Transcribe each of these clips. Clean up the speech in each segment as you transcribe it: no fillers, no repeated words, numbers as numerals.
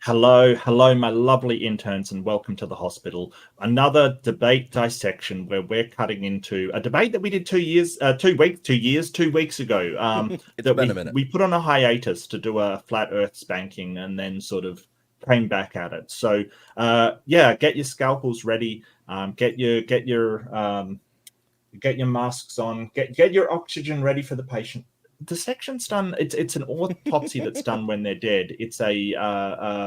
Hello, my lovely interns, and welcome to the hospital. Another debate dissection where we're cutting into a debate that we did 2 weeks ago. It's been a minute. We put on a hiatus to do a flat Earth spanking, and then sort of came back at it. So, get your scalpels ready. Get your masks on. Get your oxygen ready for the patient. Dissection's done. It's an autopsy that's done when they're dead. It's a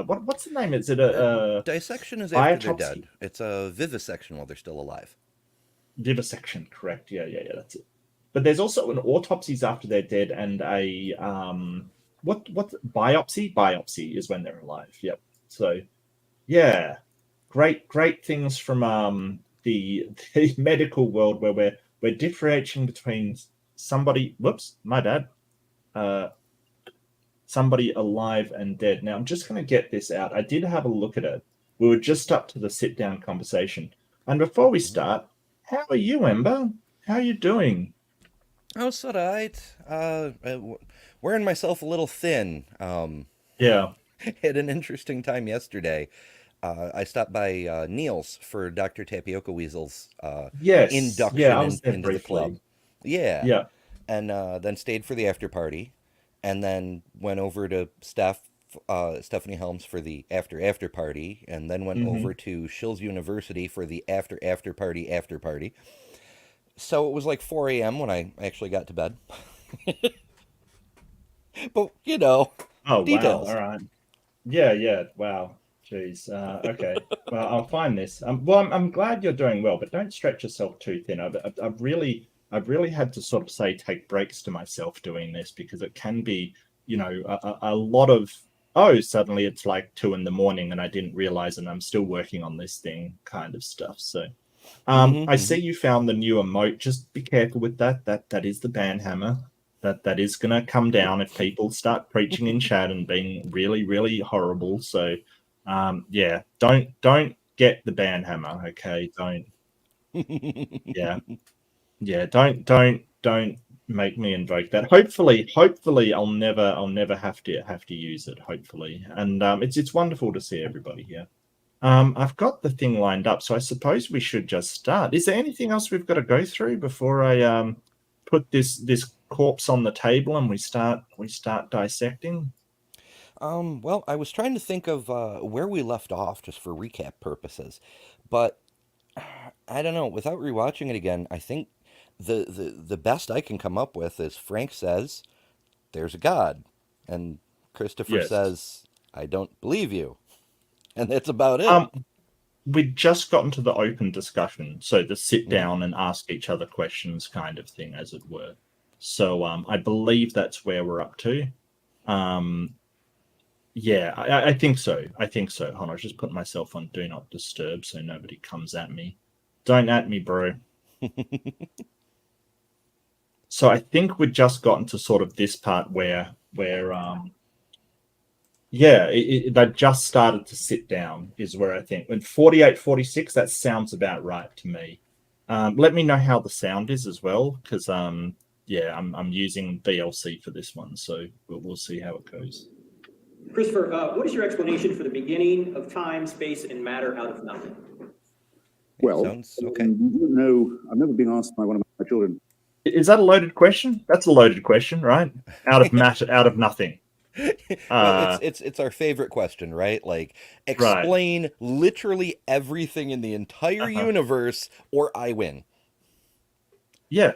what's the name? Is it a dissection is after biopsy? they're dead. It's a vivisection while they're still alive. Vivisection, correct? Yeah, that's it. But there's also an autopsies after they're dead, and a what biopsy? Biopsy is when they're alive. Yep. So, yeah, great things from the medical world where we're differentiating between somebody, my bad. Somebody alive and dead. Now, I'm just going to get this out. I did have a look at it. We were just up to the sit-down conversation. And before we start, how are you, Ember? How are you doing? Oh, it's all right. Wearing myself a little thin. Yeah. Had an interesting time yesterday. I stopped by Neil's for Dr. Tapioca Weasel's induction into the club. Yeah. And then stayed for the after party, and then went over to Stephanie Helms for the after party, and then went over to Shills University for the after party. So it was like 4 a.m. when I actually got to bed. But, details. Wow. All right. Yeah. Wow. Jeez. Okay. Well, I'll find this. I'm glad you're doing well, but don't stretch yourself too thin. I've really had to sort of take breaks to myself doing this, because it can be, a lot of, suddenly it's like 2 a.m. and I didn't realize, and I'm still working on this thing kind of stuff. So, I see you found the new emote. Just be careful with that. That is the ban hammer. That is going to come down if people start preaching in chat and being really, really horrible. So, don't get the ban hammer. Okay. Don't. Yeah, don't make me invoke that. Hopefully I'll never have to use it. Hopefully, and it's wonderful to see everybody here. I've got the thing lined up, so I suppose we should just start. Is there anything else we've got to go through before I put this corpse on the table and we start dissecting? Well, I was trying to think of where we left off just for recap purposes, but I don't know. Without rewatching it again, I think the best I can come up with is Frank says, "There's a God," and Christopher says, "I don't believe you," and that's about it. We'd just gotten to the open discussion, so the sit down and ask each other questions kind of thing, as it were. So I believe that's where we're up to. Yeah, I think so. Hold on, I was just putting myself on Do Not Disturb so nobody comes at me. Don't at me, bro. So I think we've just gotten to sort of this part where they just started to sit down is where I think. When 48, 46, that sounds about right to me. Let me know how the sound is as well, because I'm using VLC for this one, so we'll see how it goes. Christopher, what is your explanation for the beginning of time, space, and matter out of nothing? Well, sounds okay. No, I've never been asked by one of my children. Is that a loaded question? That's a loaded question, right? Out of matter, out of nothing. Well, it's our favorite question, right? Like, explain literally everything in the entire universe, or I win. Yeah.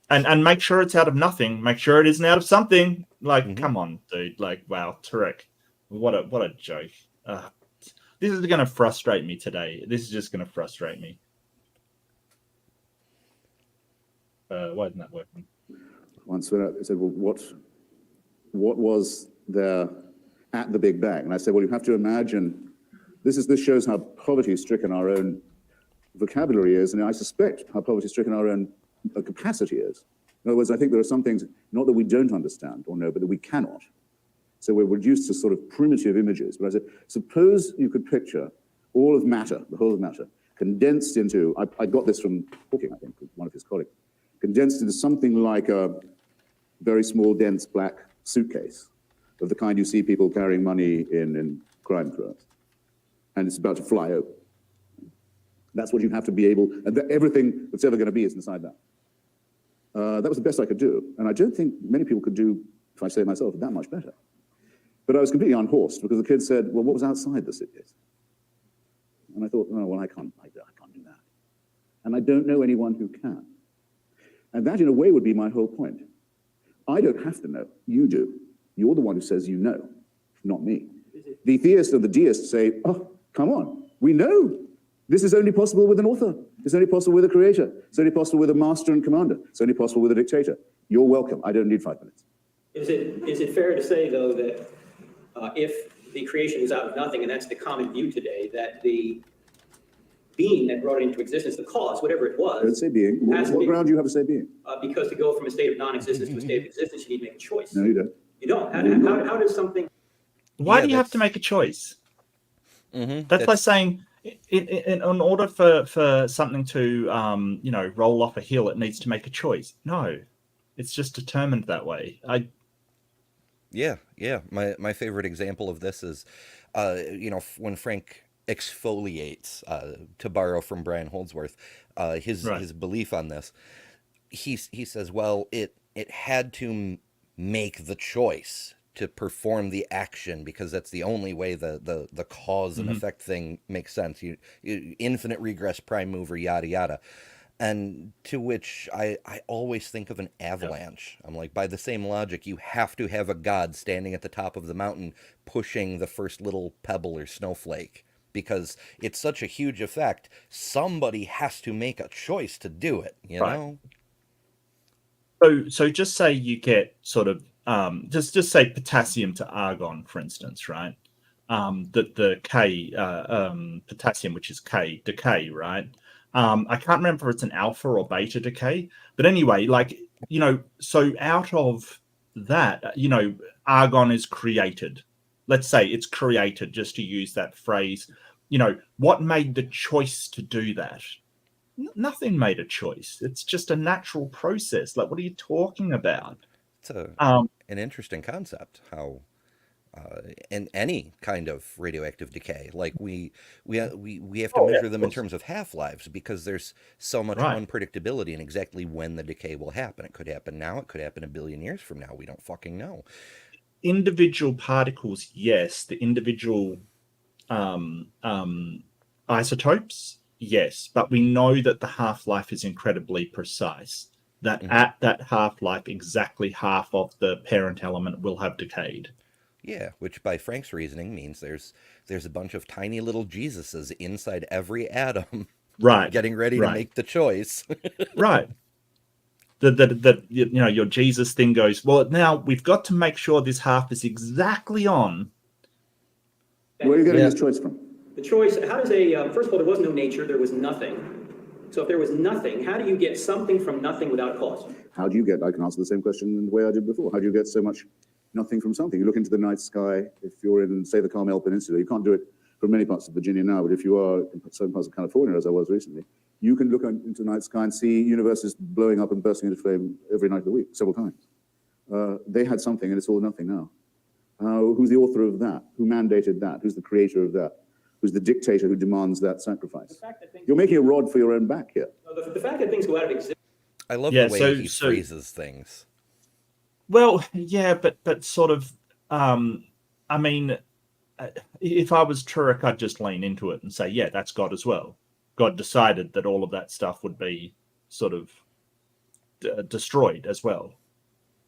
And make sure it's out of nothing. Make sure it isn't out of something. Like, come on, dude. Like, wow, Turek, what a joke. This is going to frustrate me today. This is just going to frustrate me. Why isn't that working? Once when I said, well, what was there at the Big Bang? And I said, well, you have to imagine, this shows how poverty-stricken our own vocabulary is, and I suspect how poverty-stricken our own capacity is. In other words, I think there are some things, not that we don't understand or know, but that we cannot. So we're reduced to sort of primitive images. But I said, suppose you could picture all of matter, the whole of matter, condensed into, I got this from Hawking, I think, one of his colleagues, condensed into something like a very small, dense black suitcase of the kind you see people carrying money in crime for us. And it's about to fly open. That's what you have to be able, and everything that's ever going to be is inside that. That was the best I could do. And I don't think many people could do, if I say it myself, that much better. But I was completely unhorsed because the kid said, well, what was outside the cities? And I thought, oh, well, I can't do that. And I don't know anyone who can. And that, in a way, would be my whole point. I don't have to know. You do. You're the one who says you know, not me. The theist and the deist say, oh, come on, we know. This is only possible with an author. It's only possible with a creator. It's only possible with a master and commander. It's only possible with a dictator. You're welcome. I don't need 5 minutes. Is it fair to say, though, that if the creation is out of nothing, and that's the common view today, that the being that brought it into existence, the cause, whatever it was. Don't say being. What ground do you have to say being? Because to go from a state of non-existence to a state of existence, you need to make a choice. No, you don't. You don't. How does something? Why do you have to make a choice? That's like saying, in order for something to roll off a hill, it needs to make a choice. No, it's just determined that way. Yeah. My favorite example of this is, when Frank exfoliates, to borrow from Brian Holdsworth, his belief on this. He says, well, it had to make the choice to perform the action because that's the only way the cause and effect thing makes sense. You infinite regress, prime mover, yada yada. And to which I always think of an avalanche. I'm like, by the same logic, you have to have a god standing at the top of the mountain pushing the first little pebble or snowflake because it's such a huge effect. Somebody has to make a choice to do it, you know? So just say you get sort of, just say potassium to argon, for instance, right? The K, potassium, which is K, decay, right? I can't remember if it's an alpha or beta decay, but anyway, so out of that, argon is created. Let's say it's created, just to use that phrase. What made the choice to do that? Nothing made a choice. It's just a natural process. Like, what are you talking about? It's an interesting concept, how in any kind of radioactive decay, like we have to measure them in terms of half-lives because there's so much unpredictability in exactly when the decay will happen. It could happen now. It could happen a billion years from now. We don't fucking know. Individual particles, yes. The individual isotopes, yes. But we know that the half-life is incredibly precise. That at that half-life, exactly half of the parent element will have decayed. Yeah, which by Frank's reasoning means there's a bunch of tiny little Jesuses inside every atom, getting ready to make the choice. Right. Your Jesus thing goes, well, now we've got to make sure this half is exactly on. Where are you getting this choice from? The choice, how does first of all, there was no nature, there was nothing. So if there was nothing, how do you get something from nothing without cause? How do you get, I can answer the same question the way I did before. How do you get so much nothing from something? You look into the night sky. If you're in, say, the Carmel Peninsula, you can't do it from many parts of Virginia now, but if you are in certain parts of California, as I was recently, you can look into the night sky and see universes blowing up and bursting into flame every night of the week, several times. They had something, and it's all nothing now. Who's the author of that? Who mandated that? Who's the creator of that? Who's the dictator who demands that sacrifice? You're making a rod for your own back here. The fact that things go out of existence. I love the way he phrases things. Well, yeah, but sort of, I mean, if I was Turek, I'd just lean into it and say, yeah, that's God as well. God decided that all of that stuff would be sort of destroyed as well.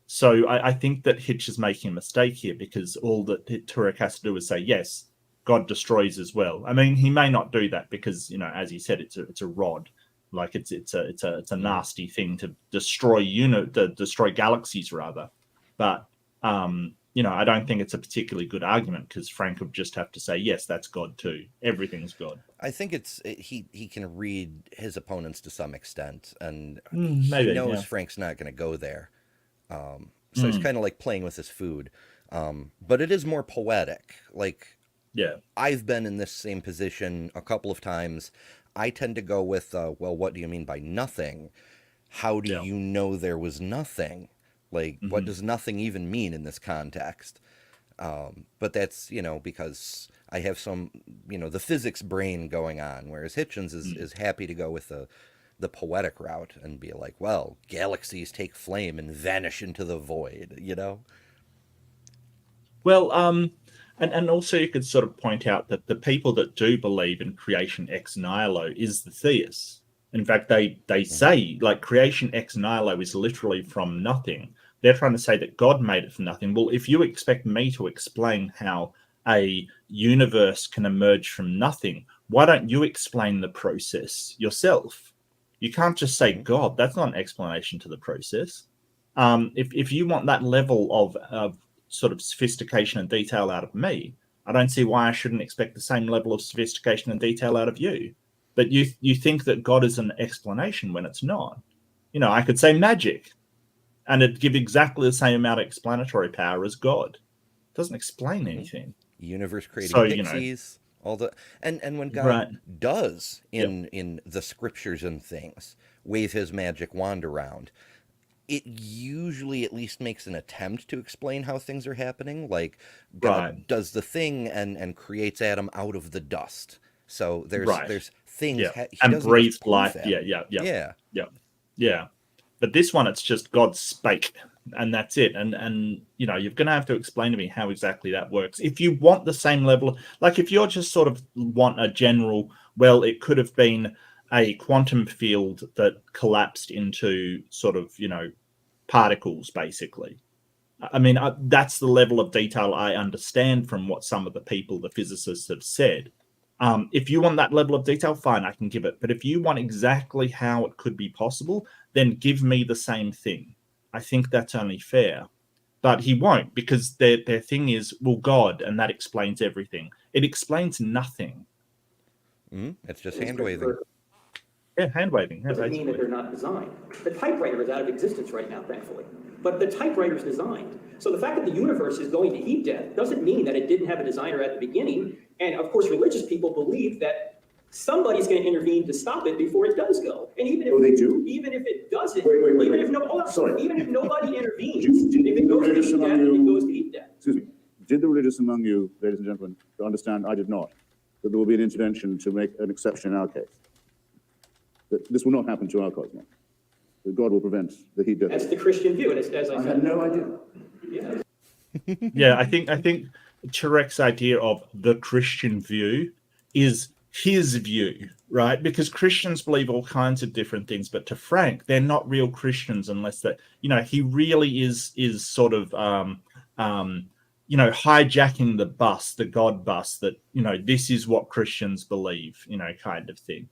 So I think that Hitch is making a mistake here because all that Turek has to do is say, yes, God destroys as well. I mean, he may not do that because, as he said, it's a rod. Like it's a nasty thing to destroy destroy galaxies rather. But I don't think it's a particularly good argument because Frank would just have to say, yes, that's God too. Everything's God. I think he can read his opponents to some extent, and maybe, he knows Frank's not going to go there. So it's kind of like playing with his food. But it is more poetic. Like, yeah, I've been in this same position a couple of times. I tend to go with, well, what do you mean by nothing? How do you know there was nothing? Like, what does nothing even mean in this context? But that's, because I have some, the physics brain going on, whereas Hitchens is happy to go with the poetic route and be like, well, galaxies take flame and vanish into the void, Well, and also you could sort of point out that the people that do believe in creation ex nihilo is the theists. In fact, they say like creation ex nihilo is literally from nothing. They're trying to say that God made it from nothing. Well, if you expect me to explain how a universe can emerge from nothing, why don't you explain the process yourself? You can't just say God. That's not an explanation to the process. If you want that level of sort of sophistication and detail out of me, I don't see why I shouldn't expect the same level of sophistication and detail out of you. But you think that God is an explanation when it's not. I could say magic, and it'd give exactly the same amount of explanatory power as God. It doesn't explain anything. Universe creating pixies, all the and when God does in the scriptures and things wave his magic wand around, it usually at least makes an attempt to explain how things are happening. Like God does the thing and creates Adam out of the dust. So there's things and breathes life. Yeah. But this one, it's just God spake, and that's it. And you're going to have to explain to me how exactly that works. If you want the same level, like if you're just sort of want a general, well, it could have been a quantum field that collapsed into sort of, particles, basically. I mean, that's the level of detail I understand from what some of the people, the physicists, have said. If you want that level of detail, fine, I can give it. But if you want exactly how it could be possible, then give me the same thing. I think that's only fair. But he won't, because their thing is, well, God, and that explains everything. It explains nothing. It's just hand-waving. Yeah, hand-waving. Doesn't mean that they're not designed. The typewriter is out of existence right now, thankfully. But the typewriter is designed. So the fact that the universe is going to heat death doesn't mean that it didn't have a designer at the beginning. And of course, religious people believe that somebody's going to intervene to stop it before it does go. And even if they do? Even if it doesn't, Wait. even if nobody intervenes, if it goes to heat death, it goes to heat death. Excuse me. Did the religious among you, ladies and gentlemen, understand? I did not. That there will be an intervention to make an exception in our case. That this will not happen to our cosmos. That God will prevent the heat death. That's the Christian view, and as I said, had no idea. Yeah. Yeah, I think Turek's idea of the Christian view is his view, right? Because Christians believe all kinds of different things, but to Frank, they're not real Christians unless that, he really is sort of, hijacking the bus, the God bus, that, this is what Christians believe, kind of thing.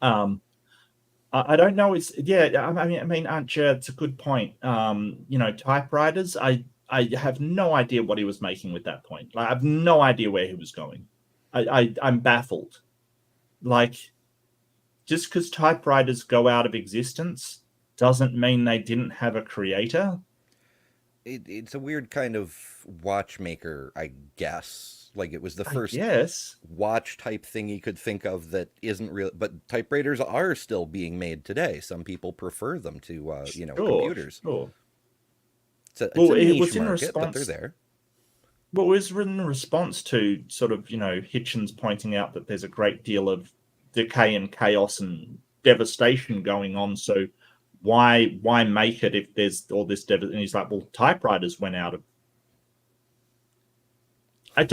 I don't know. I mean, Aunt Ger, it's a good point. Typewriters, I have no idea what he was making with that point. Like, I have no idea where he was going. I'm baffled. Like, just because typewriters go out of existence doesn't mean they didn't have a creator. It's a weird kind of watchmaker, I guess. Like, it was the first watch type thing you could think of that isn't real. But typewriters are still being made today. Some people prefer them to, computers. Sure. It's a niche market, but they're there. Well, it was written in response to sort of, Hitchens pointing out that there's a great deal of decay and chaos and devastation going on. So why make it if there's all this devastation? And he's like, well, typewriters went out of. I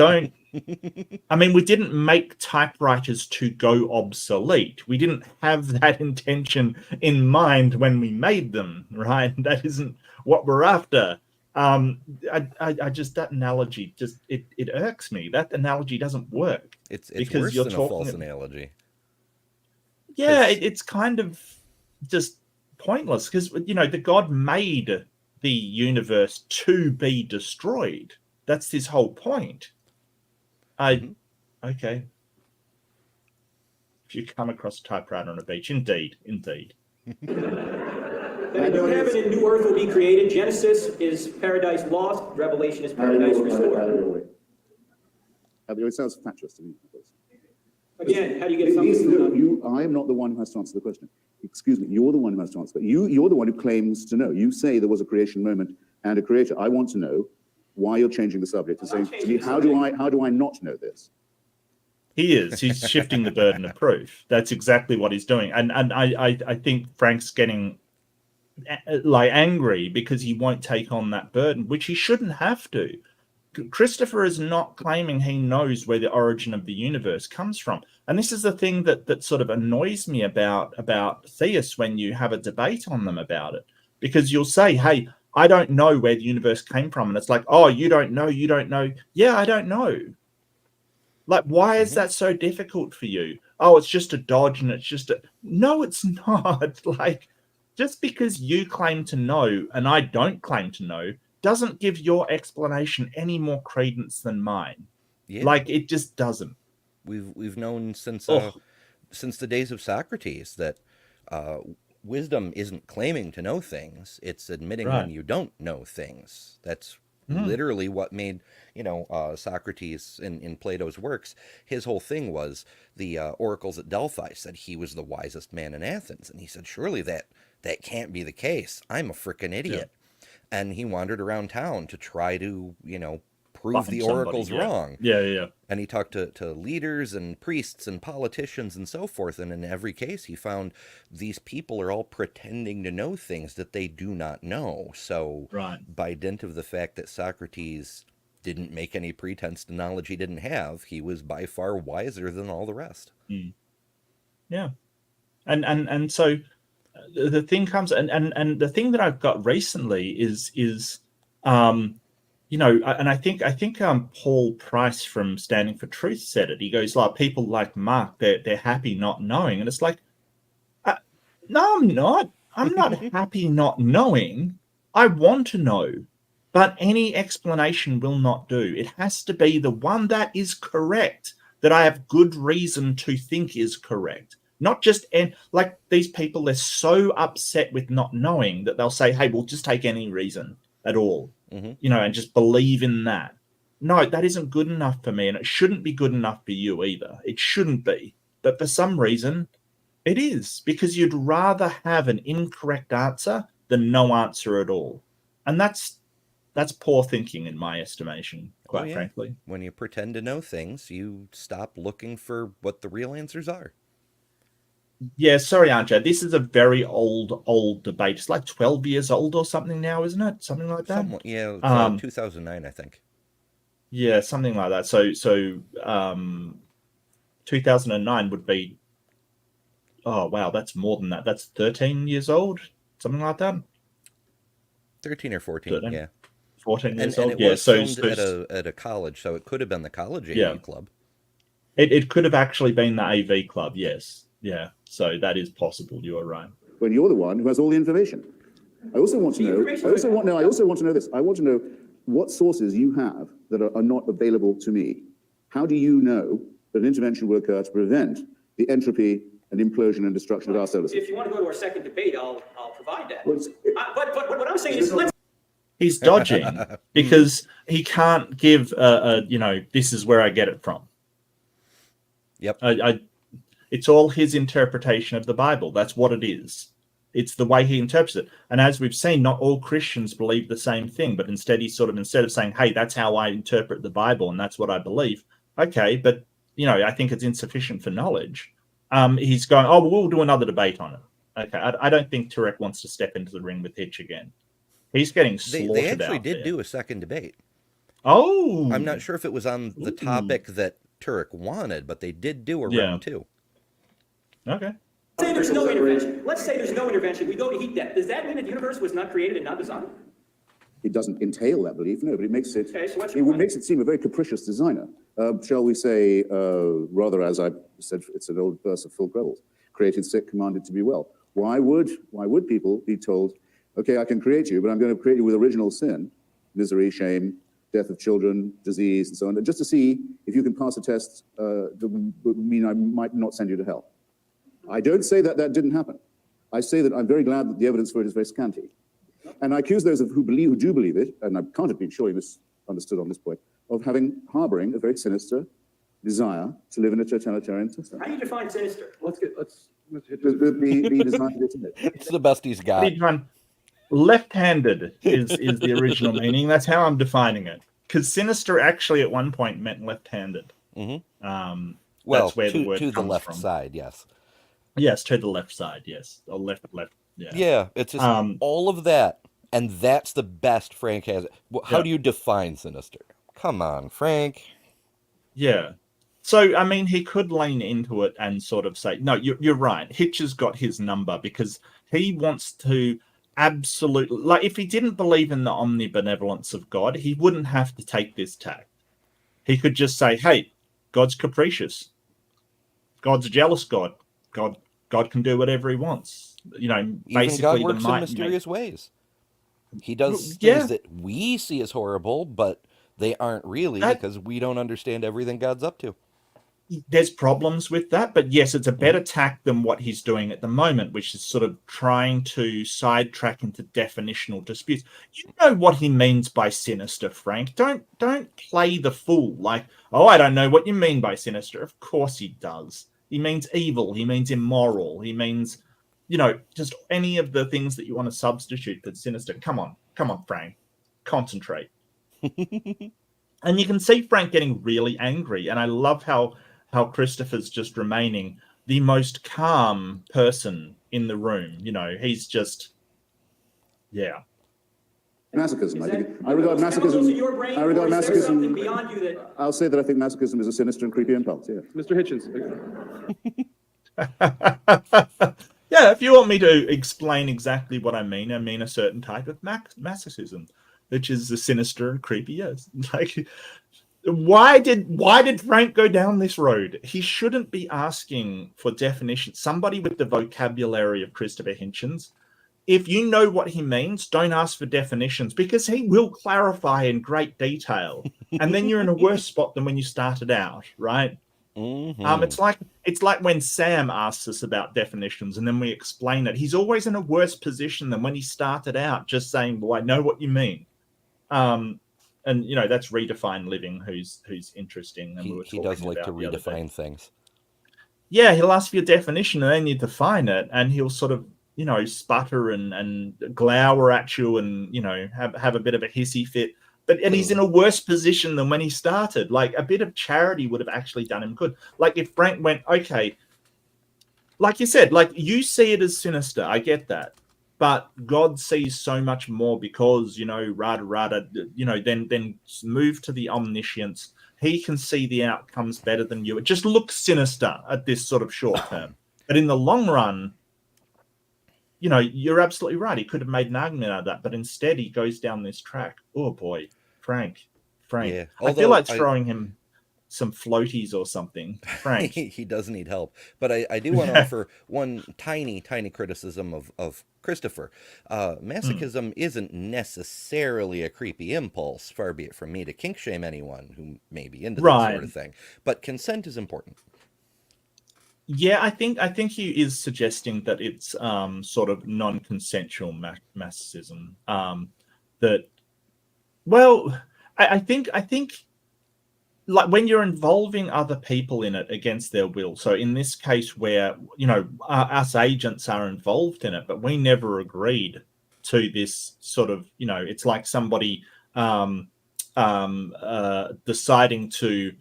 mean, we didn't make typewriters to go obsolete. We didn't have that intention in mind when we made them, right? That isn't what we're after. I just, that analogy just, it irks me. That analogy doesn't work. It's worse than a false analogy. Yeah, it's kind of just pointless because, the God made the universe to be destroyed. That's his whole point. Okay. If you come across a typewriter on a beach, indeed. That a new heaven and new earth will be created. Genesis is paradise lost. Revelation is paradise restored. It sounds fatuous to me. Again, how do you get something? I am not the one who has to answer the question. Excuse me, you're the one who has to answer. But you're the one who claims to know. You say there was a creation moment and a creator. I want to know why you're changing the subject and saying to me, how do I not know this? He is. He's shifting the burden of proof. That's exactly what he's doing. And I think Frank's getting like angry because he won't take on that burden, which he shouldn't have to. Christopher is not claiming he knows where the origin of the universe comes from. And this is the thing that sort of annoys me about theists when you have a debate on them about it. Because you'll say, hey, I don't know where the universe came from. And it's like, oh, you don't know. Yeah, I don't know. Like, why is that so difficult for you? Oh, it's just a dodge and it's just a... No, it's not. Like, just because you claim to know and I don't claim to know doesn't give your explanation any more credence than mine. Yeah. Like, it just doesn't. We've known since the days of Socrates that wisdom isn't claiming to know things; it's admitting when you don't know things. That's literally what made Socrates in Plato's works. His whole thing was the oracles at Delphi said he was the wisest man in Athens, and he said, surely that can't be the case. I'm a frickin' idiot. Yeah. And he wandered around town to try to prove the oracles wrong. Yeah. And he talked to leaders and priests and politicians and so forth. And in every case, he found these people are all pretending to know things that they do not know. So by dint of the fact that Socrates didn't make any pretense to knowledge he didn't have, he was by far wiser than all the rest. Yeah. And so the thing comes, and the thing that I've got recently is and I think Paul Price from Standing for Truth said it. He goes, like, people like Mark, they're happy not knowing. And it's like, no, I'm not. I'm not happy not knowing. I want to know. But any explanation will not do. It has to be the one that is correct, that I have good reason to think is correct. Not just, like these people, they're so upset with not knowing that they'll say, hey, we'll just take any reason at all. And just believe in that. No, that isn't good enough for me, and it shouldn't be good enough for you either. It shouldn't be. But for some reason, it is, because you'd rather have an incorrect answer than no answer at all. And that's poor thinking in my estimation, quite frankly. When you pretend to know things, you stop looking for what the real answers are. Yeah, sorry, Arjo. This is a very old debate. It's like 12 years old or something now, isn't it? Something like that? 2009, I think. Yeah, something like that. So 2009 would be... Oh, wow, that's more than that. That's 13 years old? Something like that? 13 or 14, 13? Yeah. 14 years old? And it was filmed at a college, so it could have been the college AV club. It could have actually been the AV club, yes. Yeah, so that is possible. You are right. When you're the one who has all the information. I also want to know. I also want to know this. I want to know what sources you have that are not available to me. How do you know that an intervention will occur to prevent the entropy and implosion and destruction of our solar system? If you want to go to our second debate, I'll provide that. But what I'm saying is, he's dodging because he can't give this is where I get it from. Yep. It's all his interpretation of the Bible. That's what it is. It's the way he interprets it. And as we've seen, not all Christians believe the same thing, but instead of saying, hey, that's how I interpret the Bible and that's what I believe. Okay, but, I think it's insufficient for knowledge. He's going, oh, we'll do another debate on it. Okay, I don't think Turek wants to step into the ring with Hitch again. He's getting slaughtered. They actually did do a second debate. Oh. I'm not sure if it was on the topic that Turek wanted, but they did do a round two. Okay. Let's say there's no intervention. Let's say there's no intervention. We go to heat death. Does that mean that the universe was not created and not designed? It doesn't entail that belief, no, but it makes it. Okay, so it makes it seem a very capricious designer. Shall we say, rather, as I said, it's an old verse of Phil Grebels, created sick, commanded to be well. Why would people be told, okay, I can create you, but I'm going to create you with original sin, misery, shame, death of children, disease, and so on, just to see if you can pass a test that would mean I might not send you to hell. I don't say that didn't happen. I say that I'm very glad that the evidence for it is very scanty. And I accuse those who do believe it, and I can't have been surely misunderstood on this point, of harboring a very sinister desire to live in a totalitarian system. How do you define sinister? Let's hit the design of it. It's the best he's got. Left-handed is the original meaning. That's how I'm defining it. Because sinister actually at one point meant left-handed. Mm-hmm. That's where the word to comes the left from. side, yes. Yes, to the left side, yes. Or left, yeah. Yeah, it's just all of that. And that's the best Frank has. How do you define sinister? Come on, Frank. Yeah. So, I mean, he could lean into it and sort of say, no, you're right. Hitch has got his number because he wants to absolutely... Like, if he didn't believe in the omnibenevolence of God, he wouldn't have to take this tack. He could just say, hey, God's capricious. God's a jealous God. God can do whatever he wants. You know, basically... Even God works in mysterious ways. He does things that we see as horrible, but they aren't really because we don't understand everything God's up to. There's problems with that, but yes, it's a better tack than what he's doing at the moment, which is sort of trying to sidetrack into definitional disputes. You know what he means by sinister, Frank. Don't play the fool like, oh, I don't know what you mean by sinister. Of course he does. He means evil. He means immoral. He means, you know, just any of the things that you want to substitute for sinister. Come on, Frank. Concentrate. And you can see Frank getting really angry. And I love how Christopher's just remaining the most calm person in the room. You know, he's just, Masochism. I regard masochism. I regard masochism. Beyond you that... I'll say that I think masochism is a sinister and creepy impulse. Yeah, Mr. Hitchens. Yeah, if you want me to explain exactly what I mean a certain type of masochism, which is the sinister and creepy. Yes, like. Why did Frank go down this road? He shouldn't be asking for definitions. Somebody with the vocabulary of Christopher Hitchens, if you know what he means, don't ask for definitions because he will clarify in great detail. And then you're in a worse spot than when you started out, right? Mm-hmm. It's like when Sam asks us about definitions and then we explain it. He's always in a worse position than when he started out, just saying, well, I know what you mean. And, you know, that's Redefine Living, who's interesting. And he does like to redefine things. Yeah, he'll ask for your definition and then you define it. And he'll sort of, you know, sputter and glower at you and, you know, have a bit of a hissy fit. And he's in a worse position than when he started. Like, a bit of charity would have actually done him good. Like, if Frank went, okay, like you said, like, you see it as sinister. I get that. But God sees so much more because, you know, rada, you know, then move to the omniscience. He can see the outcomes better than you. It just looks sinister at this sort of short term. But in the long run, you know, you're absolutely right. He could have made an argument out of that. But instead, he goes down this track. Oh, boy, Frank. Yeah. I feel like throwing him some floaties or something. Frank. He does need help. But I do want to offer one tiny criticism of Christopher. Masochism isn't necessarily a creepy impulse, far be it from me to kink shame anyone who may be into that sort of thing. But consent is important. Yeah, I think he is suggesting that it's sort of non-consensual masochism. That, well, I think like when you're involving other people in it against their will. So in this case where, you know, us agents are involved in it, but we never agreed to this sort of, you know, it's like somebody deciding to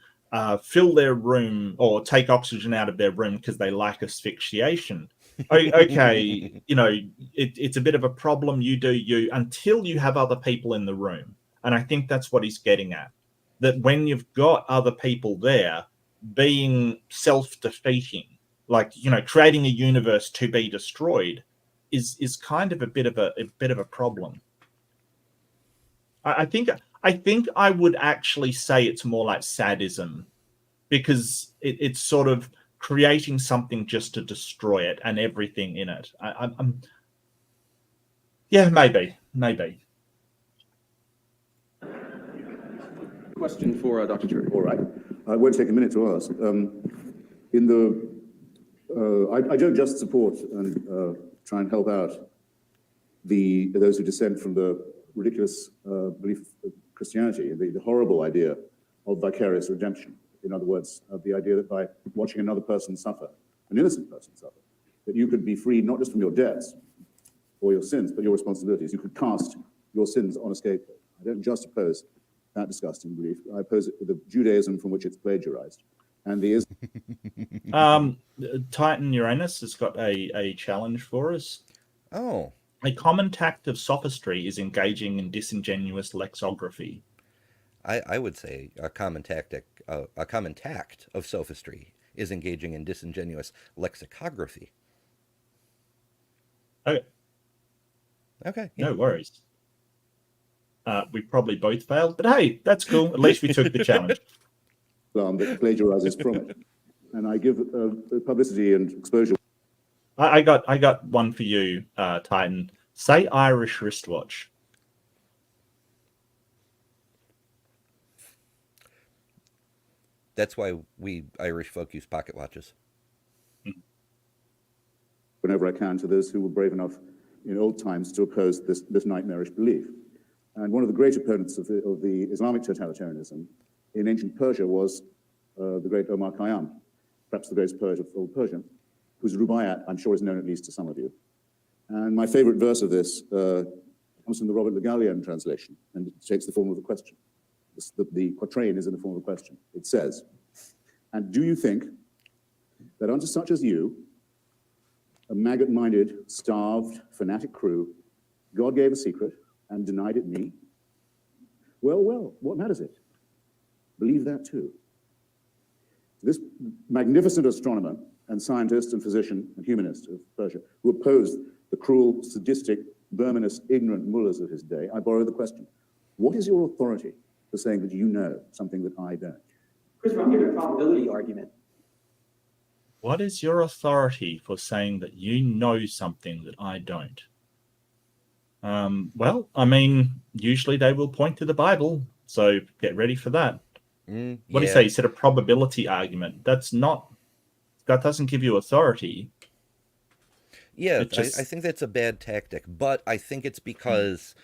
fill their room or take oxygen out of their room because they like asphyxiation. Okay, you know, it's a bit of a problem. You do you until you have other people in the room. And I think that's what he's getting at. That when you've got other people there, being self-defeating, like, you know, creating a universe to be destroyed, is kind of a bit of a problem. I think I would actually say it's more like sadism, because it's sort of creating something just to destroy it and everything in it. Yeah, maybe. Question for Dr. Turek. All right. I won't take a minute to ask. I don't just support and try and help out those who dissent from the ridiculous belief of Christianity, the horrible idea of vicarious redemption. In other words, the idea that by watching another person suffer, an innocent person suffer, that you could be freed not just from your debts, or your sins, but your responsibilities. You could cast your sins on a scapegoat. I don't just oppose that disgusting belief. I oppose it with the Judaism from which it's plagiarized. And the Titan Uranus has got a challenge for us. Oh. A common tact of sophistry is engaging in disingenuous lexicography. I would say a common tact of sophistry is engaging in disingenuous lexicography. Okay. Okay. Yeah. No worries. We probably both failed, but hey, that's cool. At least we took the challenge. That plagiarizes from it, and I give publicity and exposure. I got one for you, Titan. Say Irish wristwatch. That's why we Irish folk use pocket watches. Whenever I can, to those who were brave enough in old times to oppose this nightmarish belief. And one of the great opponents of the Islamic totalitarianism in ancient Persia was the great Omar Khayyam, perhaps the greatest poet of old Persia, whose Rubaiyat, I'm sure, is known at least to some of you. And my favorite verse of this comes from the Robert Le Gallienne translation, and it takes the form of a question. The quatrain is in the form of a question. It says, "And do you think that unto such as you, a maggot-minded, starved, fanatic crew, God gave a secret and denied it me? Well, well, what matters it? Believe that too." This magnificent astronomer and scientist and physician and humanist of Persia, who opposed the cruel, sadistic, Burmanist, ignorant mullahs of his day, I borrow the question, what is your authority for saying that you know something that I don't? Christopher, I'm giving a probability argument. What is your authority for saying that you know something that I don't? Well, I mean, usually they will point to the Bible, so get ready for that. What do you say? You said a probability argument. That doesn't give you authority. Yeah, I think that's a bad tactic, but I think it's because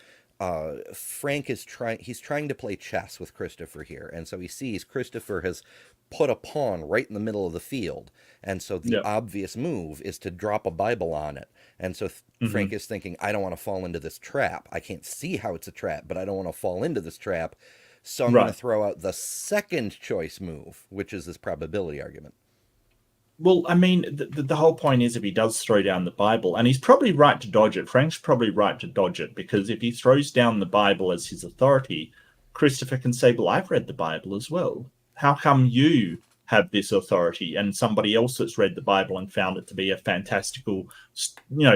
Frank is trying to play chess with Christopher here, and so he sees Christopher has put a pawn right in the middle of the field, and so the obvious move is to drop a Bible on it, and so Frank is thinking, I don't want to fall into this trap. I can't see how it's a trap, but I don't want to fall into this trap, so I'm going to throw out the second choice move, which is this probability argument. Well, I mean, the whole point is if he does throw down the Bible, and he's probably right to dodge it. Frank's probably right to dodge it, because if he throws down the Bible as his authority, Christopher can say, well, I've read the Bible as well. How come you have this authority and somebody else that's read the Bible and found it to be a fantastical,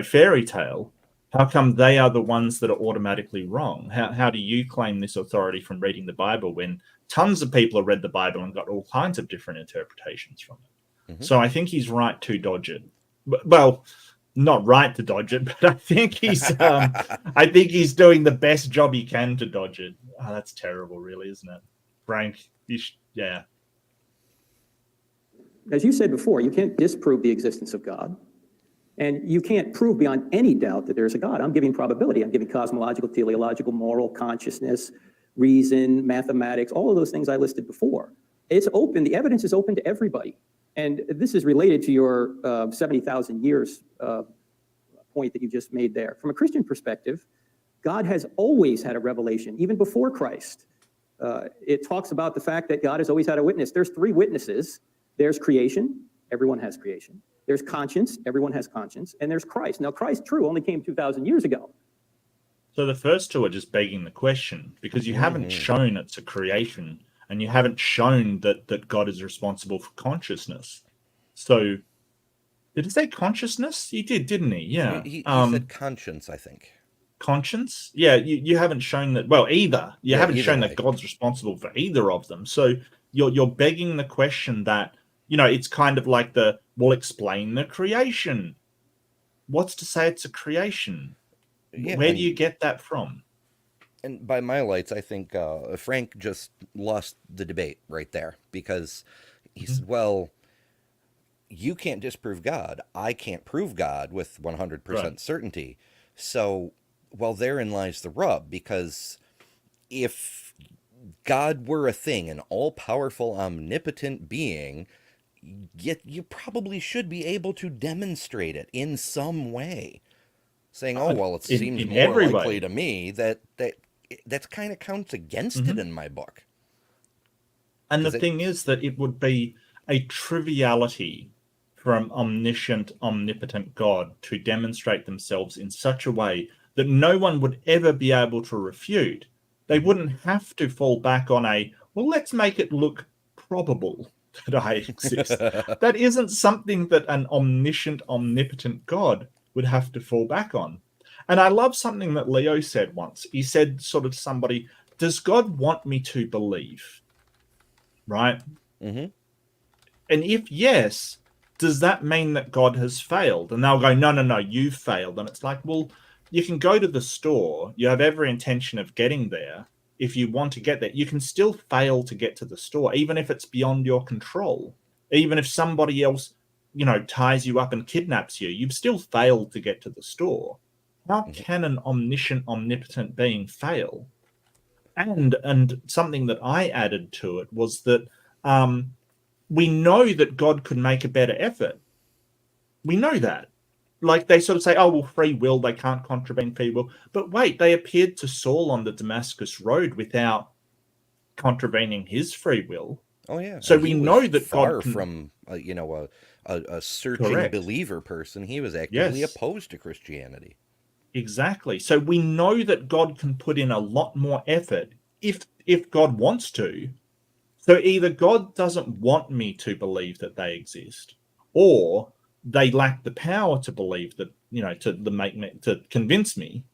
fairy tale? How come they are the ones that are automatically wrong? How do you claim this authority from reading the Bible when tons of people have read the Bible and got all kinds of different interpretations from it? Mm-hmm. So I think he's right to dodge it. Well, not right to dodge it, but I think he's doing the best job he can to dodge it. Oh, that's terrible, really, isn't it? Frank, yeah. As you said before, you can't disprove the existence of God. And you can't prove beyond any doubt that there's a God. I'm giving probability. I'm giving cosmological, teleological, moral, consciousness, reason, mathematics, all of those things I listed before. It's open. The evidence is open to everybody. And this is related to your 70,000 years point that you just made there. From a Christian perspective, God has always had a revelation, even before Christ. It talks about the fact that God has always had a witness. There's three witnesses. There's creation. Everyone has creation. There's conscience. Everyone has conscience. And there's Christ. Now, Christ, true, only came 2,000 years ago. So the first two are just begging the question, because you haven't shown it's a creation, and you haven't shown that God is responsible for consciousness. So, did he say consciousness? He did, didn't he? Yeah. He said conscience, I think. Conscience? Yeah, you haven't shown that. Well, either. You haven't shown that God's responsible for either of them. So you're begging the question that, it's kind of like we'll explain the creation. What's to say it's a creation? Yeah, where do you get that from? And by my lights, I think Frank just lost the debate right there, because he said, well, you can't disprove God. I can't prove God with 100% certainty. So, well, therein lies the rub, because if God were a thing, an all-powerful, omnipotent being, you probably should be able to demonstrate it in some way. saying, "Oh, well, it seems more likely to me that kind of counts against it in my book." And the thing is that it would be a triviality for an omniscient, omnipotent God to demonstrate themselves in such a way that no one would ever be able to refute. They wouldn't have to fall back on well, let's make it look probable that I exist. That isn't something that an omniscient, omnipotent God would have to fall back on. And I love something that Leo said once. He said sort of somebody, does God want me to believe? Right? Mm-hmm. And if yes, does that mean that God has failed? And they'll go, no, you've failed. And it's like, well, you can go to the store. You have every intention of getting there. If you want to get there, you can still fail to get to the store, even if it's beyond your control. Even if somebody else, ties you up and kidnaps you, you've still failed to get to the store. How can an omniscient, omnipotent being fail? And something that I added to it was that we know that God could make a better effort. We know that. Like they sort of say, oh, well, free will, they can't contravene free will. But wait, they appeared to Saul on the Damascus Road without contravening his free will. Oh, yeah. So we know that far God can... from, a searching Correct. believer person. He was actively opposed to Christianity. Exactly. So we know that God can put in a lot more effort if God wants to. So either God doesn't want me to believe that they exist, or they lack the power to believe that, to convince me.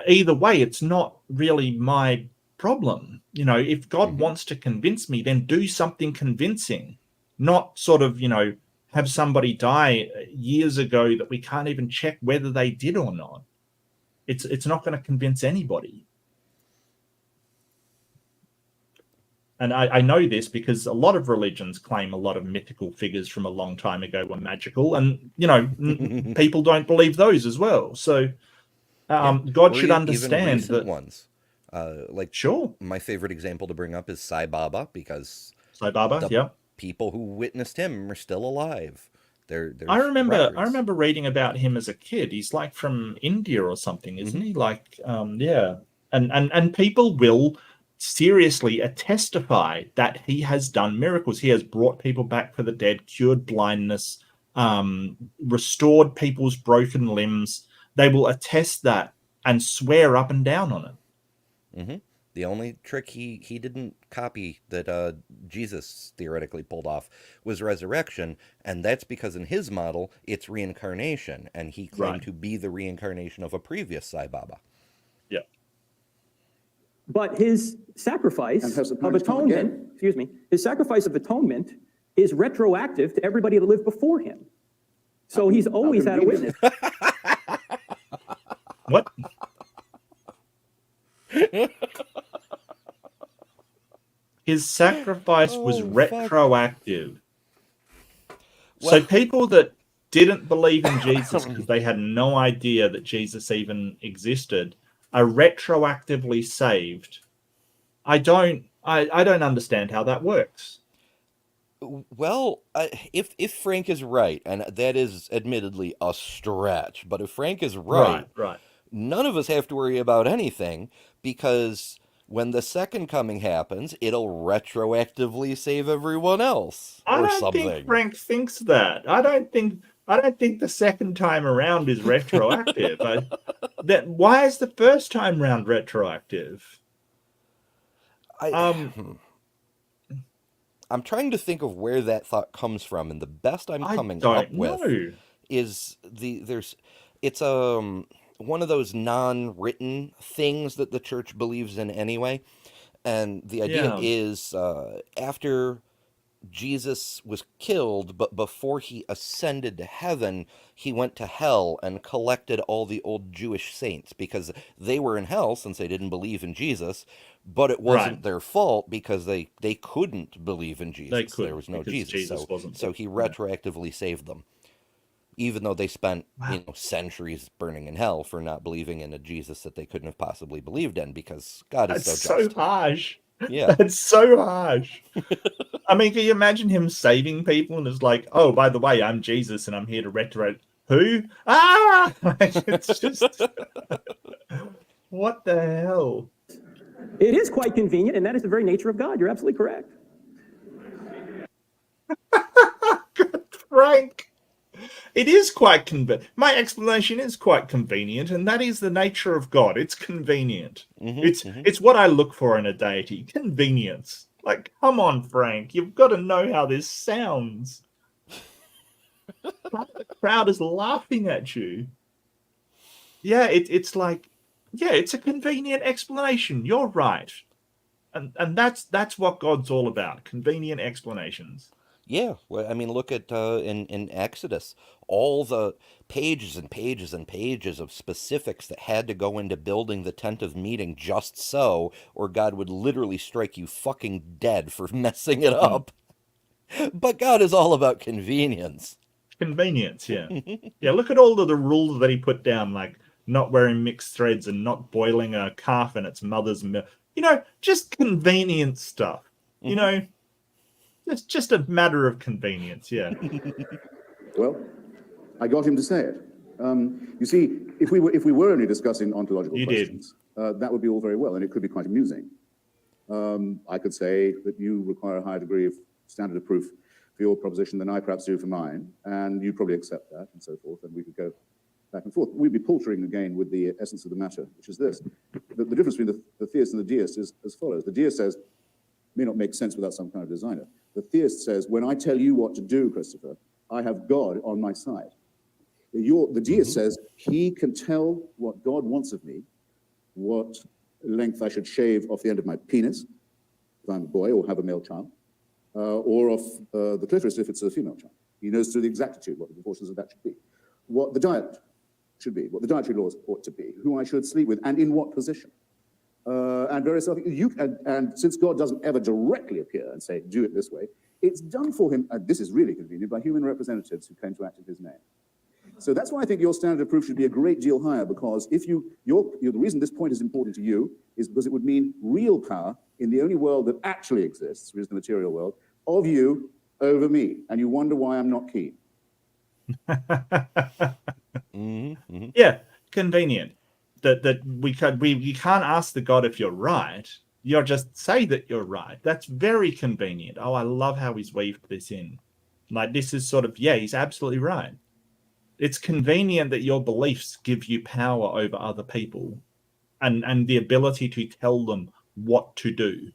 Either way, it's not really my problem. If God wants to convince me, then do something convincing, not sort of, have somebody die years ago that we can't even check whether they did or not. It's not going to convince anybody. And I know this because a lot of religions claim a lot of mythical figures from a long time ago were magical. And, people don't believe those as well. So God should understand that ones. Sure. My favorite example to bring up is Sai Baba, because people who witnessed him are still alive. I remember reading about him as a kid. He's like from India or something, isn't he? Like, and people will seriously testify that he has done miracles. He has brought people back from the dead, cured blindness, restored people's broken limbs. They will attest that and swear up and down on it. Mm-hmm. The only trick he didn't copy that Jesus theoretically pulled off was resurrection, and that's because in his model, it's reincarnation, and he claimed to be the reincarnation of a previous Sai Baba. Yeah. But his sacrifice of atonement, his sacrifice of atonement is retroactive to everybody that lived before him. So he's always had a witness. What? His sacrifice was retroactive. Well, so people that didn't believe in Jesus because they had no idea that Jesus even existed are retroactively saved. I don't understand how that works. Well, if Frank is right, and that is admittedly a stretch, but if Frank is right, none of us have to worry about anything, because when the second coming happens, it'll retroactively save everyone else. I don't think Frank thinks that. I don't think the second time around is retroactive. Why is the first time round retroactive? I'm trying to think of where that thought comes from, and the best I'm coming up with is it's one of those non-written things that the church believes in anyway. And the idea is after Jesus was killed, but before he ascended to heaven, he went to hell and collected all the old Jewish saints, because they were in hell since they didn't believe in Jesus, but it wasn't their fault because they couldn't believe in Jesus. There was no Jesus. So he retroactively saved them, even though they spent centuries burning in hell for not believing in a Jesus that they couldn't have possibly believed in, because God is so just. That's so harsh. Yeah. That's so harsh. I mean, can you imagine him saving people and it's like, oh, by the way, I'm Jesus and I'm here to Who? Ah! It's just... What the hell? It is quite convenient, and that is the very nature of God. You're absolutely correct. Good, Frank. It is quite convenient. My explanation is quite convenient, and that is the nature of God. It's convenient. It's what I look for in a deity. Convenience. Like, come on, Frank. You've got to know how this sounds. The crowd is laughing at you. Yeah, it's like, yeah, it's a convenient explanation. You're right. And that's what God's all about. Convenient explanations. Yeah, well, I mean, look at in Exodus, all the pages and pages and pages of specifics that had to go into building the tent of meeting just so, or God would literally strike you fucking dead for messing it up. But God is all about convenience. Convenience, yeah. Yeah, look at all of the rules that he put down, like not wearing mixed threads and not boiling a calf in its mother's milk. You know, just convenient stuff. You know, it's just a matter of convenience, yeah. Well, I got him to say it. You see, if we were only discussing ontological questions, that would be all very well, and it could be quite amusing. I could say that you require a higher degree of standard of proof for your proposition than I perhaps do for mine, and you'd probably accept that, and so forth, and we could go back and forth. We'd be paltering again with the essence of the matter, which is this. The difference between the theist and the deist is as follows. The deist says, may not make sense without some kind of designer. The theist says, when I tell you what to do, Christopher, I have God on my side. The deist says, he can tell what God wants of me, what length I should shave off the end of my penis, if I'm a boy or have a male child, or off the clitoris if it's a female child. He knows to the exactitude what the proportions of that should be, what the diet should be, what the dietary laws ought to be, who I should sleep with, and in what position. And various other things. And since God doesn't ever directly appear and say, do it this way, it's done for him, and this is really convenient, by human representatives who claim to act in his name. So that's why I think your standard of proof should be a great deal higher, because if the reason this point is important to you is because it would mean real power in the only world that actually exists, which is the material world, of you over me. And you wonder why I'm not keen. Yeah, convenient. That we can't ask the God if you're right. You just say that you're right. That's very convenient. Oh, I love how he's weaved this in. Like, this is sort of, yeah, he's absolutely right. It's convenient that your beliefs give you power over other people and the ability to tell them what to do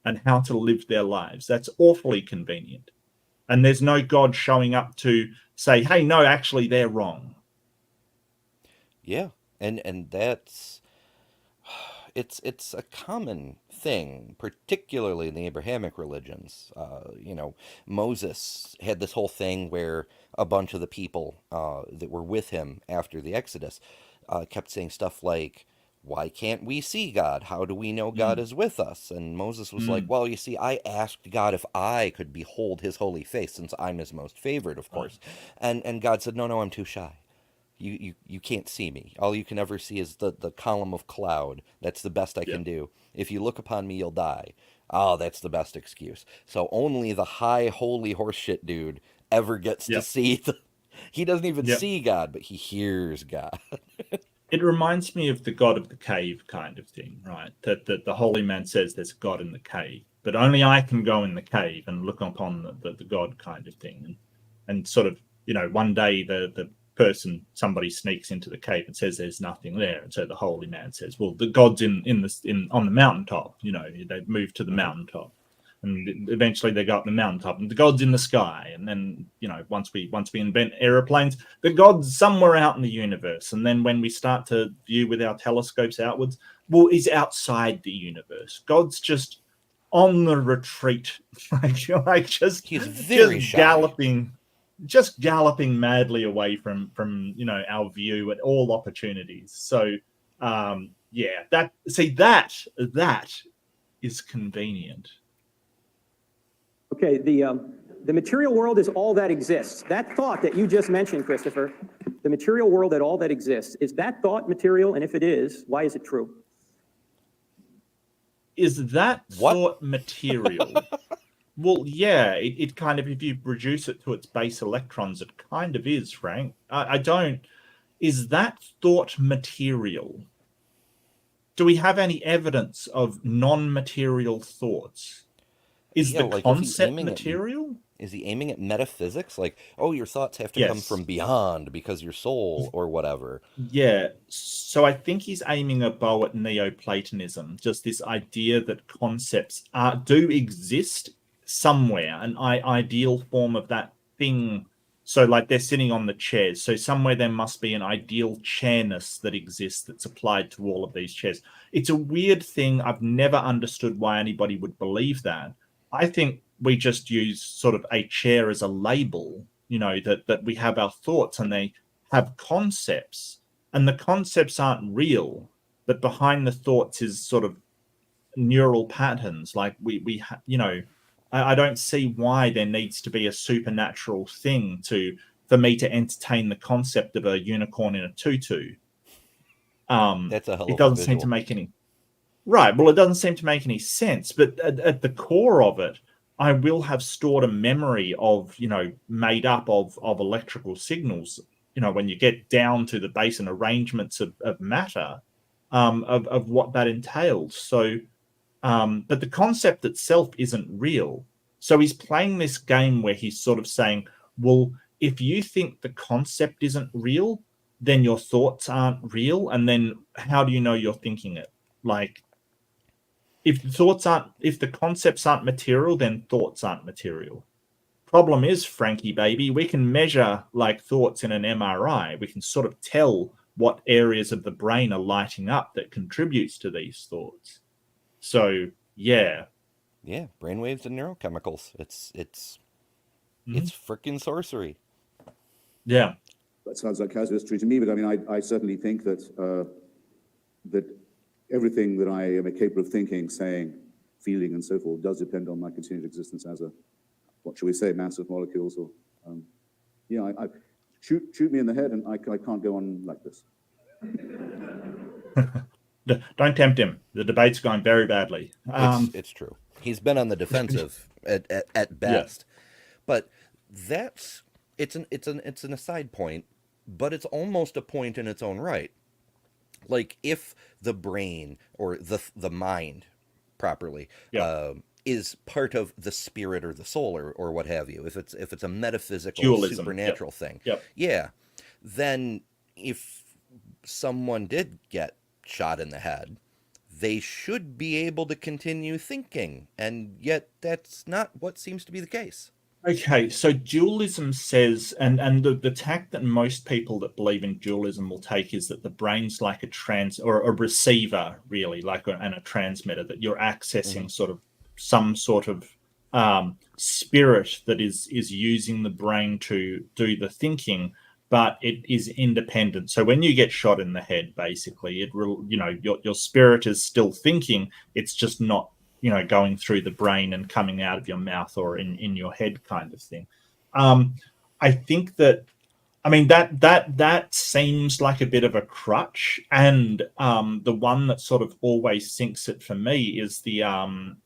and how to live their lives. That's awfully convenient. And there's no God showing up to say, hey, no, actually, they're wrong. Yeah. And that's, it's a common thing, particularly in the Abrahamic religions. Moses had this whole thing where a bunch of the people that were with him after the Exodus kept saying stuff like, why can't we see God? How do we know God is with us? And Moses was like, well, you see, I asked God if I could behold his holy face, since I'm his most favored, of course. And God said, no, I'm too shy. You can't see me. All you can ever see is the column of cloud. That's the best I can do. If you look upon me, you'll die. Oh, that's the best excuse. So only the high holy horseshit dude ever gets to see he doesn't even see God, but he hears God. It reminds me of the God of the cave kind of thing, right? That the holy man says there's a God in the cave, but only I can go in the cave and look upon the God kind of thing. And sort of, one day the somebody sneaks into the cave and says there's nothing there, and so the holy man says, well, the God's on the mountaintop. They move to the mountaintop, and eventually they go up the mountaintop, and the God's in the sky. And then once we invent aeroplanes, the God's somewhere out in the universe. And then when we start to view with our telescopes outwards, well, he's outside the universe. God's just on the retreat, like just he's very shy. Just galloping madly away from our view at all opportunities. So that is convenient. Okay, the material world is all that exists. That thought that you just mentioned, Christopher, the material world at all that exists, is that thought material? And if it is, why is it true? Is that thought material? Well, yeah, it kind of, if you reduce it to its base electrons, it kind of is, Frank. I don't. Is that thought material? Do we have any evidence of non-material thoughts? Is the like concept material? Is he aiming at metaphysics? Like, oh, your thoughts have to come from Yes. beyond because your soul or whatever. Yeah. So I think he's aiming a bow at Neoplatonism, just this idea that concepts do exist somewhere, an ideal form of that thing. So, like, they're sitting on the chairs. So somewhere there must be an ideal chairness that exists that's applied to all of these chairs. It's a weird thing. I've never understood why anybody would believe that. I think we just use sort of a chair as a label, that we have our thoughts and they have concepts, and the concepts aren't real, but behind the thoughts is sort of neural patterns. Like I don't see why there needs to be a supernatural thing for me to entertain the concept of a unicorn in a tutu. That's a hell of it doesn't a seem to make any right. Well, it doesn't seem to make any sense. But at the core of it, I will have stored a memory of, made up of electrical signals. When you get down to the base and arrangements of matter, of what that entails. So. But the concept itself isn't real. So he's playing this game where he's sort of saying, well, if you think the concept isn't real, then your thoughts aren't real. And then how do you know you're thinking it? Like, if the concepts aren't material, then thoughts aren't material. Problem is, Frankie baby, we can measure like thoughts in an MRI. We can sort of tell what areas of the brain are lighting up that contributes to these thoughts. So yeah, brainwaves and neurochemicals. It's freaking sorcery. Yeah, that sounds like casuistry to me. But I mean, I certainly think that that everything that I am capable of thinking, saying, feeling, and so forth does depend on my continued existence as a, what shall we say, mass of molecules. Or I shoot me in the head, and I can't go on like this. Don't tempt him. The debate's going very badly. It's true. He's been on the defensive at best. Yeah. But it's an aside point, but it's almost a point in its own right. Like, if the brain or the mind properly is part of the spirit or the soul or what have you, if it's a metaphysical dualism, supernatural thing, then if someone did get shot in the head, they should be able to continue thinking, and yet that's not what seems to be the case. Okay, so dualism says, and the tack that most people that believe in dualism will take is that the brain's like a receiver, really, and a transmitter, that you're accessing sort of some sort of spirit that is using the brain to do the thinking, but it is independent. So when you get shot in the head, basically, your spirit is still thinking. It's just not, going through the brain and coming out of your mouth or in your head, kind of thing. I think that, that seems like a bit of a crutch. And the one that sort of always sinks it for me is the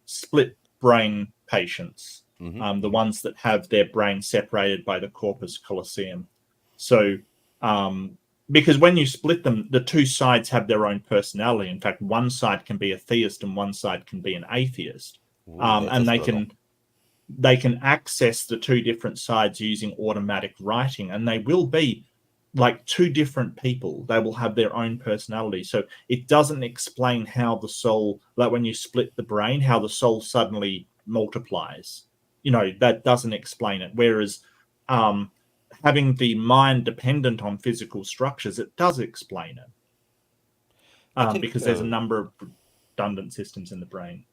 split brain patients, the ones that have their brain separated by the corpus callosum. So, because when you split them, the two sides have their own personality. In fact, one side can be a theist and one side can be an atheist. And they can access the two different sides using automatic writing, and they will be like two different people. They will have their own personality. So it doesn't explain how the soul, like when you split the brain, how the soul suddenly multiplies. That doesn't explain it. Whereas, having the mind dependent on physical structures, it does explain it. Because there's a number of redundant systems in the brain.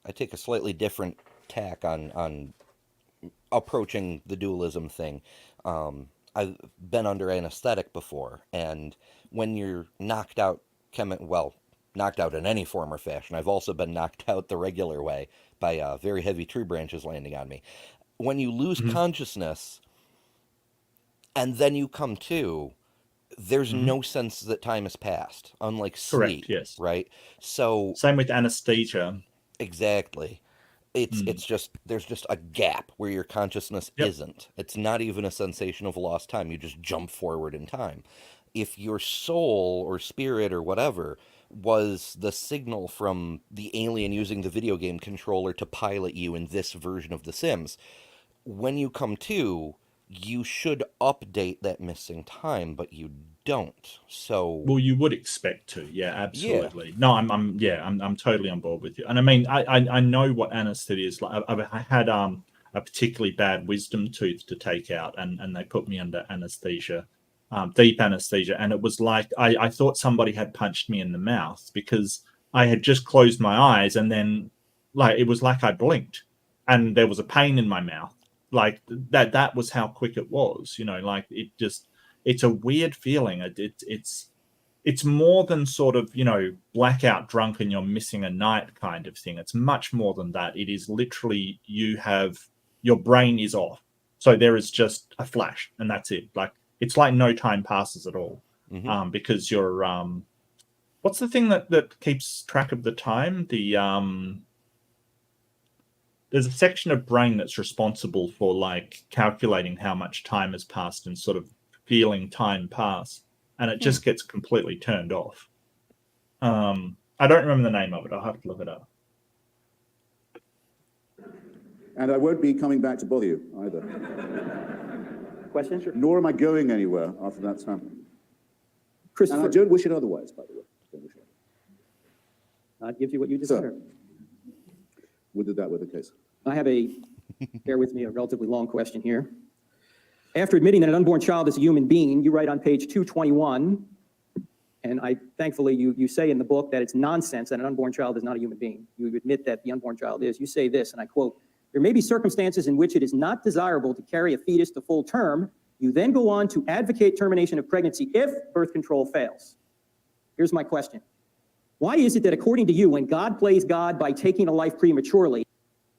I take a slightly different tack on approaching the dualism thing. I've been under anesthetic before, and when you're knocked out, knocked out in any form or fashion, I've also been knocked out the regular way by very heavy tree branches landing on me. When you lose consciousness, and then you come to, there's no sense that time has passed, unlike sleep. Correct, yes. Right? So same with anesthesia. Exactly. It's just, there's just a gap where your consciousness isn't. It's not even a sensation of lost time. You just jump forward in time. If your soul or spirit or whatever was the signal from the alien using the video game controller to pilot you in this version of The Sims, when you come to, you should update that missing time, but you don't. So, well, you would expect to, yeah, absolutely. No, I'm totally on board with you. And I mean, I know what anesthesia is like. I had a particularly bad wisdom tooth to take out, and they put me under anesthesia, deep anesthesia, and it was like I thought somebody had punched me in the mouth because I had just closed my eyes, and then like it was like I blinked, and there was a pain in my mouth. Like that was how quick it was, like it's a weird feeling. It's more than sort of, blackout drunk and you're missing a night kind of thing. It's much more than that. It is literally your brain is off. So there is just a flash and that's it. Like it's like no time passes at all. Because you're what's the thing that keeps track of the time? There's a section of brain that's responsible for like calculating how much time has passed and sort of feeling time pass, and it just gets completely turned off. I don't remember the name of it. I'll have to look it up. And I won't be coming back to bother you either. Question? Sure. Nor am I going anywhere after that's happened. Christopher. And I don't wish it otherwise, by the way. Don't wish it. God gives you what you desire. Would that were the case. I have bear with me, a relatively long question here. After admitting that an unborn child is a human being, you write on page 221, and thankfully you say in the book that it's nonsense that an unborn child is not a human being. You admit that the unborn child is. You say this, and I quote, "There may be circumstances in which it is not desirable to carry a fetus to full term. You then go on to advocate termination of pregnancy if birth control fails." Here's my question. Why is it that according to you, when God plays God by taking a life prematurely,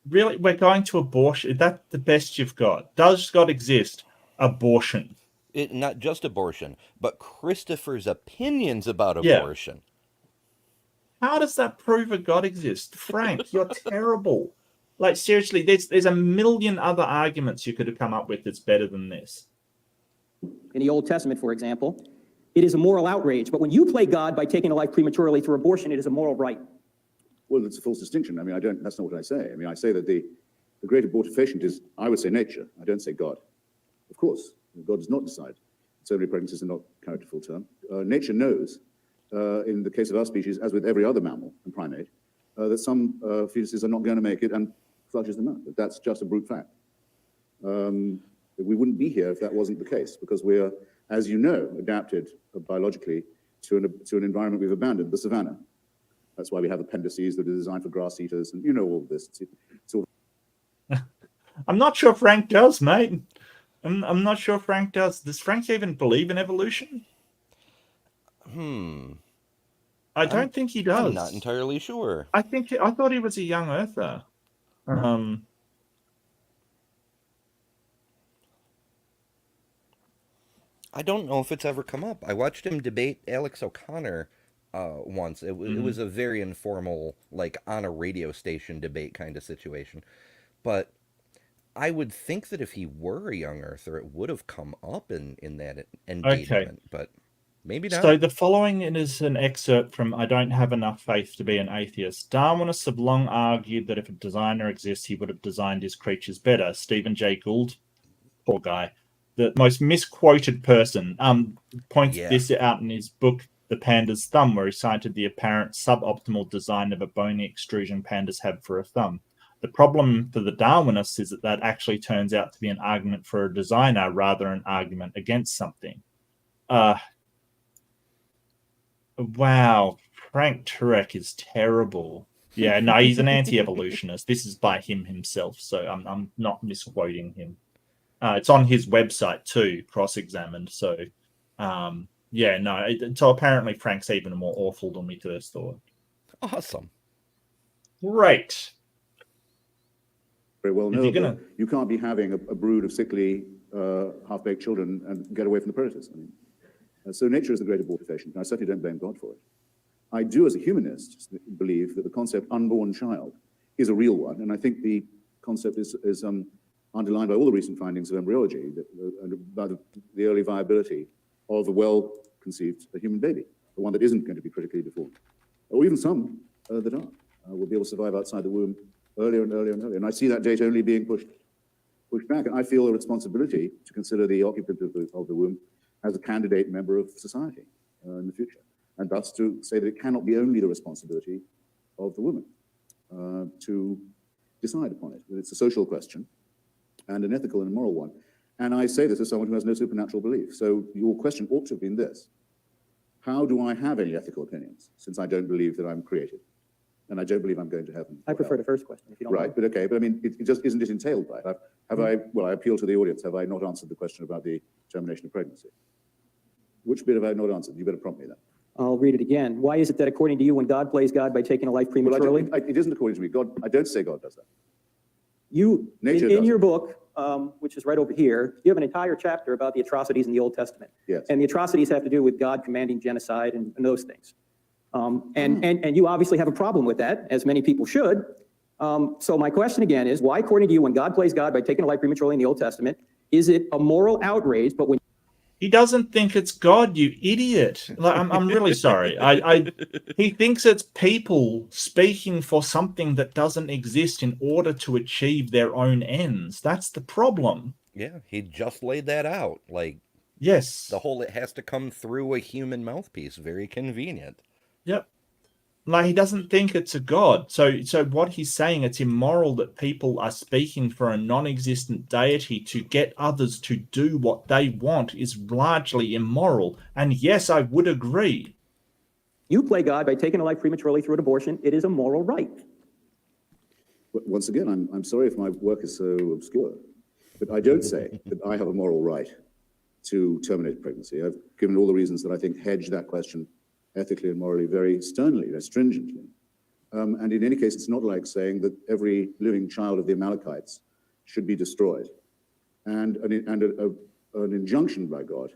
really, we're going to abortion? That's the best you've got. Does God exist? Abortion. Not just abortion, but Christopher's opinions about abortion. How does that prove a God exists? Frank, you're terrible. Like, seriously, there's a million other arguments you could have come up with that's better than this. In the Old Testament, for example, it is a moral outrage. But when you play God by taking a life prematurely through abortion, it is a moral right. Well, it's a false distinction. I mean, that's not what I say. I mean, I say that the great abortifacient is, I would say, nature. I don't say God. Of course, God does not decide. So many pregnancies are not carried to full term. Nature knows, in the case of our species, as with every other mammal and primate, that some fetuses are not going to make it and flushes them out. But that's just a brute fact. We wouldn't be here if that wasn't the case, because we're, as you know, adapted biologically to an environment we've abandoned, the savannah. That's why we have appendices that are designed for grass eaters, and you know all of this. It's all... I'm not sure Frank does, mate. I'm not sure Frank does. Does Frank even believe in evolution? I don't think he does. I'm not entirely sure. I thought he was a young earther. I don't know if it's ever come up. I watched him debate Alex O'Connor once. It was a very informal, like on a radio station debate kind of situation. But I would think that if he were a young earther, it would have come up in that engagement. But maybe not. So the following is an excerpt from "I Don't Have Enough Faith to Be an Atheist." Darwinists have long argued that if a designer exists, he would have designed his creatures better. Stephen Jay Gould, poor guy, the most misquoted person, points this out in his book, The Panda's Thumb, where he cited the apparent suboptimal design of a bony extrusion pandas have for a thumb. The problem for the Darwinists is that actually turns out to be an argument for a designer rather than an argument against something. Wow, Frank Turek is terrible. Yeah, no, he's an anti-evolutionist. This is by him himself, so I'm not misquoting him. It's on his website too, cross-examined. So, so apparently Frank's even more awful than we first thought. Awesome. Great. Very well known. You can't be having a brood of sickly, half-baked children and get away from the predators. I mean, so nature is the great abortifacient, and I certainly don't blame God for it. I do, as a humanist, believe that the concept unborn child is a real one, and I think the concept is underlined by all the recent findings of embryology, by the early viability of a well-conceived human baby, the one that isn't going to be critically deformed, or even some that are, will be able to survive outside the womb earlier and earlier and earlier. And I see that date only being pushed back, and I feel a responsibility to consider the occupant of the womb as a candidate member of society in the future, and thus to say that it cannot be only the responsibility of the woman to decide upon it. It's a social question and an ethical and a moral one. And I say this as someone who has no supernatural belief. So your question ought to have been this: how do I have any ethical opinions, since I don't believe that I'm created? And I don't believe I'm going to heaven. I prefer the first question, if you don't mind. Right, but okay, but I mean, it just isn't it entailed by it? I appeal to the audience, have I not answered the question about the termination of pregnancy? Which bit have I not answered? You better prompt me then. I'll read it again. Why is it that according to you, when God plays God by taking a life prematurely? Well, it isn't according to me. God, I don't say God does that. You, in your book, which is right over here, you have an entire chapter about the atrocities in the Old Testament. Yes. And the atrocities have to do with God commanding genocide and those things. And you obviously have a problem with that, as many people should. So my question again is, why, according to you, when God plays God by taking a life prematurely in the Old Testament, is it a moral outrage, but when he doesn't think it's God, you idiot. Like, I'm really sorry. He thinks it's people speaking for something that doesn't exist in order to achieve their own ends. That's the problem. Yeah, he just laid that out. Like, yes, the whole it has to come through a human mouthpiece. Very convenient. Yep. Like, he doesn't think it's a god. So what he's saying, it's immoral that people are speaking for a non-existent deity to get others to do what they want is largely immoral. And yes, I would agree. you play God by taking a life prematurely through an abortion, it is a moral right. Once again, I'm sorry if my work is so obscure, but I don't say that I have a moral right to terminate pregnancy. I've given all the reasons that I think hedge that question ethically and morally very sternly, very stringently. And in any case, it's not like saying that every living child of the Amalekites should be destroyed. And an injunction by God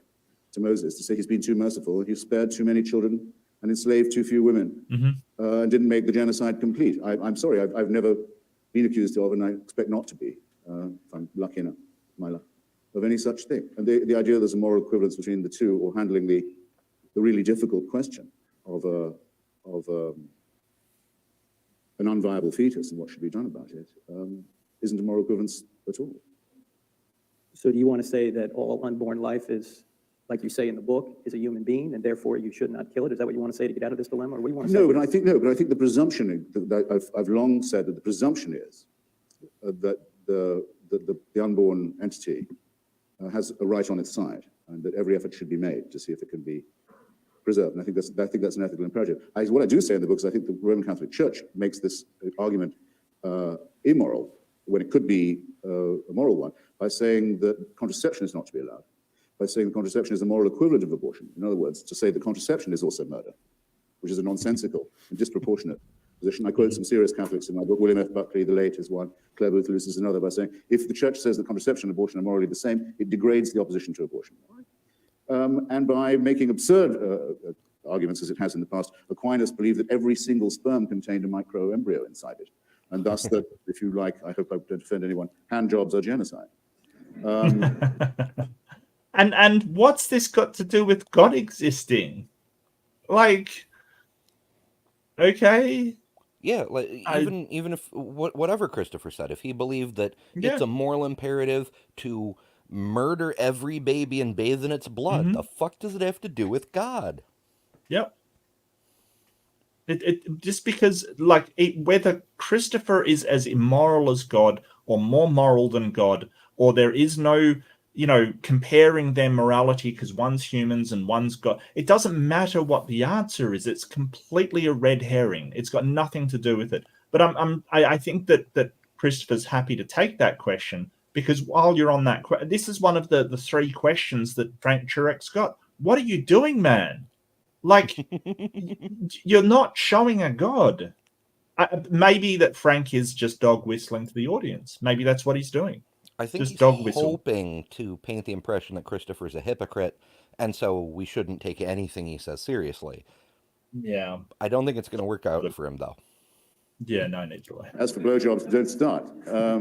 to Moses to say he's been too merciful, and he's spared too many children and enslaved too few women, and didn't make the genocide complete. I'm sorry, I've never been accused of, and I expect not to be, if I'm lucky enough, my luck, of any such thing. And the idea there's a moral equivalence between the two, or handling the really difficult question of an unviable fetus and what should be done about it, isn't a moral equivalence at all. So do you want to say that all unborn life is, like you say in the book, is a human being, and therefore you should not kill it? Is that what you want to say to get out of this dilemma, or what do you want to say? No, but I think the presumption, I've long said that the presumption is that the unborn entity has a right on its side, and that every effort should be made to see if it can be preserved. And I think that's an ethical imperative. What I do say in the book is I think the Roman Catholic Church makes this argument immoral when it could be a moral one, by saying that contraception is not to be allowed, by saying that contraception is the moral equivalent of abortion. In other words, to say that contraception is also murder, which is a nonsensical and disproportionate position. I quote some serious Catholics in my book. William F. Buckley, the late, is one. Clare Booth Lewis is another, by saying, if the church says that contraception and abortion are morally the same, it degrades the opposition to abortion. And by making absurd arguments, as it has in the past, Aquinas believed that every single sperm contained a microembryo inside it, and thus that, if you like, I hope I don't offend anyone, hand jobs are genocide. And what's this got to do with God existing? Like, okay. Yeah, like even if whatever Christopher said, if he believed that it's a moral imperative to murder every baby and bathe in its blood, the fuck does it have to do with God? Yep. It just because, like, whether Christopher is as immoral as God or more moral than God, or there is no, comparing their morality because one's humans and one's God, it doesn't matter what the answer is. It's completely a red herring. It's got nothing to do with it. But I think that Christopher's happy to take that question, because while you're on that, this is one of the three questions that Frank Turek's got. What are you doing, man? Like, you're not showing a God. Maybe that Frank is just dog whistling to the audience. Maybe that's what he's doing. I think just he's dog whistle. hoping to paint the impression that Christopher's a hypocrite, and so we shouldn't take anything he says seriously. Yeah. I don't think it's going to work out for him, though. Yeah, no need to. As for blowjobs, don't start. That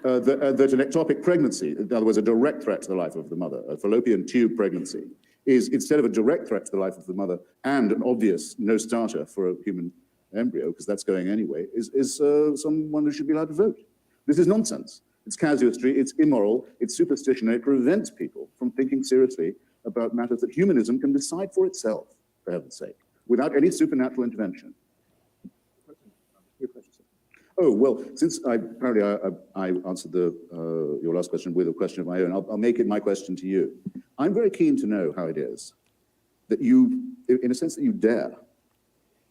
an ectopic pregnancy, in other words, a direct threat to the life of the mother, a fallopian tube pregnancy, is instead of a direct threat to the life of the mother and an obvious no starter for a human embryo, because that's going anyway, is someone who should be allowed to vote. This is nonsense. It's casuistry, it's immoral, it's superstition, and it prevents people from thinking seriously about matters that humanism can decide for itself, for heaven's sake, without any supernatural intervention. Oh, well, since I answered your last question with a question of my own, I'll make it my question to you. I'm very keen to know how it is that you, in a sense, that you dare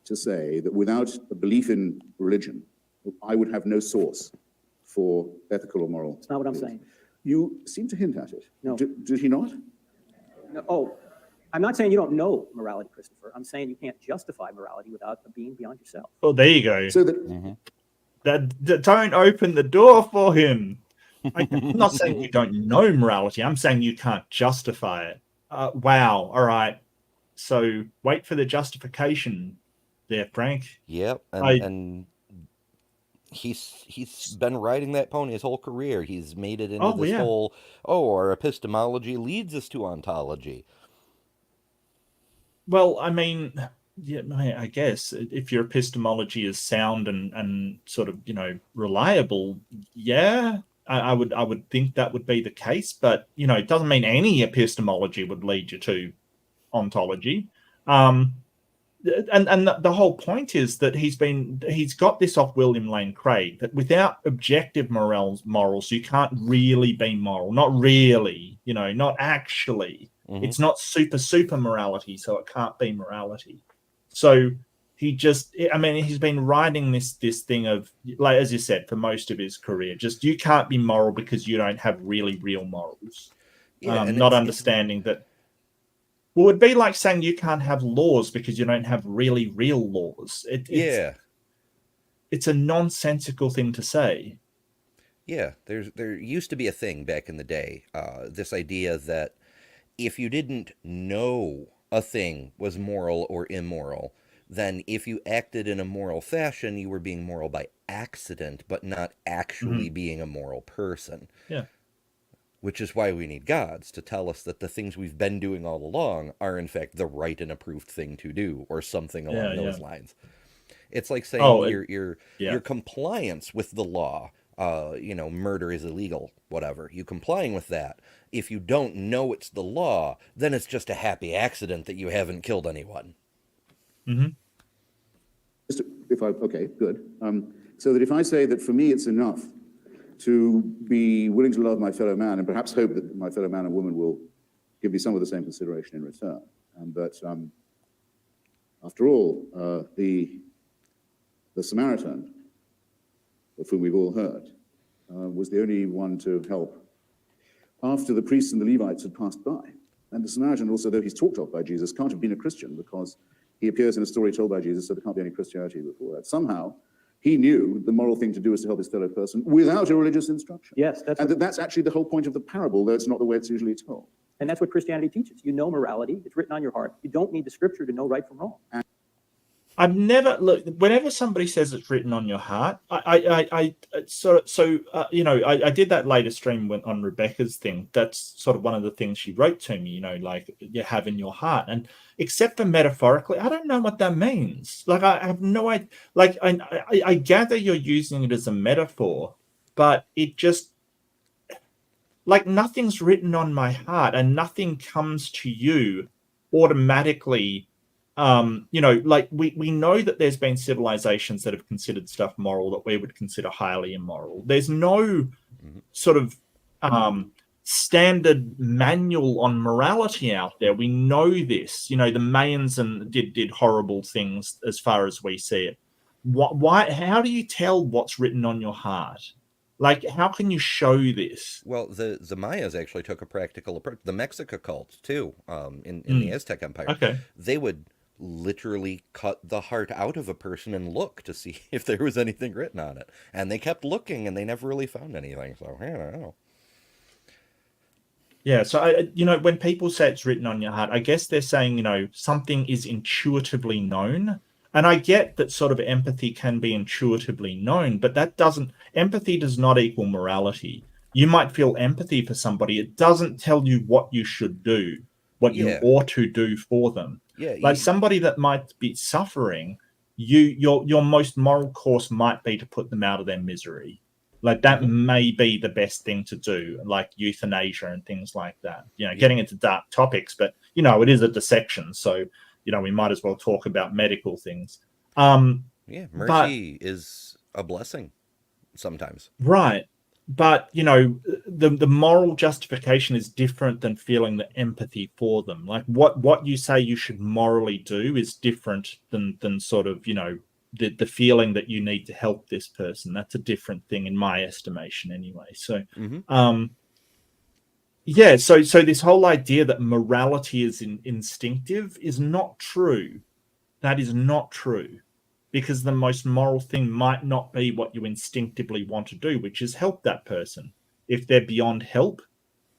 to say that without a belief in religion, I would have no source for ethical or moral. That's not what I'm saying. You seem to hint at it. No. Did he not? No. Oh, I'm not saying you don't know morality, Christopher. I'm saying you can't justify morality without being beyond yourself. Well, there you go. So that, that don't open the door for him. I'm not saying you don't know morality. I'm saying you can't justify it. Wow. All right. So wait for the justification there, Frank. Yep. And he's been riding that pony his whole career. He's made it into this whole, our epistemology leads us to ontology. Well, I mean, yeah, I guess if your epistemology is sound and sort of, reliable, yeah, I would think that would be the case. But, it doesn't mean any epistemology would lead you to ontology. And the whole point is that he's got this off William Lane Craig, that without objective morals, you can't really be moral. Not really, not actually. Mm-hmm. It's not super morality, so it can't be morality. So he's been riding this thing of, like, as you said, for most of his career, just you can't be moral because you don't have really real morals. Not understanding that. Well, it'd be like saying you can't have laws because you don't have really real laws. It's a nonsensical thing to say. Yeah, there used to be a thing back in the day, this idea that if you didn't know a thing was moral or immoral, then if you acted in a moral fashion, you were being moral by accident, but not actually being a moral person. Yeah. Which is why we need gods, to tell us that the things we've been doing all along are in fact the right and approved thing to do, or something along those lines. It's like saying your compliance with the law, murder is illegal, whatever. You complying with that. If you don't know it's the law, then it's just a happy accident that you haven't killed anyone. Mm-hmm. Okay, good. So that if I say that for me it's enough to be willing to love my fellow man and perhaps hope that my fellow man and woman will give me some of the same consideration in return. But after all, the Samaritan, of whom we've all heard, was the only one to help after the priests and the Levites had passed by. And the Samaritan also, though he's talked of by Jesus, can't have been a Christian because he appears in a story told by Jesus, so there can't be any Christianity before that. Somehow, he knew the moral thing to do is to help his fellow person without a religious instruction. Yes, that's actually the whole point of the parable, though it's not the way it's usually told. And that's what Christianity teaches. You know morality. It's written on your heart. You don't need the scripture to know right from wrong. I've never whenever somebody says it's written on your heart, I did that later stream on Rebecca's thing. That's sort of one of the things she wrote to me, like you have in your heart. And except for metaphorically, I don't know what that means. Like, I have no idea. Like, I gather you're using it as a metaphor, but it just, like, nothing's written on my heart and nothing comes to you automatically. Like we know that there's been civilizations that have considered stuff moral that we would consider highly immoral. There's no sort of standard manual on morality out there. We know this. The Mayans did horrible things as far as we see it. Why? How do you tell what's written on your heart? Like, how can you show this? Well, the Mayas actually took a practical approach. The Mexica cult too, in the Aztec Empire. Okay. They would literally cut the heart out of a person and look to see if there was anything written on it. And they kept looking and they never really found anything. So, I don't know. Yeah, so, when people say it's written on your heart, I guess they're saying, something is intuitively known. And I get that sort of empathy can be intuitively known, but empathy does not equal morality. You might feel empathy for somebody. It doesn't tell you what you should do, what you ought to do for them. Yeah, like somebody that might be suffering, your most moral course might be to put them out of their misery. Like that may be the best thing to do, like euthanasia and things like that. Getting into dark topics, but it is a dissection, so we might as well talk about medical things. Mercy is a blessing sometimes. Right. But, the moral justification is different than feeling the empathy for them. Like what you say you should morally do is different than sort of, the feeling that you need to help this person. That's a different thing in my estimation anyway. So, so this whole idea that morality is instinctive is not true. That is not true. Because the most moral thing might not be what you instinctively want to do, which is help that person. If they're beyond help,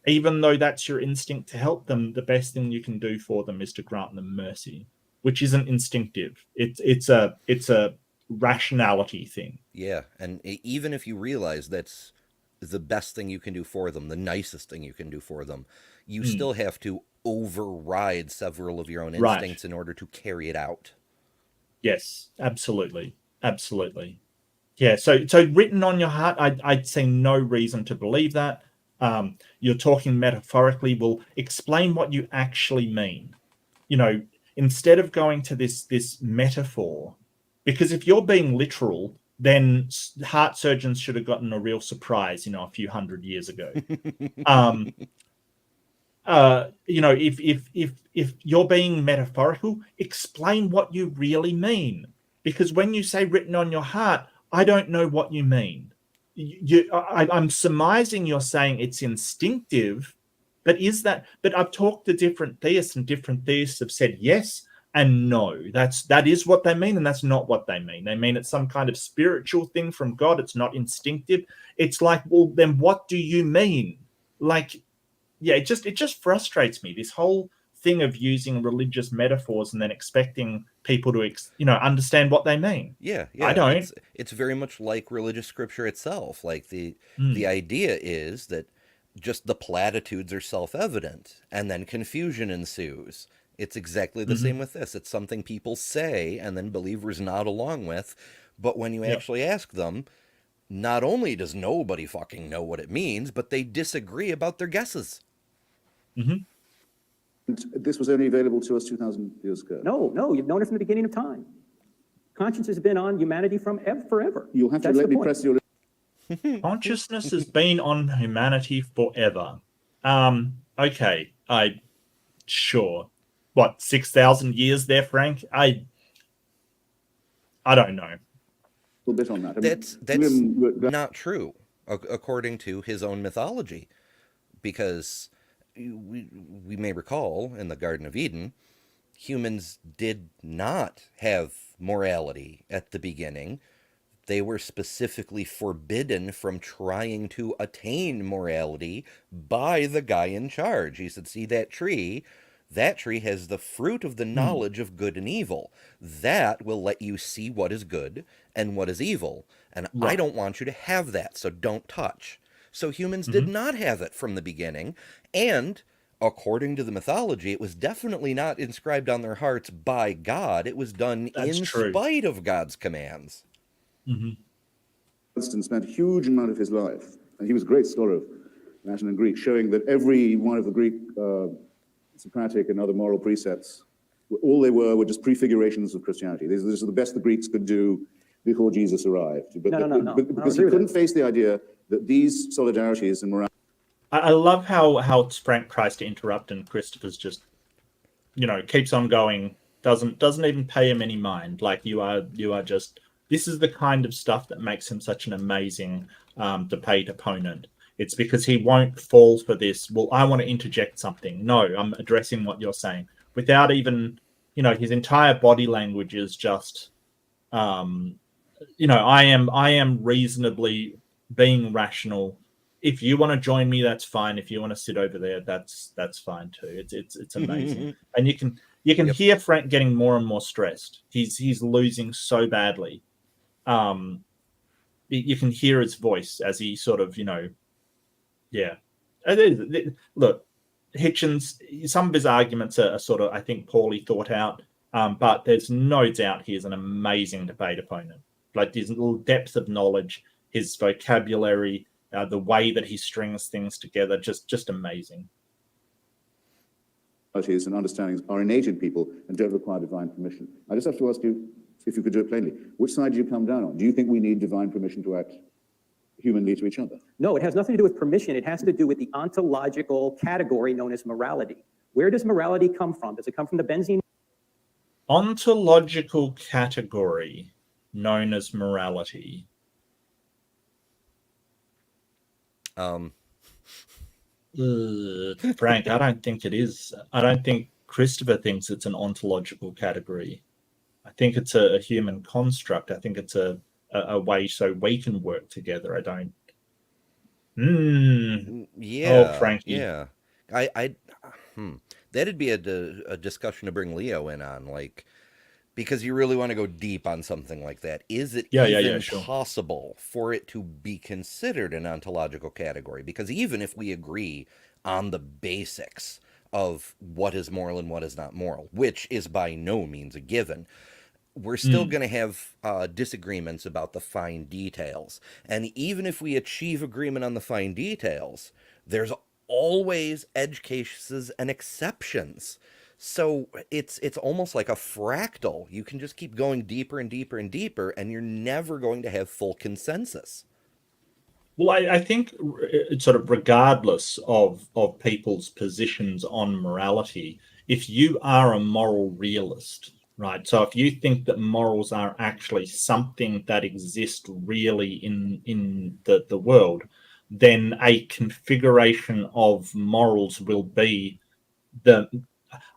even though that's your instinct to help them, the best thing you can do for them is to grant them mercy, which isn't instinctive. It's a rationality thing. Yeah, and even if you realize that's the best thing you can do for them, the nicest thing you can do for them, you still have to override several of your own instincts in order to carry it out. Yes, absolutely. Yeah, so written on your heart, I'd see no reason to believe that. You're talking metaphorically. Well, explain what you actually mean. Instead of going to this metaphor, because if you're being literal, then heart surgeons should have gotten a real surprise, a few hundred years ago. If you're being metaphorical, explain what you really mean. Because when you say written on your heart, I don't know what you mean. I'm surmising you're saying it's instinctive, but but I've talked to different theists, and different theists have said yes and no. That is what they mean, and that's not what they mean. They mean it's some kind of spiritual thing from God. It's not instinctive. It's like, well, then what do you mean? Like, yeah, it just frustrates me, this whole thing of using religious metaphors and then expecting people to understand what they mean. Yeah, I don't. It's very much like religious scripture itself. Like the idea is that just the platitudes are self-evident, and then confusion ensues. It's exactly the same with this. It's something people say and then believers nod along with, but when you actually ask them, not only does nobody fucking know what it means, but they disagree about their guesses. And this was only available to us 2,000 years ago. No, you've known it from the beginning of time. Conscience has been on humanity from forever. You'll have to let me press your... Consciousness has been on humanity forever. Okay, sure. What, 6,000 years there, Frank? I don't know. A bit on that. That's not true, according to his own mythology, because we may recall in the Garden of Eden, humans did not have morality at the beginning. They were specifically forbidden from trying to attain morality by the guy in charge. He said, see that tree? That tree has the fruit of the knowledge of good and evil. That will let you see what is good and what is evil. And I don't want you to have that, so don't touch. So humans did not have it from the beginning. And according to the mythology, it was definitely not inscribed on their hearts by God. It was done spite of God's commands. Winston spent a huge amount of his life, and he was a great scholar of Latin and Greek, showing that every one of the Greek Socratic and other moral precepts, all they were just prefigurations of Christianity. These are the best the Greeks could do before Jesus arrived. But because he couldn't face the idea that these solidarities and morality... I love how Frank tries to interrupt, and Christopher's just, keeps on going, doesn't even pay him any mind. Like you are just... This is the kind of stuff that makes him such an amazing debate opponent. It's because he won't fall for this, well, I want to interject something. No, I'm addressing what you're saying. Without even, his entire body language is just, I am reasonably being rational. If you want to join me, that's fine. If you want to sit over there, that's fine too. It's amazing. And You can hear Frank getting more and more stressed. He's losing so badly. You can hear his voice as he sort of, yeah. Look, Hitchens, some of his arguments are sort of, I think, poorly thought out, but there's no doubt he is an amazing debate opponent. Like his little depth of knowledge, his vocabulary, the way that he strings things together, just amazing. And understandings are innate in people and don't require divine permission. I just have to ask you, if you could do it plainly, which side do you come down on? Do you think we need divine permission to act humanly to each other? No, it has nothing to do with permission. It has to do with the ontological category known as morality. Where does morality come from? Does it come from the benzene? Ontological category known as morality. Frank, I don't think it is. I don't think Christopher thinks it's an ontological category. I think it's a human construct. I think it's a way so we can work together. I don't. Yeah. Oh, Frankie. Yeah. That'd be a discussion to bring Leo in on, like, because you really want to go deep on something like that. Is it even possible for it to be considered an ontological category? Because even if we agree on the basics of what is moral and what is not moral, which is by no means a given, we're still going to have disagreements about the fine details. And even if we achieve agreement on the fine details, there's always edge cases and exceptions. So it's almost like a fractal. You can just keep going deeper and deeper and deeper, and you're never going to have full consensus. Well, I think sort of regardless of people's positions on morality, if you are a moral realist, right? So if you think that morals are actually something that exists really in the world, then a configuration of morals will be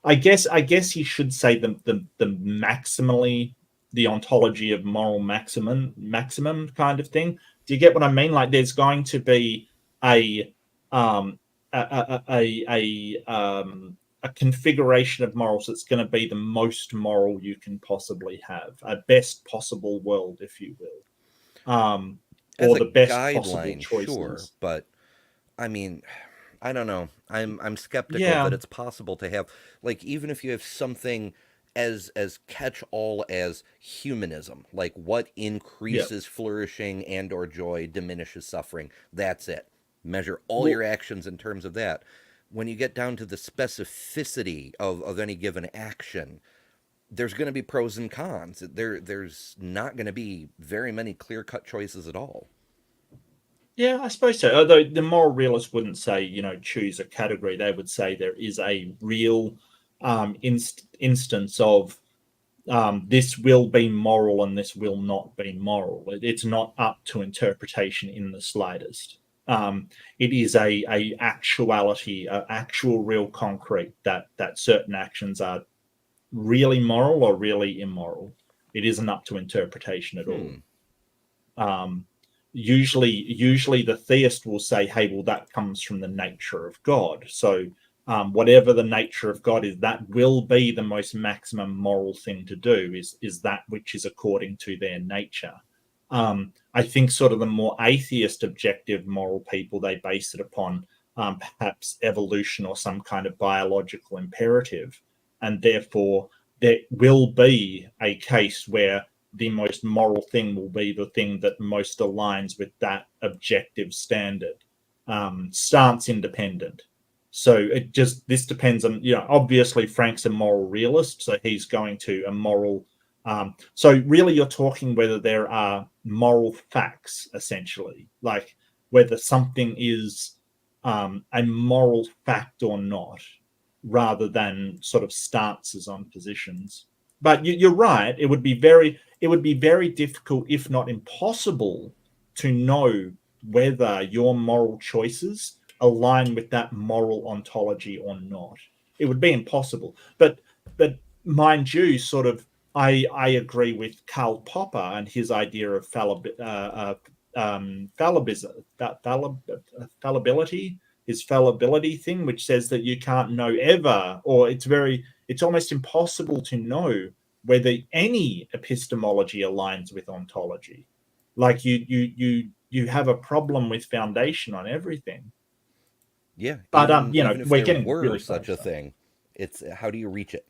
I guess you should say the maximally, the ontology of moral maximum kind of thing. Do you get what I mean? Like there's going to be a configuration of morals that's going to be the most moral you can possibly have, a best possible world, if you will, or the best possible choices. Sure, but I mean, I don't know. I'm skeptical that it's possible to have, like, even if you have something as catch-all as humanism, like what increases flourishing and or joy, diminishes suffering, that's it. Measure all your actions in terms of that. When you get down to the specificity of any given action, there's going to be pros and cons. There's not going to be very many clear-cut choices at all. Yeah, I suppose so. Although the moral realist wouldn't say, choose a category. They would say there is a real instance of this will be moral and this will not be moral. It's not up to interpretation in the slightest. It is a actuality, actual real concrete that certain actions are really moral or really immoral. It isn't up to interpretation at all. Usually the theist will say, hey, well, that comes from the nature of God. So whatever the nature of God is, that will be the most maximum moral thing to do, is that which is according to their nature. I think sort of the more atheist objective moral people, they base it upon perhaps evolution or some kind of biological imperative. And therefore there will be a case where the most moral thing will be the thing that most aligns with that objective standard, stance independent. So this depends on, obviously Frank's a moral realist, so he's going to a moral. So really you're talking whether there are moral facts, essentially, like whether something is a moral fact or not, rather than sort of stances on positions. But you're right. It would be very difficult, if not impossible, to know whether your moral choices align with that moral ontology or not. It would be impossible. But mind you, sort of, I agree with Karl Popper and his idea of fallibility. his fallibility thing, which says that you can't know ever, or it's almost impossible to know whether any epistemology aligns with ontology. Like you have a problem with foundation on everything. Yeah, but even if we're there getting were really such a thing, it's how do you reach it?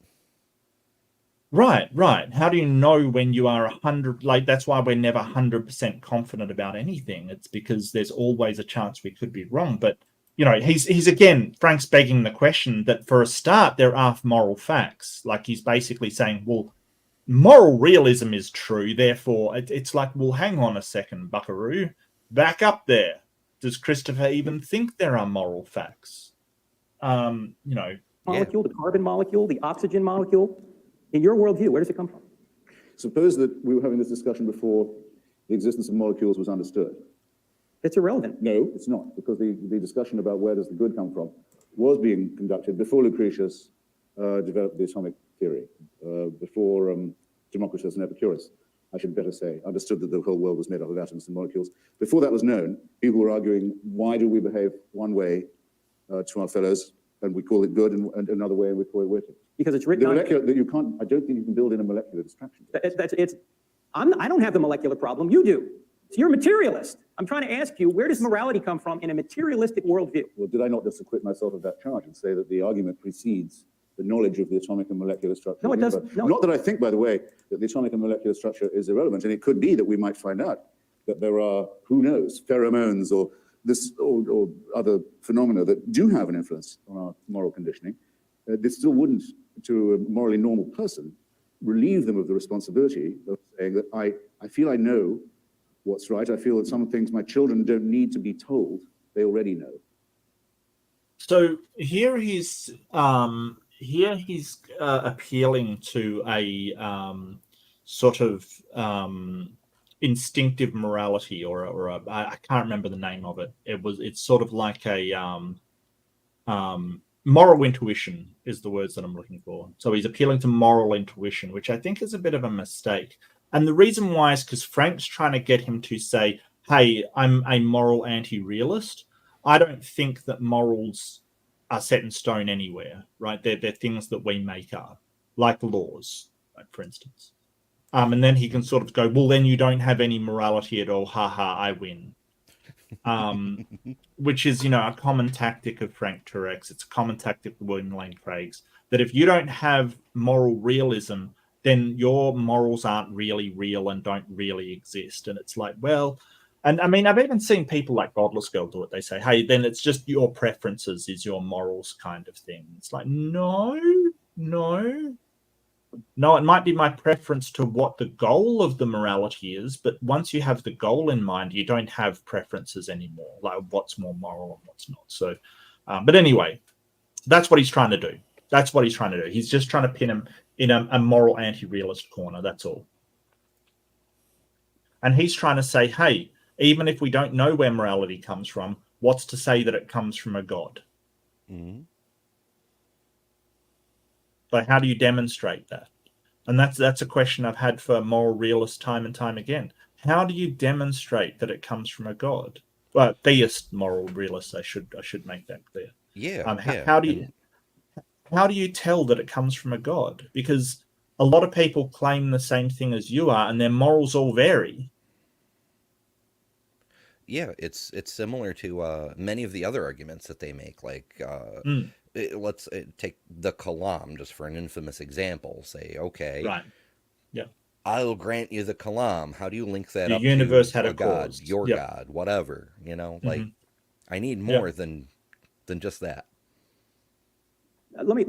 Right. How do you know when you are 100? Like, that's why we're never 100% confident about anything. It's because there's always a chance we could be wrong. But he's again, Frank's begging the question that for a start there are moral facts. Like, he's basically saying, well, moral realism is true, therefore it's like, well, hang on a second, buckaroo, back up there. Does Christopher even think there are moral facts? Molecule, the carbon molecule, the oxygen molecule. In your worldview, where does it come from? Suppose that we were having this discussion before the existence of molecules was understood. It's irrelevant. No, it's not, because the discussion about where does the good come from was being conducted before Lucretius developed the atomic theory, before Democritus and Epicurus, I should better say, understood that the whole world was made up of atoms and molecules. Before that was known, people were arguing, why do we behave one way to our fellows, and we call it good, and another way, and we call it wicked? Because it's written that you can't. I don't think you can build in a molecular distraction. I don't have the molecular problem. You do. So you're a materialist. I'm trying to ask you, where does morality come from in a materialistic worldview? Well, did I not just acquit myself of that charge and say that the argument precedes the knowledge of the atomic and molecular structure? No, it doesn't. No. Not that I think, by the way, that the atomic and molecular structure is irrelevant, and it could be that we might find out that there are, who knows, pheromones or other phenomena that do have an influence on our moral conditioning. This still wouldn't, to a morally normal person, relieve them of the responsibility of saying that I feel I know what's right. I feel that some things my children don't need to be told; they already know. So here he's appealing to a sort of instinctive morality, or I can't remember the name of it. It's sort of like a moral intuition is the words that I'm looking for. So he's appealing to moral intuition, which I think is a bit of a mistake. And the reason why is because Frank's trying to get him to say, hey, I'm a moral anti-realist. I don't think that morals are set in stone anywhere, right? They're things that we make up, like laws, right, for instance. And then he can sort of go, well, then you don't have any morality at all. Ha ha, I win. Which is, a common tactic of Frank Turek's. It's a common tactic of William Lane Craig's, that if you don't have moral realism, then your morals aren't really real and don't really exist. And it's like, well, and I mean, I've even seen people like Godless Girl do it. They say, hey, then it's just your preferences is your morals kind of thing. It's like, no, it might be my preference to what the goal of the morality is, but once you have the goal in mind, you don't have preferences anymore, like what's more moral and what's not. So, but anyway, that's what he's trying to do. He's just trying to pin him in a moral anti-realist corner, that's all. And he's trying to say, hey, even if we don't know where morality comes from, what's to say that it comes from a god? Mm-hmm. Like, how do you demonstrate that? And that's a question I've had for moral realists time and time again. How do you demonstrate that it comes from a god? Well, theist moral realists, I should make that clear. Yeah. How do you tell that it comes from a god? Because a lot of people claim the same thing as you are, and their morals all vary. Yeah, it's similar to many of the other arguments that they make, like. Let's take the Kalam just for an infamous example. Say, okay, right, yeah, I'll grant you the Kalam. How do you link that the up universe to had a god, cause. your god, whatever? Like I need more than just that. Let me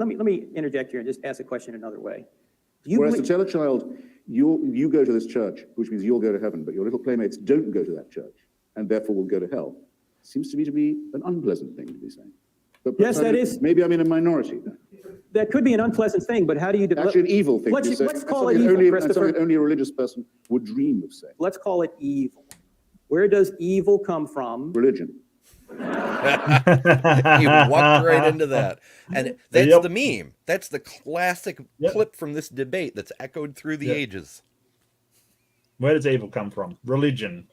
interject here and just ask a question another way. Whereas to tell a child, you go to this church, which means you'll go to heaven, but your little playmates don't go to that church, and therefore will go to hell, seems to me to be an unpleasant thing to be saying. But yes, that is. Maybe I'm in a minority then. That could be an unpleasant thing, but how do you... Actually, an evil thing. Let's call it evil, Christopher. Only a religious person would dream of saying. Let's call it evil. Where does evil come from? Religion. You walked right into that. And that's the meme. That's the classic clip from this debate that's echoed through the ages. Where does evil come from? Religion.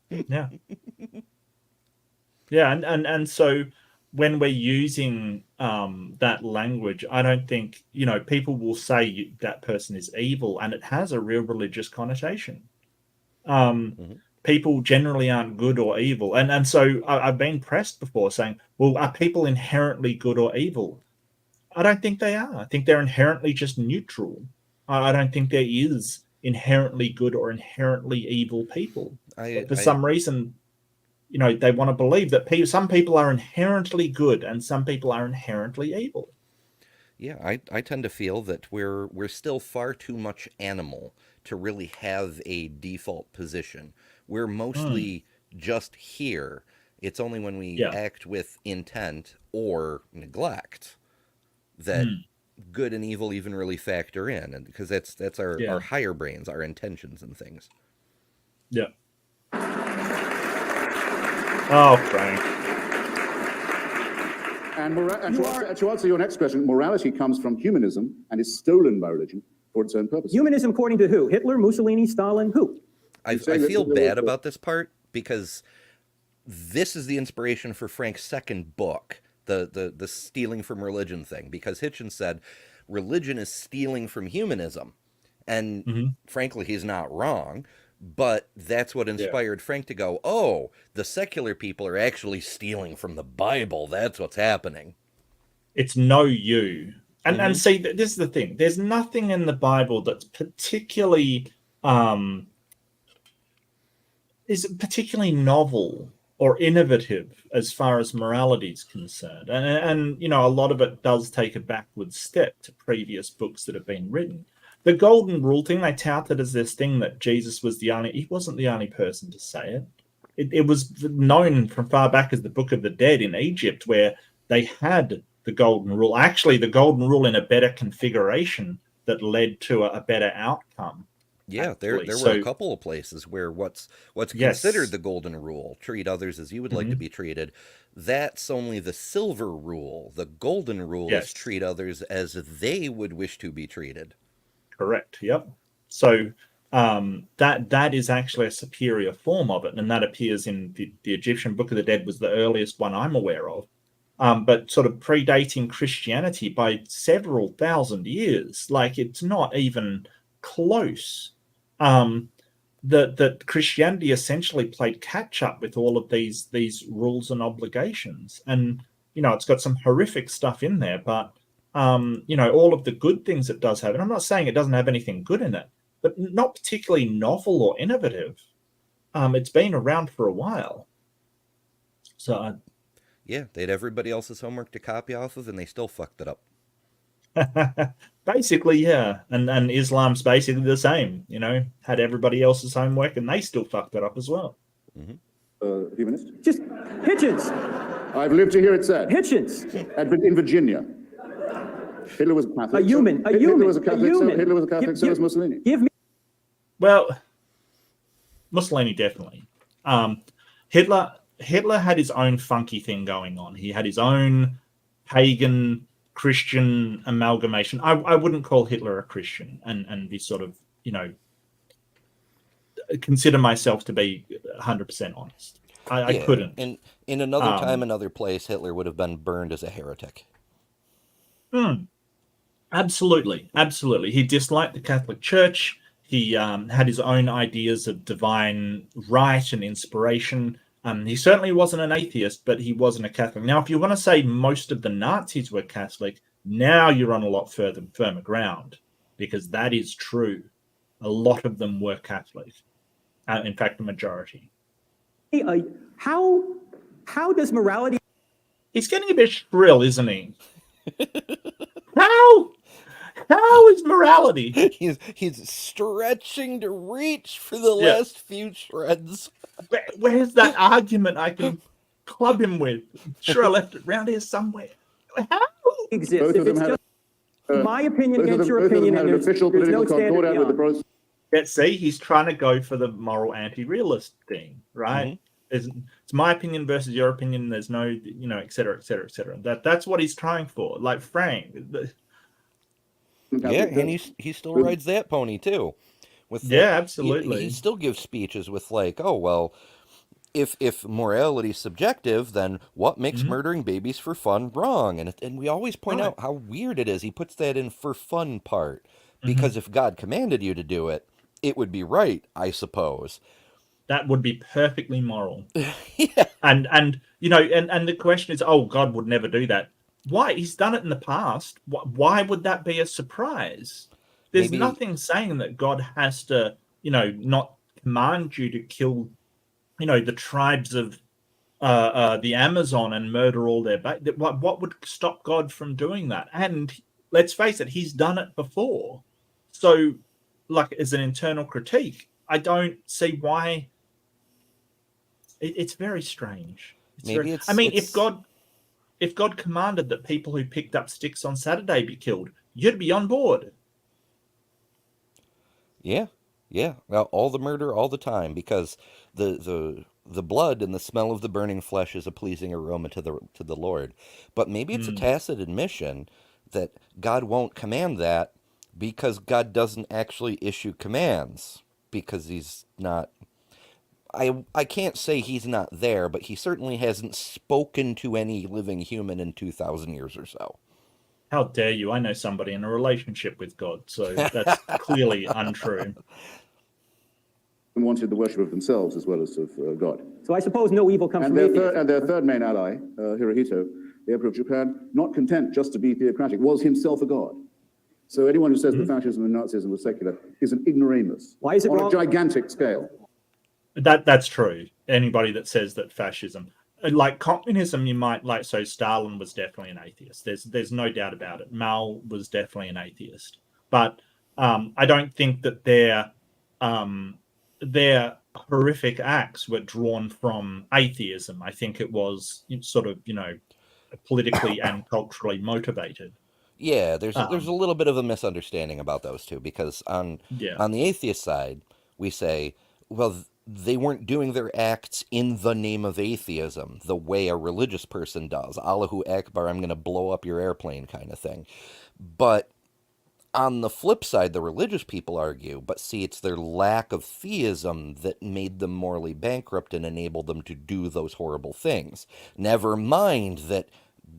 Yeah. Yeah, and so when we're using that language, I don't think, people will say that person is evil, and it has a real religious connotation. People generally aren't good or evil, and so I've been pressed before saying, well, are people inherently good or evil? I don't think they are. I think they're inherently just neutral. I don't think there is inherently good or inherently evil people. But for some reason, they want to believe that some people are inherently good and some people are inherently evil. Yeah, I tend to feel that we're still far too much animal to really have a default position. We're mostly just here. It's only when we act with intent or neglect that good and evil even really factor in, and because that's our higher brains, our intentions and things. Yeah. Oh, Frank. And to answer your next question, morality comes from humanism and is stolen by religion for its own purposes. Humanism according to who? Hitler, Mussolini, Stalin, who? I feel bad about this part because this is the inspiration for Frank's second book, the stealing from religion thing, because Hitchens said religion is stealing from humanism. And frankly, he's not wrong. But that's what inspired Frank to go, oh, the secular people are actually stealing from the Bible. That's what's happening. It's no you. And see, this is the thing. There's nothing in the Bible that's particularly novel or innovative as far as morality is concerned. And a lot of it does take a backward step to previous books that have been written. The golden rule thing, they touted as this thing that Jesus was he wasn't the only person to say it. It was known from far back as the Book of the Dead in Egypt, where they had the golden rule. Actually, the golden rule in a better configuration that led to a better outcome. Yeah, there were a couple of places where what's considered the golden rule, treat others as you would like to be treated, that's only the silver rule. The golden rule is treat others as they would wish to be treated. Correct. Yep. So that is actually a superior form of it, and that appears in the Egyptian Book of the Dead was the earliest one I'm aware of, but sort of predating Christianity by several thousand years. Like, it's not even close. That Christianity essentially played catch up with all of these rules and obligations, and it's got some horrific stuff in there, but all of the good things it does have, and I'm not saying it doesn't have anything good in it, but not particularly novel or innovative. It's been around for a while. So yeah, they had everybody else's homework to copy off of, and they still fucked it up. Basically, yeah. And Islam's basically the same, had everybody else's homework and they still fucked it up as well. Humanist? Just Hitchens. I've lived to hear it said. Hitchens. In Virginia. Hitler was a Catholic. Hitler was a Catholic, so was Mussolini. Well, Mussolini definitely. Hitler had his own funky thing going on. He had his own pagan Christian amalgamation. I wouldn't call Hitler a Christian and be sort of, consider myself to be 100% honest. I couldn't. In another time, another place, Hitler would have been burned as a heretic. Absolutely. He disliked the Catholic Church. He had his own ideas of divine right and inspiration. He certainly wasn't an atheist, but he wasn't a Catholic. Now, if you want to say most of the Nazis were Catholic, now you're on a lot firmer ground, because that is true. A lot of them were Catholic. In fact, the majority. How does morality... He's getting a bit shrill, isn't he? How is morality? He's stretching to reach for the last few shreds. Where's that argument I can club him with? Sure, I left it around here somewhere. How? Exists. If it's just my opinion against your opinion, and there's no standard beyond. Yeah, see, he's trying to go for the moral anti-realist thing, right? It's my opinion versus your opinion. There's no, et cetera, et cetera, et cetera. That's what he's trying for. Like Frank. Yeah, and he still rides that pony too. Absolutely. He still gives speeches with like, oh well, if morality is subjective, then what makes Mhm. murdering babies for fun wrong? And we always point Right. out how weird it is. He puts that in for fun part. Mhm. Because if God commanded you to do it, it would be right, I suppose. That would be perfectly moral. Yeah. And you know, and the question is, oh, God would never do that. Why? He's done it in the past. Why would that be a surprise? There's Maybe nothing saying that God has to, you know, not command you to kill, you know, the tribes of the Amazon and murder all their what would stop God from doing that? And let's face it, he's done it before. So, like, as an internal critique, I don't see why. It's very strange. maybe I mean, it's if God commanded that people who picked up sticks on Saturday be killed, you'd be on board. yeah. Yeah. Well, all the murder all the time because the blood and the smell of the burning flesh is a pleasing aroma to the Lord. But maybe it's a Mm. tacit admission that God won't command that because God doesn't actually issue commands because he's not I can't say he's not there, but he certainly hasn't spoken to any living human in 2,000 years or so. How dare you? I know somebody in a relationship with God, so that's clearly untrue. Wanted the worship of themselves as well as of God. So I suppose no evil comes And from atheism. their third main ally, Hirohito, the Emperor of Japan, not content just to be theocratic, was himself a god. So anyone who says that fascism and Nazism was secular is an ignoramus. Why is it on wrong? a gigantic scale? That's true. Anybody that says that fascism, like communism, you might like. So Stalin was definitely an atheist. There's no doubt about it. Mao was definitely an atheist. But I don't think that their horrific acts were drawn from atheism. I think it was sort of, you know, politically and culturally motivated. Yeah, there's a little bit of a misunderstanding about those two because Yeah. on the atheist side, we say, well, they weren't doing their acts in the name of atheism the way a religious person does. Allahu Akbar, I'm going to blow up your airplane kind of thing. But on the flip side, the religious people argue, but see, it's their lack of theism that made them morally bankrupt and enabled them to do those horrible things. Never mind that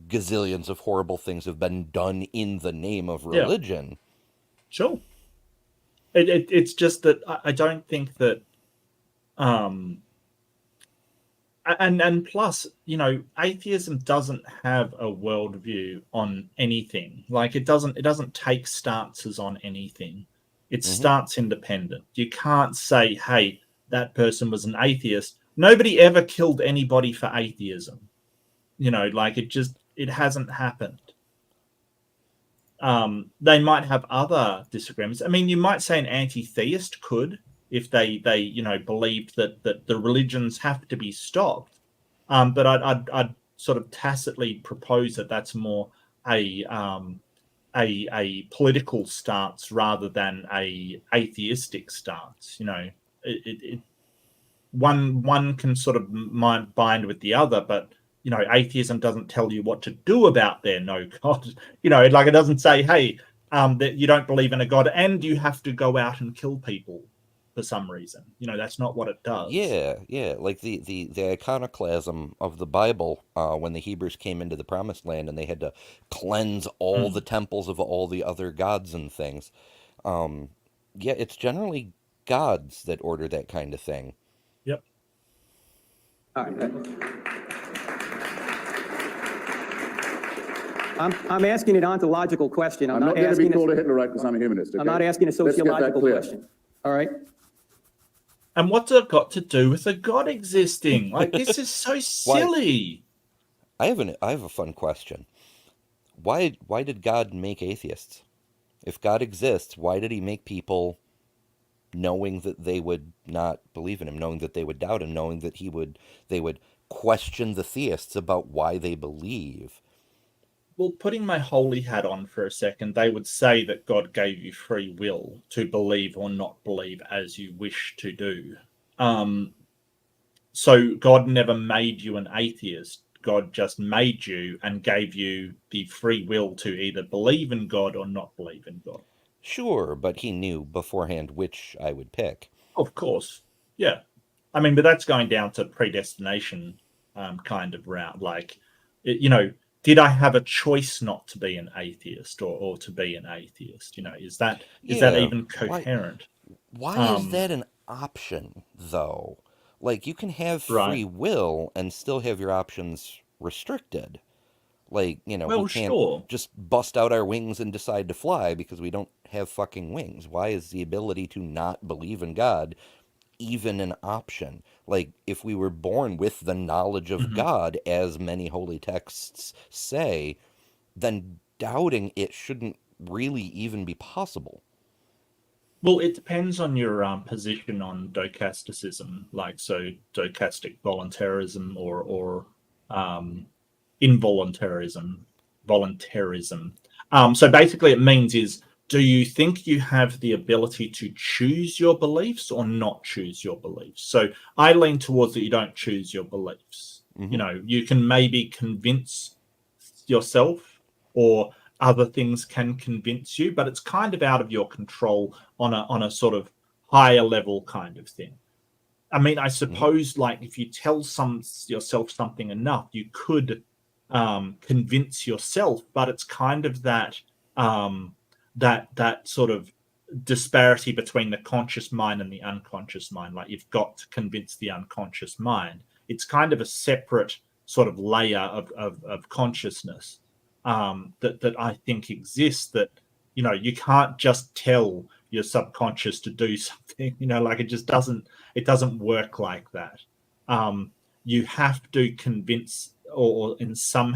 gazillions of horrible things have been done in the name of Yeah. religion. Sure. It's just that I don't think that and plus, you know, atheism doesn't have a worldview on anything. Like it doesn't take stances on anything. It starts independent. You can't say, hey, that person was an atheist. Nobody ever killed anybody for atheism. You know, like it hasn't happened. They might have other disagreements. I mean, you might say an anti-theist could, if they you know believed that the religions have to be stopped. But I'd sort of tacitly propose that that's more a political stance rather than a atheistic stance. You know, one can sort of bind with the other, but you know, atheism doesn't tell you what to do about their no God. You know, like it doesn't say, hey, that you don't believe in a God and you have to go out and kill people for some reason. You know, that's not what it does. Yeah. Like the iconoclasm of the Bible when the Hebrews came into the Promised Land and they had to cleanse all the temples of all the other gods and things. Yeah, it's generally gods that order that kind of thing. Yep. All right. I'm asking an ontological question. I'm not going to be called a Hitlerite because I'm a humanist. Okay? I'm not asking a sociological question. All right. And what's it got to do with a God existing? Like, this is so silly. I have a fun question. Why did God make atheists? If God exists, why did he make people knowing that they would not believe in him, knowing that they would doubt him, knowing that they would question the theists about why they believe? Well, putting my holy hat on for a second, they would say that God gave you free will to believe or not believe as you wish to do. So God never made you an atheist. God just made you and gave you the free will to either believe in God or not believe in God. Sure, but he knew beforehand which I would pick. Of course. Yeah. I mean, but that's going down to predestination kind of route. Like, you know, did I have a choice not to be an atheist or to be an atheist? You know, is that even coherent? Why is that an option, though? Like, you can have free will and still have your options restricted. Like, you know, we can't just bust out our wings and decide to fly because we don't have fucking wings. Why is the ability to not believe in God even an option? Like, if we were born with the knowledge of God, as many holy texts say, then doubting it shouldn't really even be possible. Well, it depends on your position on docasticism, like so docastic voluntarism or voluntarism. So basically, it means is, do you think you have the ability to choose your beliefs or not choose your beliefs? So I lean towards that you don't choose your beliefs. You know, you can maybe convince yourself, or other things can convince you, but it's kind of out of your control on a sort of higher level kind of thing. I mean, I suppose like if you tell yourself something enough, you could convince yourself, but it's kind of that that sort of disparity between the conscious mind and the unconscious mind. Like, you've got to convince the unconscious mind. It's kind of a separate sort of layer of consciousness that I think exists, that, you know, you can't just tell your subconscious to do something, you know, like it doesn't work like that. You have to convince or in some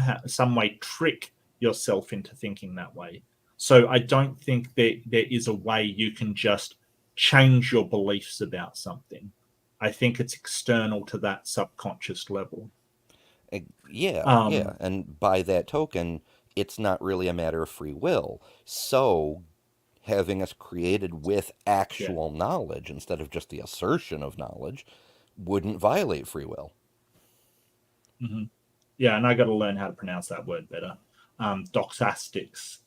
way trick yourself into thinking that way. So I don't think there is a way you can just change your beliefs about something. I think it's external to that subconscious level. Yeah. And by that token, it's not really a matter of free will. So having us created with actual knowledge instead of just the assertion of knowledge wouldn't violate free will. Yeah, and I got to learn how to pronounce that word better. Doxastics.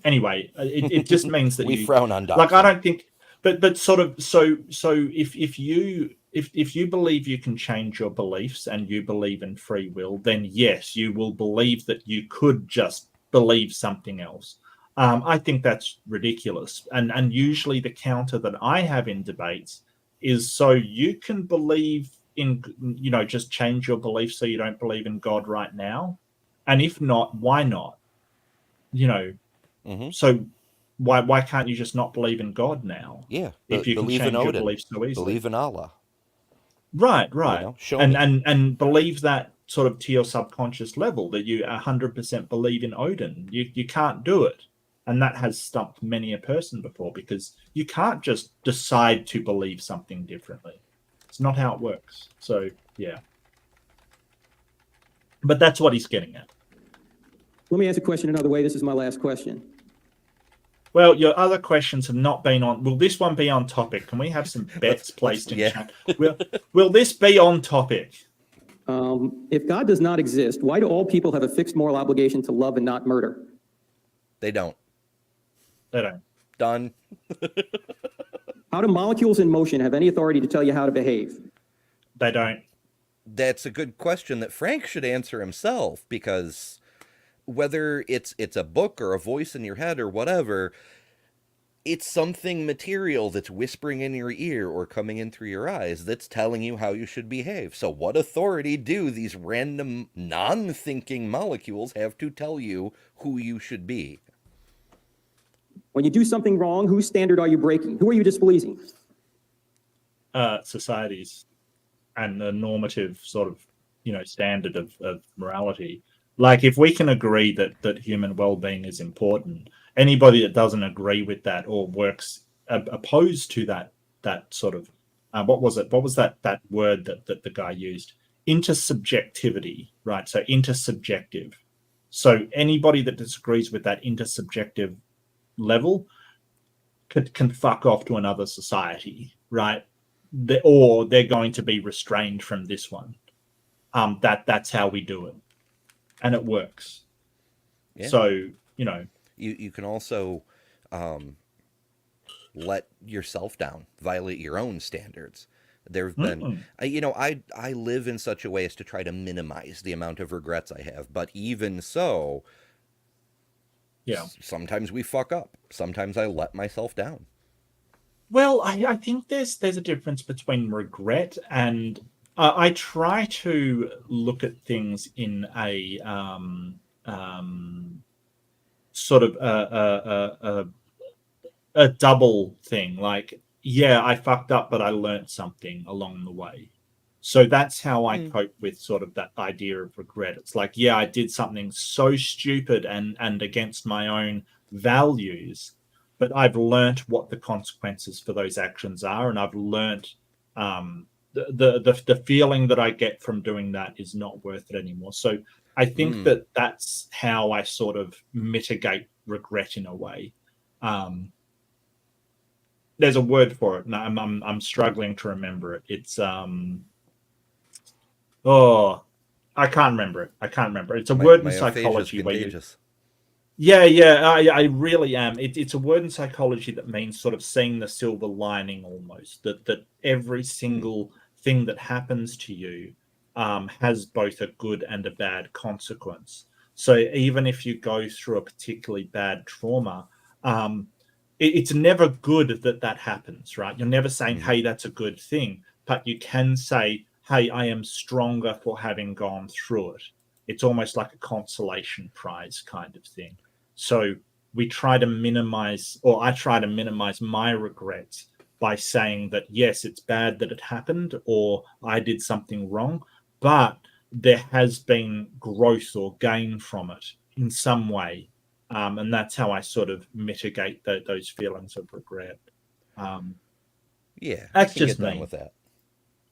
Anyway, it just means that we frown on doxing. Like, I don't think, but sort of, so if you believe you can change your beliefs and you believe in free will, then yes, you will believe that you could just believe something else. I think that's ridiculous. And usually the counter that I have in debates is, so you can believe in, you know, just change your beliefs so you don't believe in God right now. And if not, why not? You know, so why can't you just not believe in God now? Yeah, if you can change your beliefs so easily. Believe in Allah. Right. You know, show me. And believe that sort of to your subconscious level, that you 100% believe in Odin. You can't do it. And that has stumped many a person before, because you can't just decide to believe something differently. It's not how it works. So, yeah. But that's what he's getting at. Let me ask a question another way. This is my last question. Well, your other questions have not been on. Will this one be on topic? Can we have some bets placed in chat? Will this be on topic? If God does not exist, why do all people have a fixed moral obligation to love and not murder? They don't. Done. How do molecules in motion have any authority to tell you how to behave? They don't. That's a good question that Frank should answer himself, because whether it's a book or a voice in your head or whatever, it's something material that's whispering in your ear or coming in through your eyes that's telling you how you should behave. So what authority do these random non-thinking molecules have to tell you who you should be? When you do something wrong, whose standard are you breaking? Who are you displeasing? Societies and the normative sort of, you know, standard of morality. Like, if we can agree that human well-being is important, anybody that doesn't agree with that or works opposed to that sort of what was that word that the guy used? Intersubjectivity, right? So intersubjective. So anybody that disagrees with that intersubjective level can fuck off to another society, right? Or they're going to be restrained from this one. That's how we do it, and it works. Yeah. So, you know, you can also let yourself down, violate your own standards. There have been, I live in such a way as to try to minimize the amount of regrets I have. But even so, sometimes we fuck up. Sometimes I let myself down. Well, I think there's a difference between regret and I try to look at things in a sort of a double thing. Like, yeah, I fucked up, but I learned something along the way. So that's how I cope with sort of that idea of regret. It's like, yeah, I did something so stupid and against my own values, but I've learnt what the consequences for those actions are, and I've learnt the feeling that I get from doing that is not worth it anymore. So I think that that's how I sort of mitigate regret in a way. There's a word for it, and I'm struggling to remember it. It's I can't remember it. It's a word in psychology where you. I really am. It's a word in psychology that means sort of seeing the silver lining almost. That every single thing that happens to you has both a good and a bad consequence. So even if you go through a particularly bad trauma, it's never good that happens, right? You're never saying, hey, that's a good thing, but you can say, hey, I am stronger for having gone through it. It's almost like a consolation prize kind of thing. So we try to minimize, or I try to minimize my regrets by saying that, yes, it's bad that it happened, or I did something wrong, but there has been growth or gain from it in some way. And that's how I sort of mitigate those feelings of regret. That's just me. With that.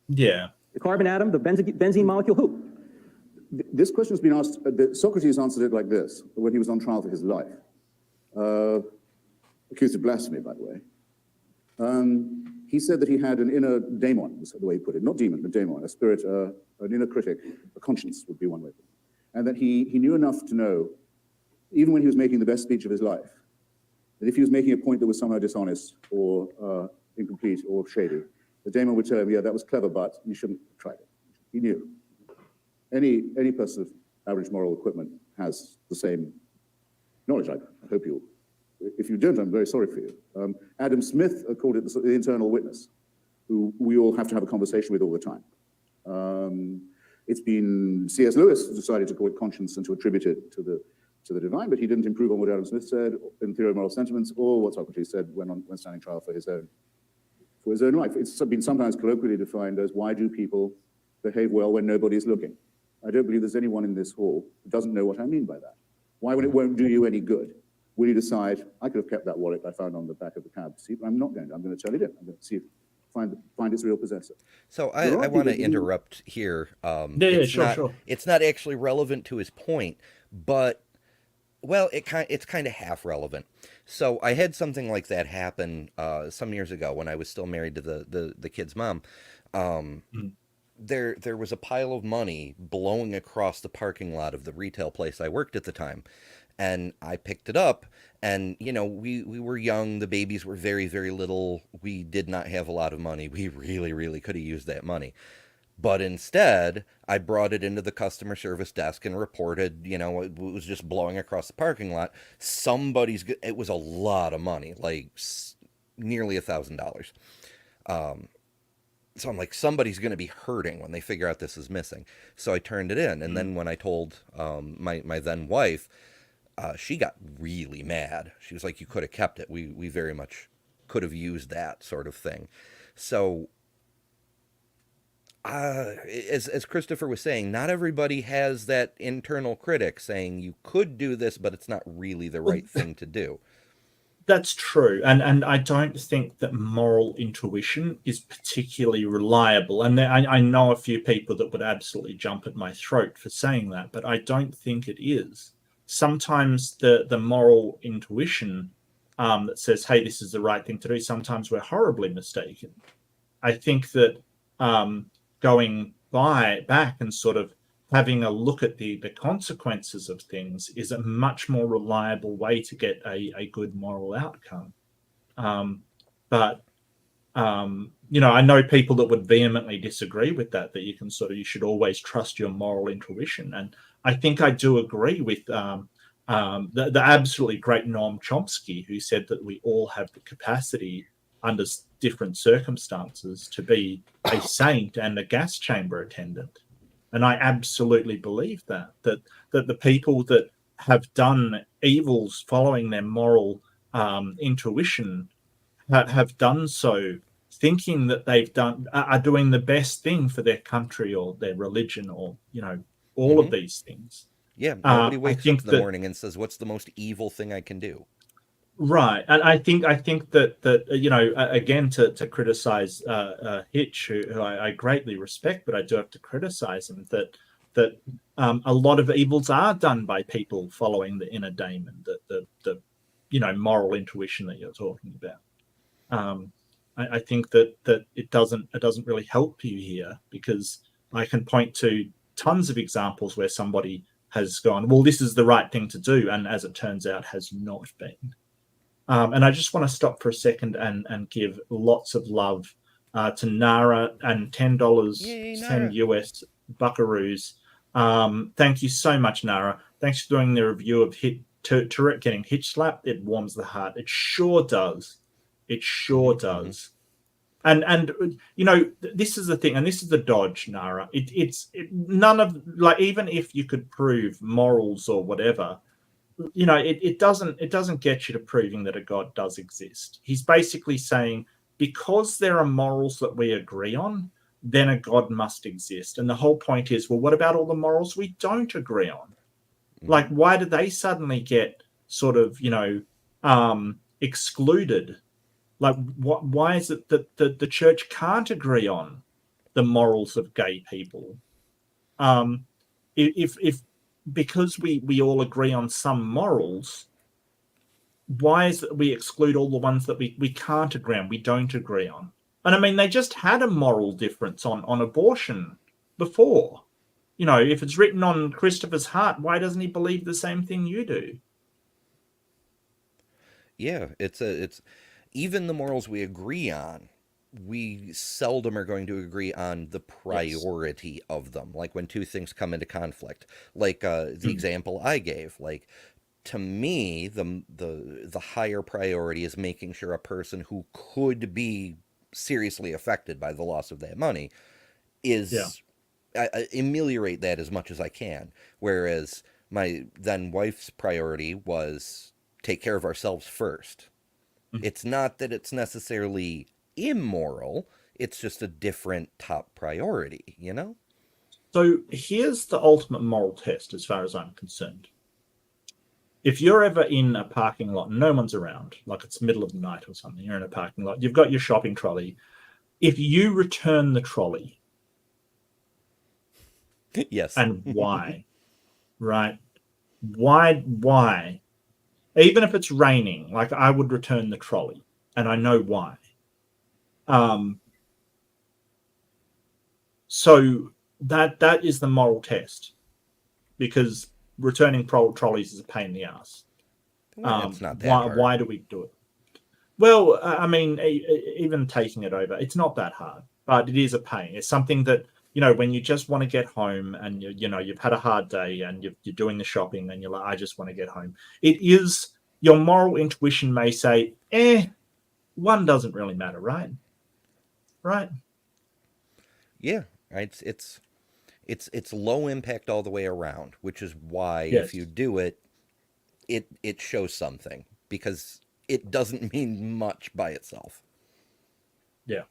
Yeah. The carbon atom, the benzene molecule, who? This question has been asked, Socrates answered it like this when he was on trial for his life. Accused of blasphemy, by the way. He said that he had an inner daemon, is the way he put it. Not demon, but daemon, a spirit, an inner critic, a conscience would be one way to put it. And that he knew enough to know, even when he was making the best speech of his life, that if he was making a point that was somehow dishonest or incomplete or shady, the daemon would tell him, yeah, that was clever, but you shouldn't have tried it. He knew. Any person of average moral equipment has the same knowledge. I hope you'll. If you don't, I'm very sorry for you. Adam Smith called it the internal witness, who we all have to have a conversation with all the time. It's been C.S. Lewis who decided to call it conscience and to attribute it to the divine, but he didn't improve on what Adam Smith said in Theory of Moral Sentiments or what Socrates said when standing trial for his own life. It's been sometimes colloquially defined as, why do people behave well when nobody's looking? I don't believe there's anyone in this hall who doesn't know what I mean by that. Why, when it won't do you any good, will you decide, I could have kept that wallet I found on the back of the cab seat, but I'm not going to. I'm going to turn it in. I'm going to see if find its real possessor. So I want to interrupt here. Sure. It's not actually relevant to his point, but, well, it's kind of half relevant. So I had something like that happen some years ago when I was still married to the kid's mom. There was a pile of money blowing across the parking lot of the retail place I worked at the time. And I picked it up, and, we were young. The babies were very, very little. We did not have a lot of money. We really, really could have used that money. But instead, I brought it into the customer service desk and reported, it was just blowing across the parking lot. It was a lot of money, like nearly $1,000. So I'm like, somebody's going to be hurting when they figure out this is missing. So I turned it in. And then when I told my then wife, she got really mad. She was like, you could have kept it. We very much could have used that sort of thing. So as Christopher was saying, not everybody has that internal critic saying you could do this, but it's not really the right thing to do. That's true. And I don't think that moral intuition is particularly reliable. And I know a few people that would absolutely jump at my throat for saying that, but I don't think it is. Sometimes the moral intuition that says, hey, this is the right thing to do, sometimes we're horribly mistaken. I think that going back and sort of having a look at the consequences of things is a much more reliable way to get a good moral outcome. But I know people that would vehemently disagree with that you should always trust your moral intuition. And I think I do agree with the absolutely great Noam Chomsky, who said that we all have the capacity under different circumstances to be a saint and a gas chamber attendant. And I absolutely believe that the people that have done evils following their moral intuition have done so thinking that are doing the best thing for their country or their religion or all of these things. Yeah, nobody wakes up in the morning and says, "What's the most evil thing I can do?" Right, and I think that again, to criticize Hitch, who I greatly respect, but I do have to criticize him that a lot of evils are done by people following the inner daemon, the moral intuition that you're talking about. I think that it doesn't really help you here, because I can point to tons of examples where somebody has gone, well, this is the right thing to do, and as it turns out, has not been. And I just want to stop for a second and give lots of love to Nara and $10. Yay, send US buckaroos. Thank you so much, Nara. Thanks for doing the review of Turek getting hitch slapped. It warms the heart. It sure does. It sure does. And this is the thing, and this is the dodge, Nara. It's none of, like, even if you could prove morals or whatever, it doesn't get you to proving that a God does exist. He's basically saying, because there are morals that we agree on, then a God must exist. And the whole point is, well, what about all the morals we don't agree on? Like, why do they suddenly get sort of, excluded? Like, why is it that the church can't agree on the morals of gay people? If because we all agree on some morals, why is it we exclude all the ones that we can't agree on, we don't agree on? And I mean, they just had a moral difference on abortion before. If it's written on Christopher's heart, why doesn't he believe the same thing you do? Yeah, it's even the morals we agree on, we seldom are going to agree on the priority of them. Like when two things come into conflict, like the example I gave, like, to me, the higher priority is making sure a person who could be seriously affected by the loss of that money is I ameliorate that as much as I can. Whereas my then wife's priority was take care of ourselves first. It's not that it's necessarily immoral. It's just a different top priority, So here's the ultimate moral test as far as I'm concerned. If you're ever in a parking lot and no one's around, like it's middle of the night or something, you're in a parking lot, you've got your shopping trolley. If you return the trolley, yes, and why, right? Why? Even if it's raining, like, I would return the trolley, and I know why. So that is the moral test, because returning trolleys is a pain in the ass. It's not that hard. Why do we do it? Well, I mean, even taking it over, it's not that hard, but it is a pain. It's something that, when you just want to get home and you've had a hard day and you're doing the shopping and you're like, I just want to get home. It is, your moral intuition may say, one doesn't really matter, right? Right? Yeah, it's low impact all the way around, which is why if you do it, it shows something, because it doesn't mean much by itself. Yeah.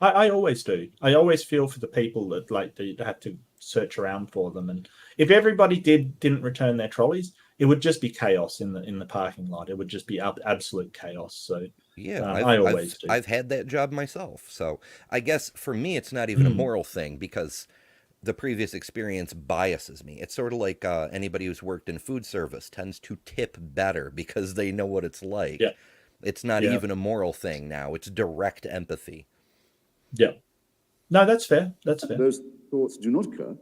I always do. I always feel for the people that they have to search around for them. And if everybody didn't return their trolleys, it would just be chaos in the parking lot. It would just be absolute chaos. So yeah, I always do. I've had that job myself. So I guess for me, it's not even a moral thing, because the previous experience biases me. It's sort of like anybody who's worked in food service tends to tip better because they know what it's like. Yeah. It's not even a moral thing now. It's direct empathy. Yeah. No, that's fair. That's fair. Those thoughts do not occur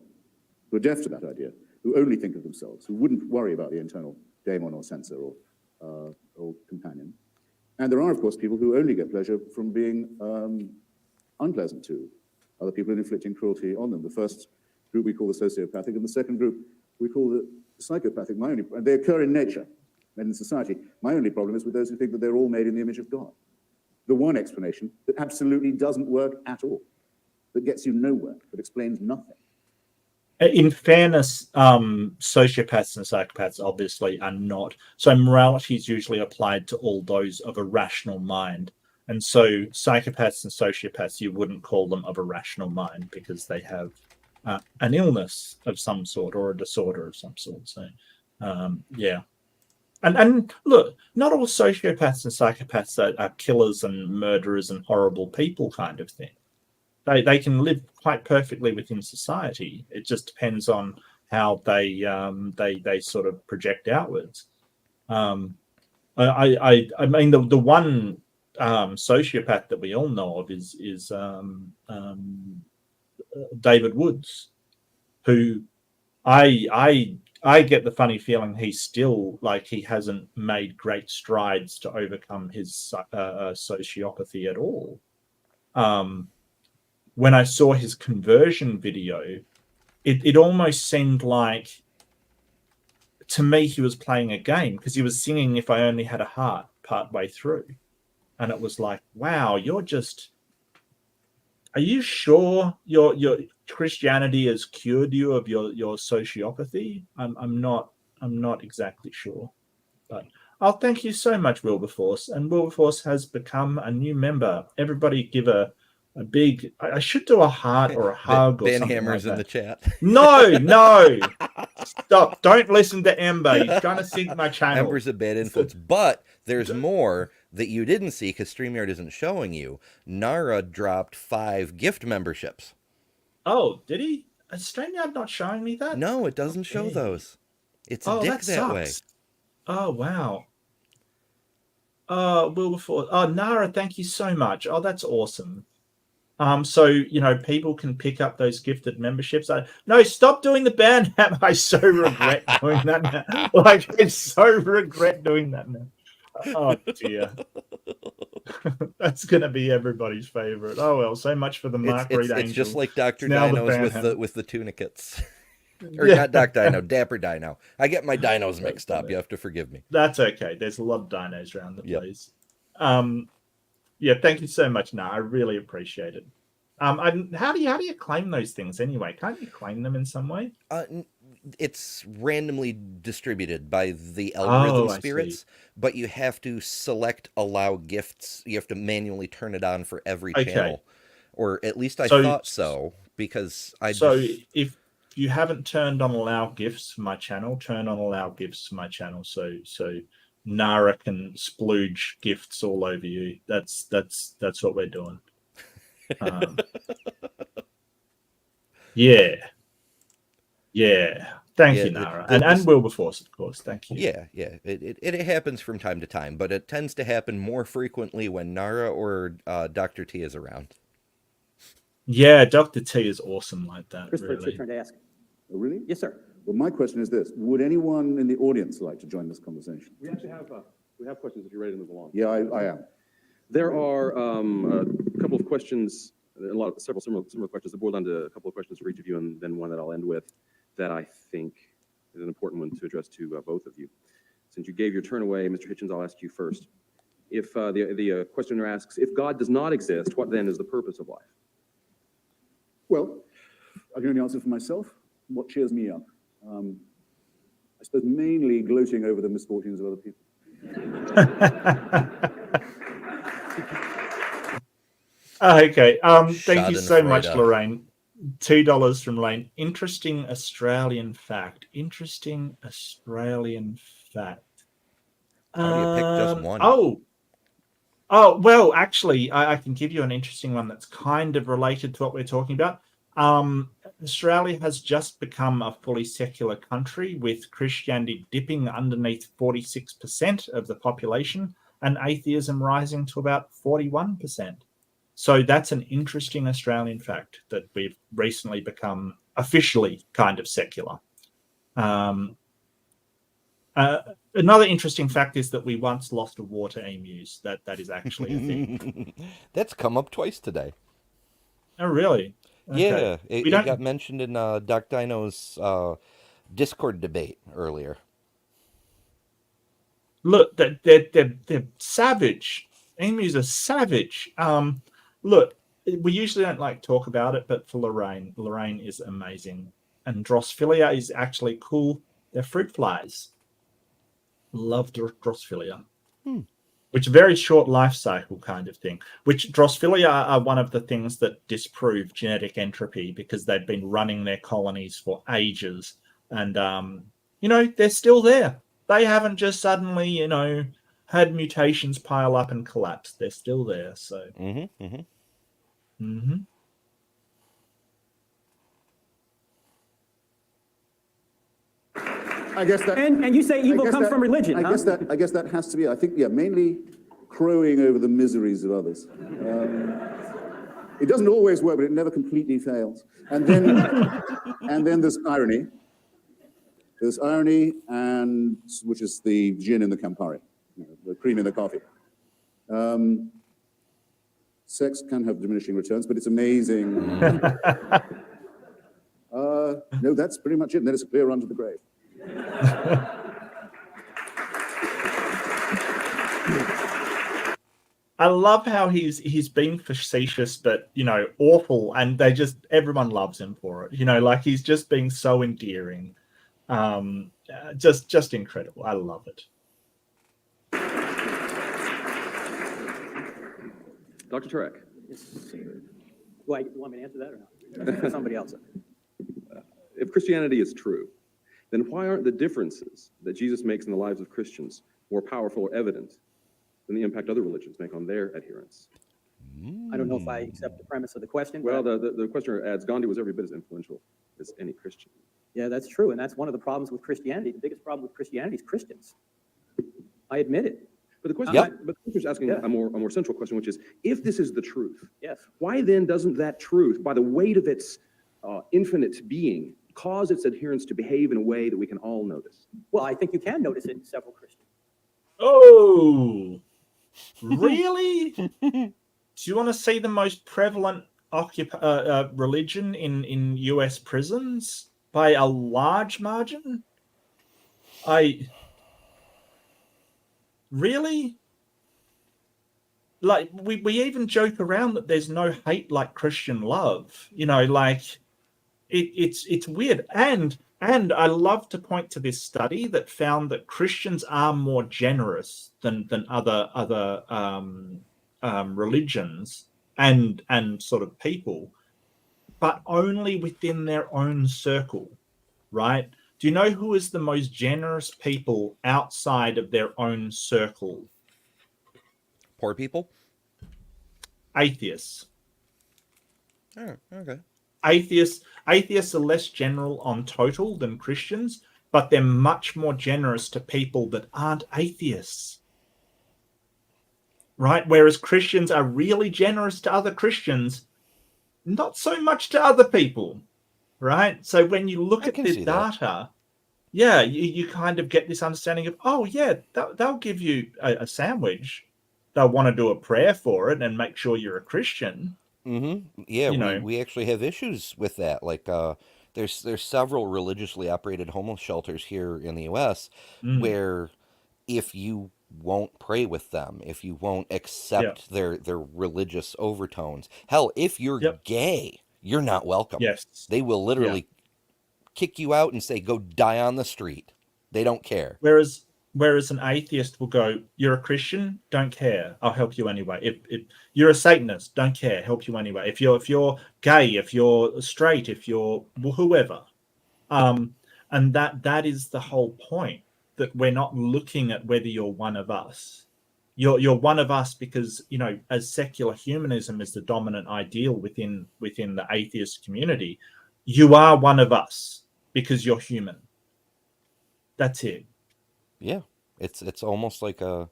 who are deaf to that idea, who only think of themselves, who wouldn't worry about the internal daemon or censor or or companion. And there are, of course, people who only get pleasure from being unpleasant to other people and inflicting cruelty on them. The first group we call the sociopathic, and the second group we call the psychopathic. And they occur in nature and in society. My only problem is with those who think that they're all made in the image of God. The one explanation that absolutely doesn't work at all, that gets you nowhere, that explains nothing. In fairness, sociopaths and psychopaths obviously are not. So morality is usually applied to all those of a rational mind. And so psychopaths and sociopaths, you wouldn't call them of a rational mind because they have an illness of some sort or a disorder of some sort. So, yeah. And look, not all sociopaths and psychopaths are killers and murderers and horrible people kind of thing. They can live quite perfectly within society. It just depends on how they sort of project outwards. I mean, the one sociopath that we all know of is David Woods, who I get the funny feeling he's still he hasn't made great strides to overcome his sociopathy at all. When I saw his conversion video, it almost seemed like, to me, he was playing a game because he was singing "If I Only Had a Heart" partway through. And it was like, wow, are you sure your Christianity has cured you of your sociopathy? I'm not exactly sure. But I'll thank you so much, Wilberforce. And Wilberforce has become a new member. Everybody give a big, I should do a heart or a hug or something Hammer's like that. In the chat. No. Stop. Don't listen to Ember. He's trying to sink my channel. Ember's a bad influence. But there's more that you didn't see because StreamYard isn't showing you. Nara dropped 5 gift memberships. Oh, did he? Is StreamYard not showing me that? No, it doesn't show those. It's a dick that way. Oh, wow. Wilberforce. Oh, Nara, thank you so much. Oh, that's awesome. So, people can pick up those gifted memberships. No, stop doing the band app. I so regret doing that now. I so regret doing that now. Oh, dear. That's going to be everybody's favorite. Oh, well, so much for the Mark Reed Angel. It's just like Dr. Dinos with the tunicates. Or not Doc Dino, Dapper Dino. I get my dinos mixed up. You have to forgive me. That's okay. There's a lot of dinos around the place. Yeah, thank you so much. I really appreciate it. How do you claim those things anyway? Can't you claim them in some way? It's randomly distributed by the algorithm spirits, but you have to select allow gifts. You have to manually turn it on for every channel, or at least I thought so, because if you haven't turned on allow gifts for my channel, turn on allow gifts for my channel. So Nara can splooge gifts all over you. That's what we're doing. Yeah. Thank you, Nara, and Wilberforce, of course. Thank you. Yeah. It happens from time to time, but it tends to happen more frequently when Nara or Dr. T is around. Yeah, Dr. T is awesome like that. Christopher, it's your turn to ask. Oh, really? Yes, sir. Well, my question is this: would anyone in the audience like to join this conversation? We actually have questions if you're ready to move along. Yeah, I am. There are a couple of questions, several similar questions that boil down to a couple of questions for each of you, and then one that I'll end with that I think is an important one to address to both of you. Since you gave your turn away, Mr. Hitchens, I'll ask you first. If the questioner asks, if God does not exist, what then is the purpose of life? Well, I can only answer for myself. What cheers me up? I suppose mainly gloating over the misfortunes of other people. Okay. Thank you so much, Lorraine. $2 from Lane. Interesting Australian fact. How do you pick just one? Oh, well, actually, I can give you an interesting one that's kind of related to what we're talking about. Australia has just become a fully secular country, with Christianity dipping underneath 46% of the population and atheism rising to about 41%. So that's an interesting Australian fact, that we've recently become officially kind of secular. Another interesting fact is that we once lost water emus. That is actually a thing. That's come up twice today. Oh, really? Okay. Yeah, it got mentioned in Doc Dino's Discord debate earlier. Look, they're savage. Emus are savage. Look, we usually don't like talk about it, but for Lorraine is amazing, and Drosophila is actually cool. They're fruit flies. Love Drosophila. Which very short life cycle kind of thing. Which Drosophila are one of the things that disprove genetic entropy because they've been running their colonies for ages, and they're still there. They haven't just suddenly, had mutations pile up and collapse. They're still there. So. I guess that, and you say evil comes from religion. I guess that has to be. I think mainly crowing over the miseries of others. It doesn't always work, but it never completely fails. And then there's irony. There's irony, and which is the gin in the Campari, the cream in the coffee. Sex can have diminishing returns, but it's amazing. No, that's pretty much it. And then it's a clear run to the grave. I love how he's being facetious, but awful, and everyone loves him for it. He's just being so endearing. Just incredible. I love it. Dr. Turek. Wait, you want me to answer that or not? Somebody else. If Christianity is true, then why aren't the differences that Jesus makes in the lives of Christians more powerful or evident than the impact other religions make on their adherents? I don't know if I accept the premise of the question. Well, the questioner adds, Gandhi was every bit as influential as any Christian. Yeah, that's true, and that's one of the problems with Christianity. The biggest problem with Christianity is Christians. I admit it. But the questioner's asking a more central question, which is, if this is the truth, yes, why then doesn't that truth, by the weight of its infinite being, cause its adherents to behave in a way that we can all notice? Well, I think you can notice it in several Christians. Oh, really? Do you want to see the most prevalent religion in U.S. prisons by a large margin? Really? Like, we even joke around that there's no hate like Christian love. It's weird. And I love to point to this study that found that Christians are more generous than other religions and sort of people, but only within their own circle, right? Do you know who is the most generous people outside of their own circle? Poor people? Atheists. Oh, okay. Atheists are less general on total than Christians, but they're much more generous to people that aren't atheists. Right? Whereas Christians are really generous to other Christians, not so much to other people. Right? So when you look at the data, you kind of get this understanding of, they'll give you a sandwich. They'll want to do a prayer for it and make sure you're a Christian. Mm-hmm. Yeah, we actually have issues with that. Like, there's several religiously operated homeless shelters here in the U.S. Where if you won't pray with them, if you won't accept their religious overtones, hell, if you're gay, you're not welcome. Yes. They will literally kick you out and say, go die on the street. They don't care. Whereas an atheist will go, you're a Christian, don't care, I'll help you anyway. If you're a Satanist, don't care, help you anyway. If you're gay, if you're straight, if you're whoever, and that is the whole point, that we're not looking at whether you're one of us. You're one of us because, as secular humanism is the dominant ideal within the atheist community, you are one of us because you're human. That's it. Yeah, it's almost like the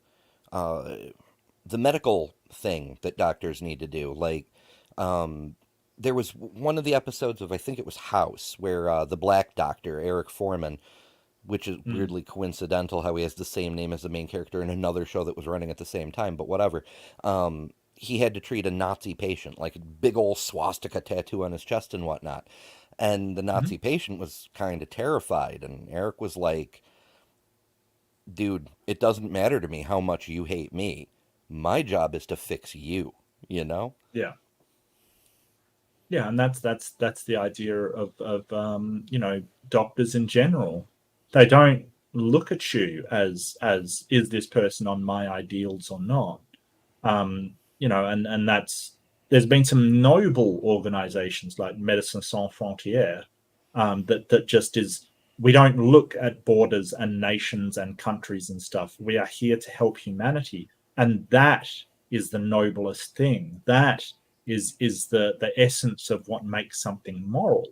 medical thing that doctors need to do. Like, there was one of the episodes of, I think it was House, where the black doctor, Eric Foreman, which is weirdly coincidental how he has the same name as the main character in another show that was running at the same time, but whatever. He had to treat a Nazi patient, like a big old swastika tattoo on his chest and whatnot. And the Nazi patient was kind of terrified. And Eric was like, dude, it doesn't matter to me how much you hate me. My job is to fix you, you know? Yeah. Yeah, and that's the idea of doctors in general. They don't look at you as is this person on my ideals or not. And that's, there's been some noble organizations like Médecins Sans Frontières that just is, we don't look at borders and nations and countries and stuff. We are here to help humanity, and that is the noblest thing. That is the essence of what makes something moral.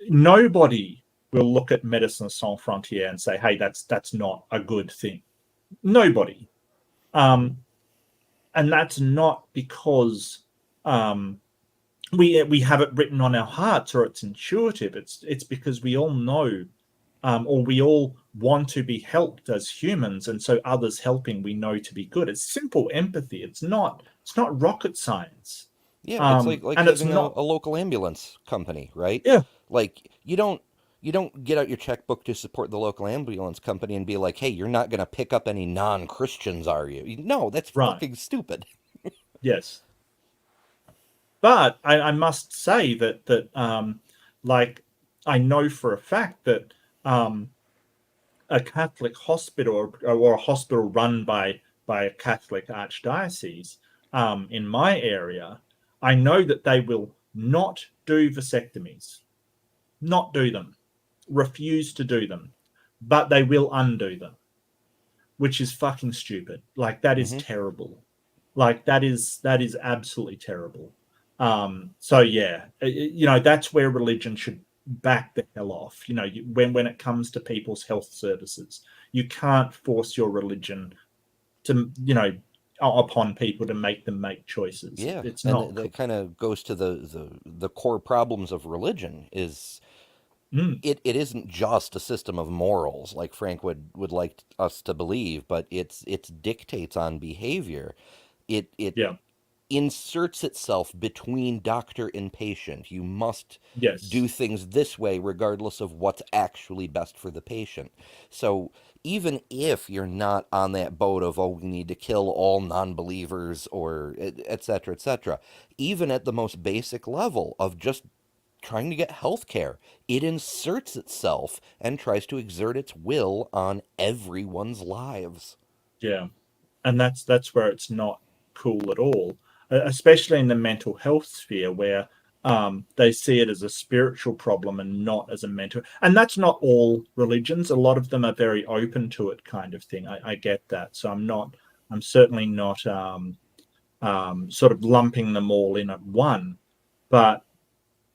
Nobody will look at Médecins Sans Frontières and say, hey, that's not a good thing. Nobody. And that's not because we have it written on our hearts or it's intuitive. It's because we all know, or we all want to be helped as humans, and so others helping we know to be good. It's simple empathy. It's not rocket science. Yeah, it's like and having it's not a local ambulance company, right? Yeah. Like you don't get out your checkbook to support the local ambulance company and be like, hey, you're not going to pick up any non-Christians, are you? No, that's fucking stupid. Yes. But I must say that like, I know for a fact that a Catholic hospital or a hospital run by a Catholic archdiocese in my area, I know that they will not do vasectomies, not do them, refuse to do them, but they will undo them, which is fucking stupid. Like, that is terrible. Like, that is absolutely terrible. So yeah, that's where religion should back the hell off. When it comes to people's health services, you can't force your religion to, upon people to make them make choices. Yeah, it's and not. that kind of goes to the core problems of religion is it isn't just a system of morals like Frank would like us to believe, but it's dictates on behavior. It inserts itself between doctor and patient. You must do things this way regardless of what's actually best for the patient. So even if you're not on that boat of, oh, we need to kill all non-believers or et cetera, even at the most basic level of just trying to get health care, it inserts itself and tries to exert its will on everyone's lives. Yeah, and that's where it's not cool at all, especially in the mental health sphere where they see it as a spiritual problem and not as a mental. And that's not all religions. A lot of them are very open to it, kind of thing. I get that. So I'm certainly not sort of lumping them all in at one. But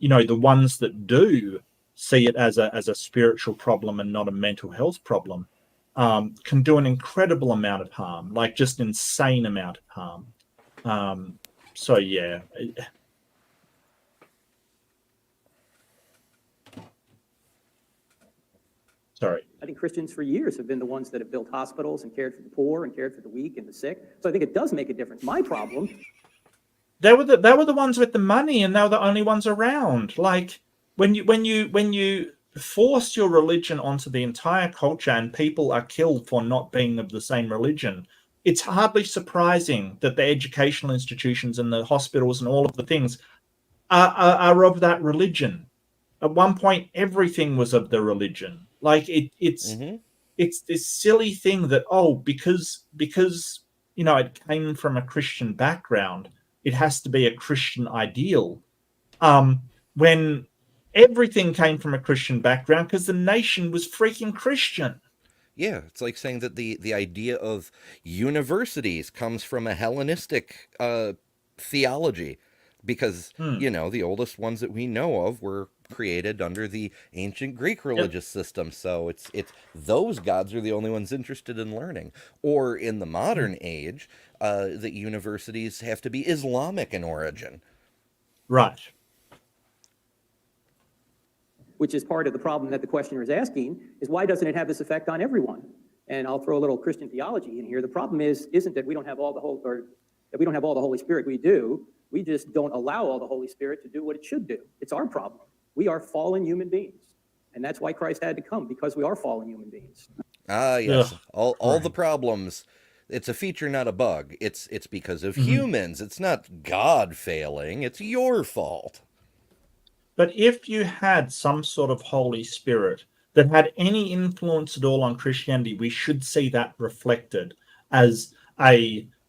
the ones that do see it as a spiritual problem and not a mental health problem can do an incredible amount of harm, like just insane amount of harm. So yeah. Sorry. I think Christians for years have been the ones that have built hospitals and cared for the poor and cared for the weak and the sick. So I think it does make a difference. My problem. They were the ones with the money, and they were the only ones around. Like when you force your religion onto the entire culture and people are killed for not being of the same religion, it's hardly surprising that the educational institutions and the hospitals and all of the things are of that religion. At one point, everything was of the religion. Like it's this silly thing that, because it came from a Christian background, it has to be a Christian ideal. When everything came from a Christian background because the nation was freaking Christian. Yeah, it's like saying that the idea of universities comes from a Hellenistic theology, because the oldest ones that we know of were created under the ancient Greek religious system. So it's those gods are the only ones interested in learning. Or in the modern age, that universities have to be Islamic in origin. Right. which is part of the problem that the questioner is asking, is why doesn't it have this effect on everyone? And I'll throw a little Christian theology in here. The problem isn't that we don't have all the Holy Spirit. We do. We just don't allow all the Holy Spirit to do what it should do. It's our problem. We are fallen human beings. And that's why Christ had to come, because we are fallen human beings. Ah, yes. All the problems. It's a feature, not a bug. It's because of humans. It's not God failing. It's your fault. But if you had some sort of Holy Spirit that had any influence at all on Christianity, we should see that reflected as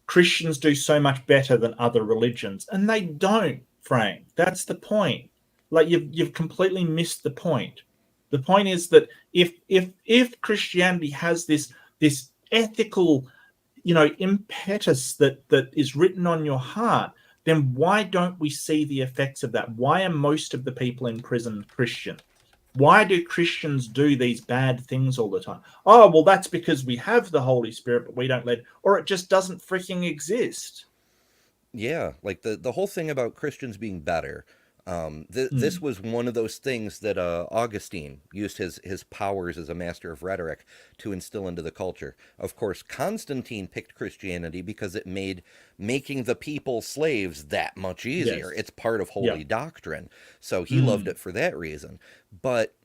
Christians do so much better than other religions. And they don't, Frank. That's the point. Like, you've completely missed the point. The point is that if Christianity has this ethical, impetus that is written on your heart, then why don't we see the effects of that? Why are most of the people in prison Christian? Why do Christians do these bad things all the time? Oh, well, that's because we have the Holy Spirit, but we don't or it just doesn't freaking exist. Yeah, like the whole thing about Christians being better. This was one of those things that Augustine used his powers as a master of rhetoric to instill into the culture. Of course, Constantine picked Christianity because it made making the people slaves that much easier. Yes. It's part of holy doctrine. So he loved it for that reason. But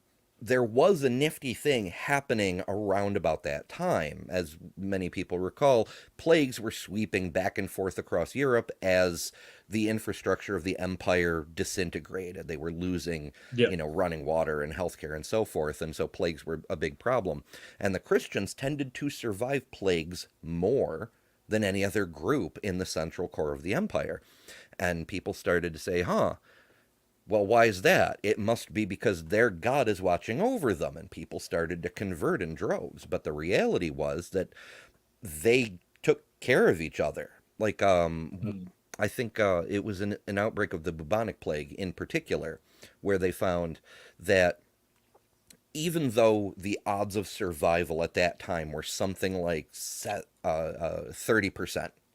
there was a nifty thing happening around about that time. As many people recall, plagues were sweeping back and forth across Europe as the infrastructure of the empire disintegrated. They were losing, running water and healthcare and so forth. And so plagues were a big problem. And the Christians tended to survive plagues more than any other group in the central core of the empire. And people started to say, well, why is that? It must be because their God is watching over them, and people started to convert in droves. But the reality was that they took care of each other. Like, I think it was an outbreak of the bubonic plague in particular, where they found that even though the odds of survival at that time were something like 30%,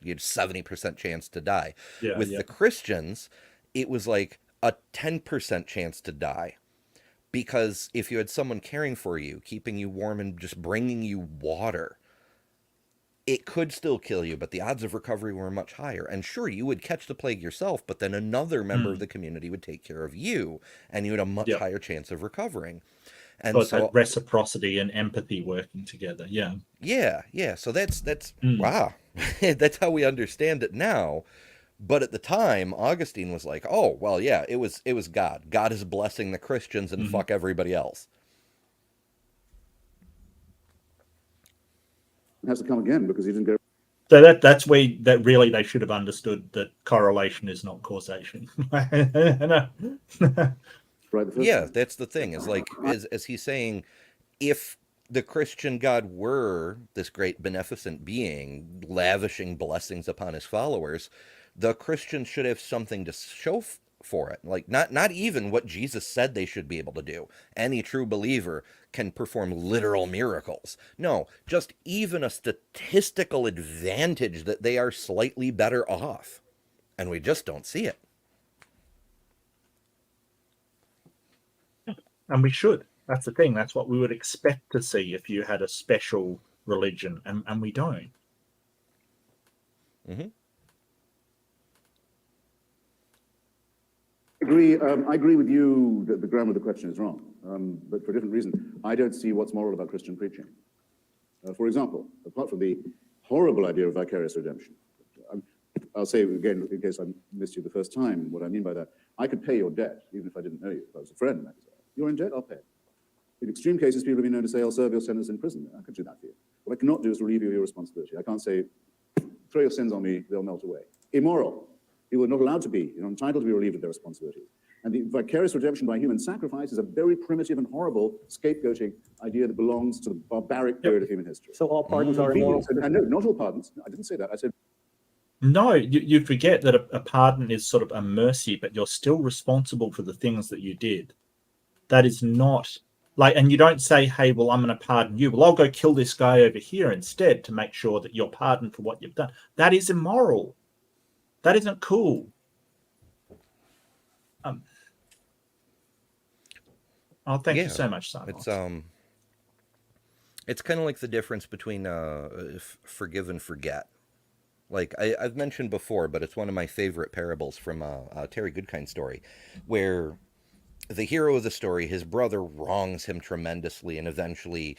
you had 70% chance to die. With the Christians, it was like a 10% chance to die, because if you had someone caring for you, keeping you warm and just bringing you water, it could still kill you, but the odds of recovery were much higher. And sure, you would catch the plague yourself, but then another member of the community would take care of you, and you had a much higher chance of recovering. And so reciprocity and empathy working together. Yeah. So that's wow. That's how we understand it now. But at the time, Augustine was like, oh, well, yeah, it was God. God is blessing the Christians and fuck everybody else. It has to come again because he didn't go. So that's where really they should have understood that correlation is not causation. Right. Yeah, that's the thing. Is like, as he's saying, if the Christian God were this great beneficent being, lavishing blessings upon his followers, the Christians should have something to show for it. Like, not even what Jesus said they should be able to do. Any true believer can perform literal miracles. No, just even a statistical advantage that they are slightly better off. And we just don't see it. And we should. That's the thing. That's what we would expect to see if you had a special religion, and we don't. I agree with you that the grammar of the question is wrong, but for a different reason. I don't see what's moral about Christian preaching. For example, apart from the horrible idea of vicarious redemption, I'll say again, in case I missed you the first time, what I mean by that, I could pay your debt, even if I didn't know you. If I was a friend, I'd say, you're in debt, I'll pay. In extreme cases, people have been known to say, I'll serve your sentence in prison. I could do that for you. What I cannot do is relieve you of your responsibility. I can't say, throw your sins on me, they'll melt away. Immoral. People are not allowed to be. You're entitled to be relieved of their responsibilities. And the vicarious redemption by human sacrifice is a very primitive and horrible scapegoating idea that belongs to the barbaric period of human history. So all pardons are immoral? No, not all pardons. I didn't say that. I said... No, you forget that a pardon is sort of a mercy, but you're still responsible for the things that you did. That is not... Like, and you don't say, hey, well, I'm going to pardon you. Well, I'll go kill this guy over here instead to make sure that you're pardoned for what you've done. That is immoral. That isn't cool. Oh, thank you so much, Simon. It's kind of like the difference between forgive and forget. Like I've mentioned before, but it's one of my favorite parables from a Terry Goodkind story, where the hero of the story, his brother wrongs him tremendously and eventually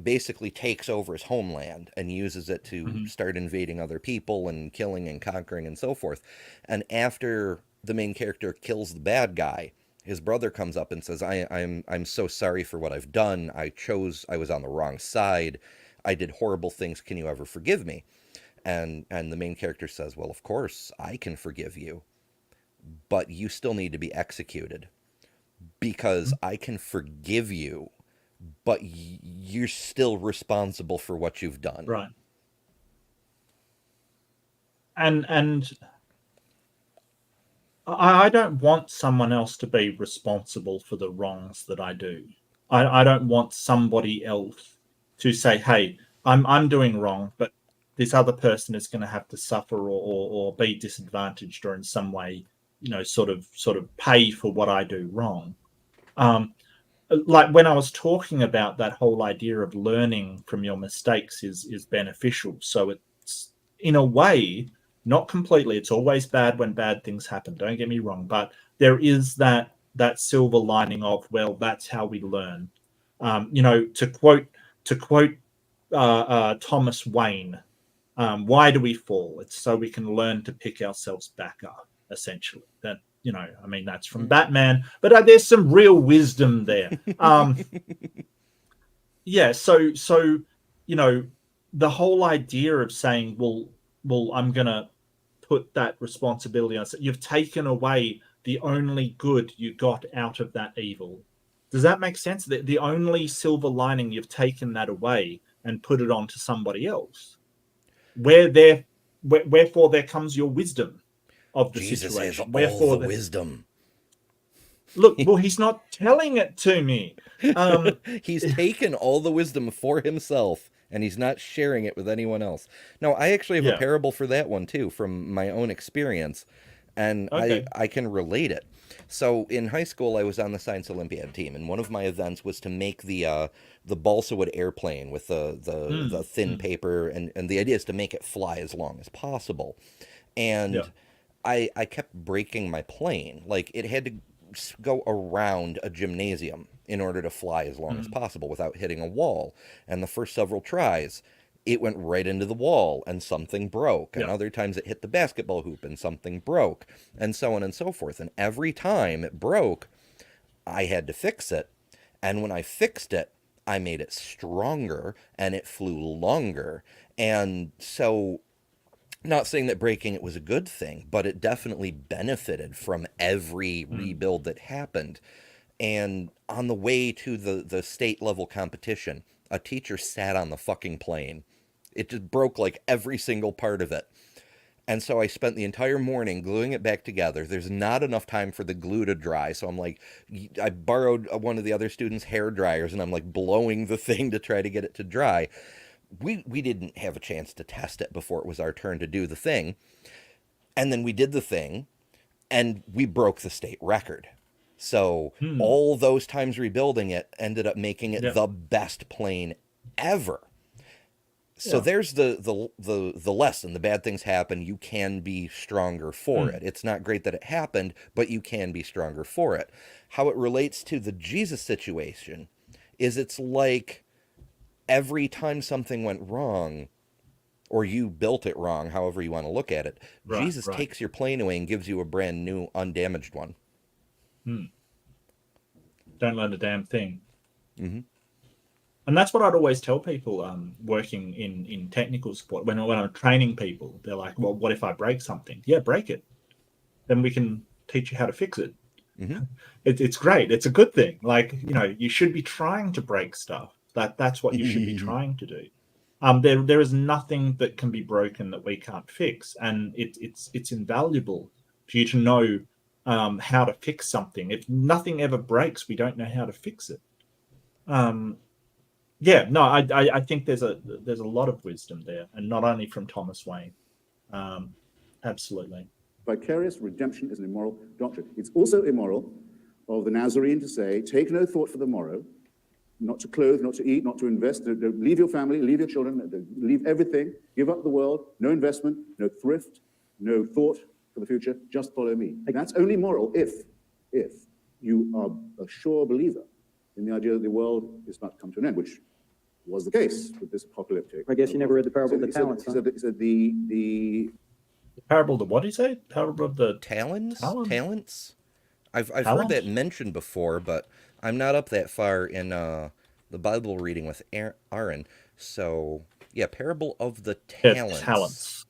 basically takes over his homeland and uses it to start invading other people and killing and conquering and so forth. And after the main character kills the bad guy, his brother comes up and says, I'm so sorry for what I've done. I was on the wrong side. I did horrible things. Can you ever forgive me? And the main character says, well, of course I can forgive you, but you still need to be executed, because I can forgive you, but you're still responsible for what you've done. Right. And I don't want someone else to be responsible for the wrongs that I do. I don't want somebody else to say, hey, I'm doing wrong, but this other person is going to have to suffer or be disadvantaged or in some way, sort of pay for what I do wrong. Like when I was talking about that whole idea of learning from your mistakes is beneficial. So it's, in a way, not completely. It's always bad when bad things happen. Don't get me wrong, but there is that silver lining of, well, that's how we learn. To quote Thomas Wayne, why do we fall? It's so we can learn to pick ourselves back up. Essentially, that's from Batman, but there's some real wisdom there. So the whole idea of saying, well, I'm gonna put that responsibility on. You've taken away the only good you got out of that evil. Does that make sense? The only silver lining, you've taken that away and put it onto somebody else. Wherefore there comes your wisdom of the Jesus situation. Has all the wisdom. Look, well, he's not telling it to me. He's taken all the wisdom for himself, and he's not sharing it with anyone else. No, I actually have a parable for that one, too, from my own experience, and I can relate it. So in high school, I was on the Science Olympiad team, and one of my events was to make the balsa wood airplane with the thin paper, and the idea is to make it fly as long as possible. And I kept breaking my plane. Like, it had to go around a gymnasium in order to fly as long as possible without hitting a wall. And the first several tries, it went right into the wall and something broke. And other times it hit the basketball hoop and something broke, and so on and so forth. And every time it broke, I had to fix it. And when I fixed it, I made it stronger and it flew longer. And so, not saying that breaking it was a good thing, but it definitely benefited from every rebuild that happened. And on the way to the state level competition, a teacher sat on the fucking plane. It just broke like every single part of it. And so I spent the entire morning gluing it back together. There's not enough time for the glue to dry. So I'm like, I borrowed one of the other students' hair dryers, and I'm like blowing the thing to try to get it to dry. We didn't have a chance to test it before it was our turn to do the thing. And then we did the thing, and we broke the state record. So all those times rebuilding it ended up making it the best plane ever. So there's the lesson. The bad things happen. You can be stronger for it. It's not great that it happened, but you can be stronger for it. How it relates to the Jesus situation is it's like every time something went wrong, or you built it wrong, however you want to look at it, Jesus takes your plane away and gives you a brand new, undamaged one. Don't learn a damn thing. And that's what I'd always tell people working in technical support. When I'm training people, they're like, well, what if I break something? Yeah, break it. Then we can teach you how to fix it. It's great. It's a good thing. Like, you should be trying to break stuff. That's what you should be trying to do. There is nothing that can be broken that we can't fix. And it's invaluable for you to know how to fix something. If nothing ever breaks, we don't know how to fix it. I think there's a lot of wisdom there, and not only from Thomas Wayne. Absolutely. Vicarious redemption is an immoral doctrine. It's also immoral of the Nazarene to say, take no thought for the morrow, not to clothe, not to eat, not to invest, don't leave your family, leave your children, leave everything, give up the world, no investment, no thrift, no thought for the future, just follow me. That's only moral if you are a sure believer in the idea that the world is about to come to an end, which was the case with this apocalyptic. I guess you never read the parable of the talents. He said the parable of the what do you say? Parable of the talents? I've Talent? heard that mentioned before, but I'm not up that far in the Bible reading with Aaron. So yeah, parable of the talents. Talents.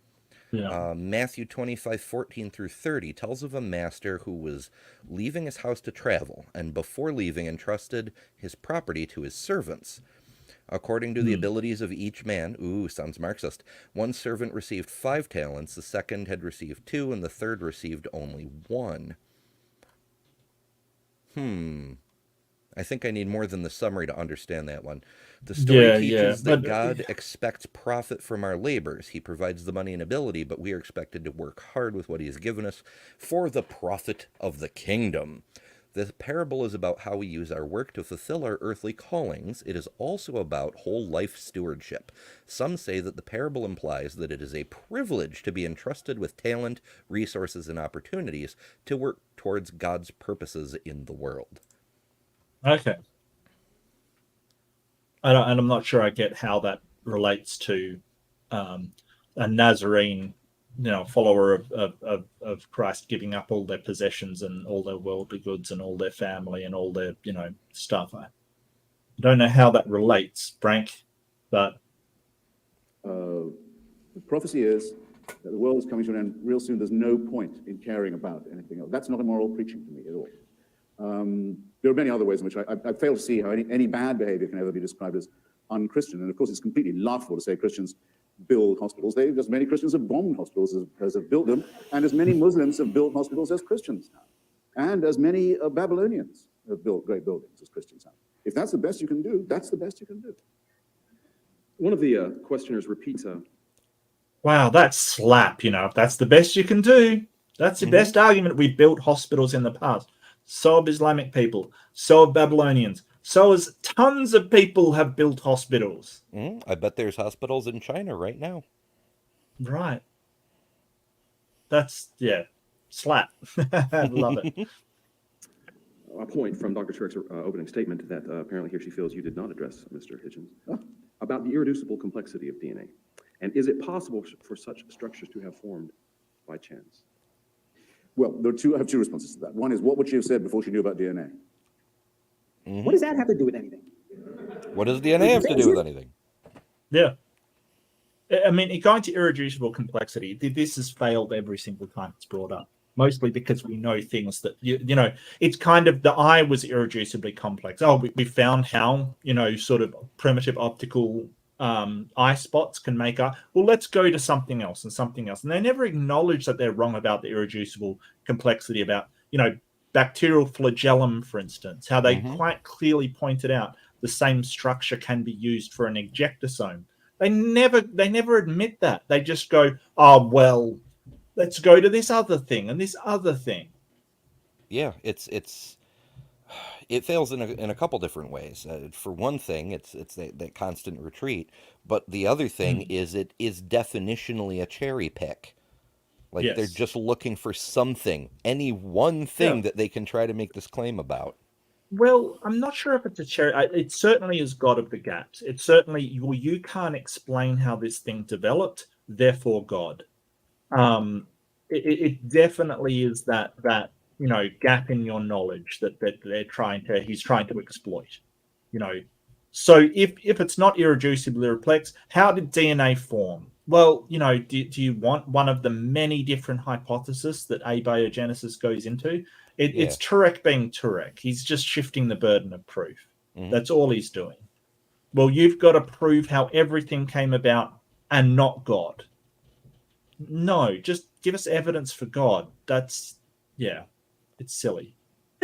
Yeah. Matthew 25:14 through 30 tells of a master who was leaving his house to travel, and before leaving entrusted his property to his servants. According to the abilities of each man, sounds Marxist, one servant received 5 talents, the second had received 2, and the third received only 1. I think I need more than the summary to understand that one. The story teaches that God expects profit from our labors. He provides the money and ability, but we are expected to work hard with what he has given us for the profit of the kingdom. The parable is about how we use our work to fulfill our earthly callings. It is also about whole life stewardship. Some say that the parable implies that it is a privilege to be entrusted with talent, resources, and opportunities to work towards God's purposes in the world. Okay. I'm not sure I get how that relates to a Nazarene, follower of Christ giving up all their possessions and all their worldly goods and all their family and all their, stuff. I don't know how that relates, Frank, but... The prophecy is that the world is coming to an end real soon. There's no point in caring about anything else. That's not a moral preaching to me at all. There are many other ways in which I fail to see how any bad behavior can ever be described as unchristian. And of course, it's completely laughable to say Christians build hospitals. As many Christians have bombed hospitals as have built them, and as many Muslims have built hospitals as Christians have. And as many Babylonians have built great buildings as Christians have. If that's the best you can do, that's the best you can do. One of the questioners repeats wow, that's slap, if that's the best you can do. That's the best argument. We built hospitals in the past. So have Islamic people. So have Babylonians. So as tons of people have built hospitals. I bet there's hospitals in China right now. Right. That's, slap. I love it. A point from Dr. Turek's opening statement that apparently he or she feels you did not address, Mr. Hitchens, about the irreducible complexity of DNA. And is it possible for such structures to have formed by chance? Well, I have 2 responses to that. One is, what would she have said before she knew about DNA? What does that have to do with anything? What does DNA have to do with anything? Yeah. I mean, going to irreducible complexity, this has failed every single time it's brought up. Mostly because we know things that, it's kind of the eye was irreducibly complex. Oh, we found how, sort of primitive optical eye spots can make eye. Well, let's go to something else and something else. And they never acknowledge that they're wrong about the irreducible complexity about, bacterial flagellum, for instance, how they quite clearly pointed out the same structure can be used for an ejectosome. They never admit that. They just go, oh, well, let's go to this other thing and this other thing. Yeah, it fails in a couple different ways. For one thing, it's that constant retreat. But the other thing is it is definitionally a cherry pick. Like they're just looking for something, any one thing that they can try to make this claim about. Well, I'm not sure if it's a cherry. It certainly has got of the gaps. It certainly, you can't explain how this thing developed, therefore God. It definitely is that gap in your knowledge that he's trying to exploit. So if it's not irreducibly complex, how did DNA form? Well, do you want one of the many different hypotheses that abiogenesis goes into? It's Turek being Turek. He's just shifting the burden of proof. That's all he's doing. Well, you've got to prove how everything came about and not God. No, just give us evidence for God. That's, it's silly.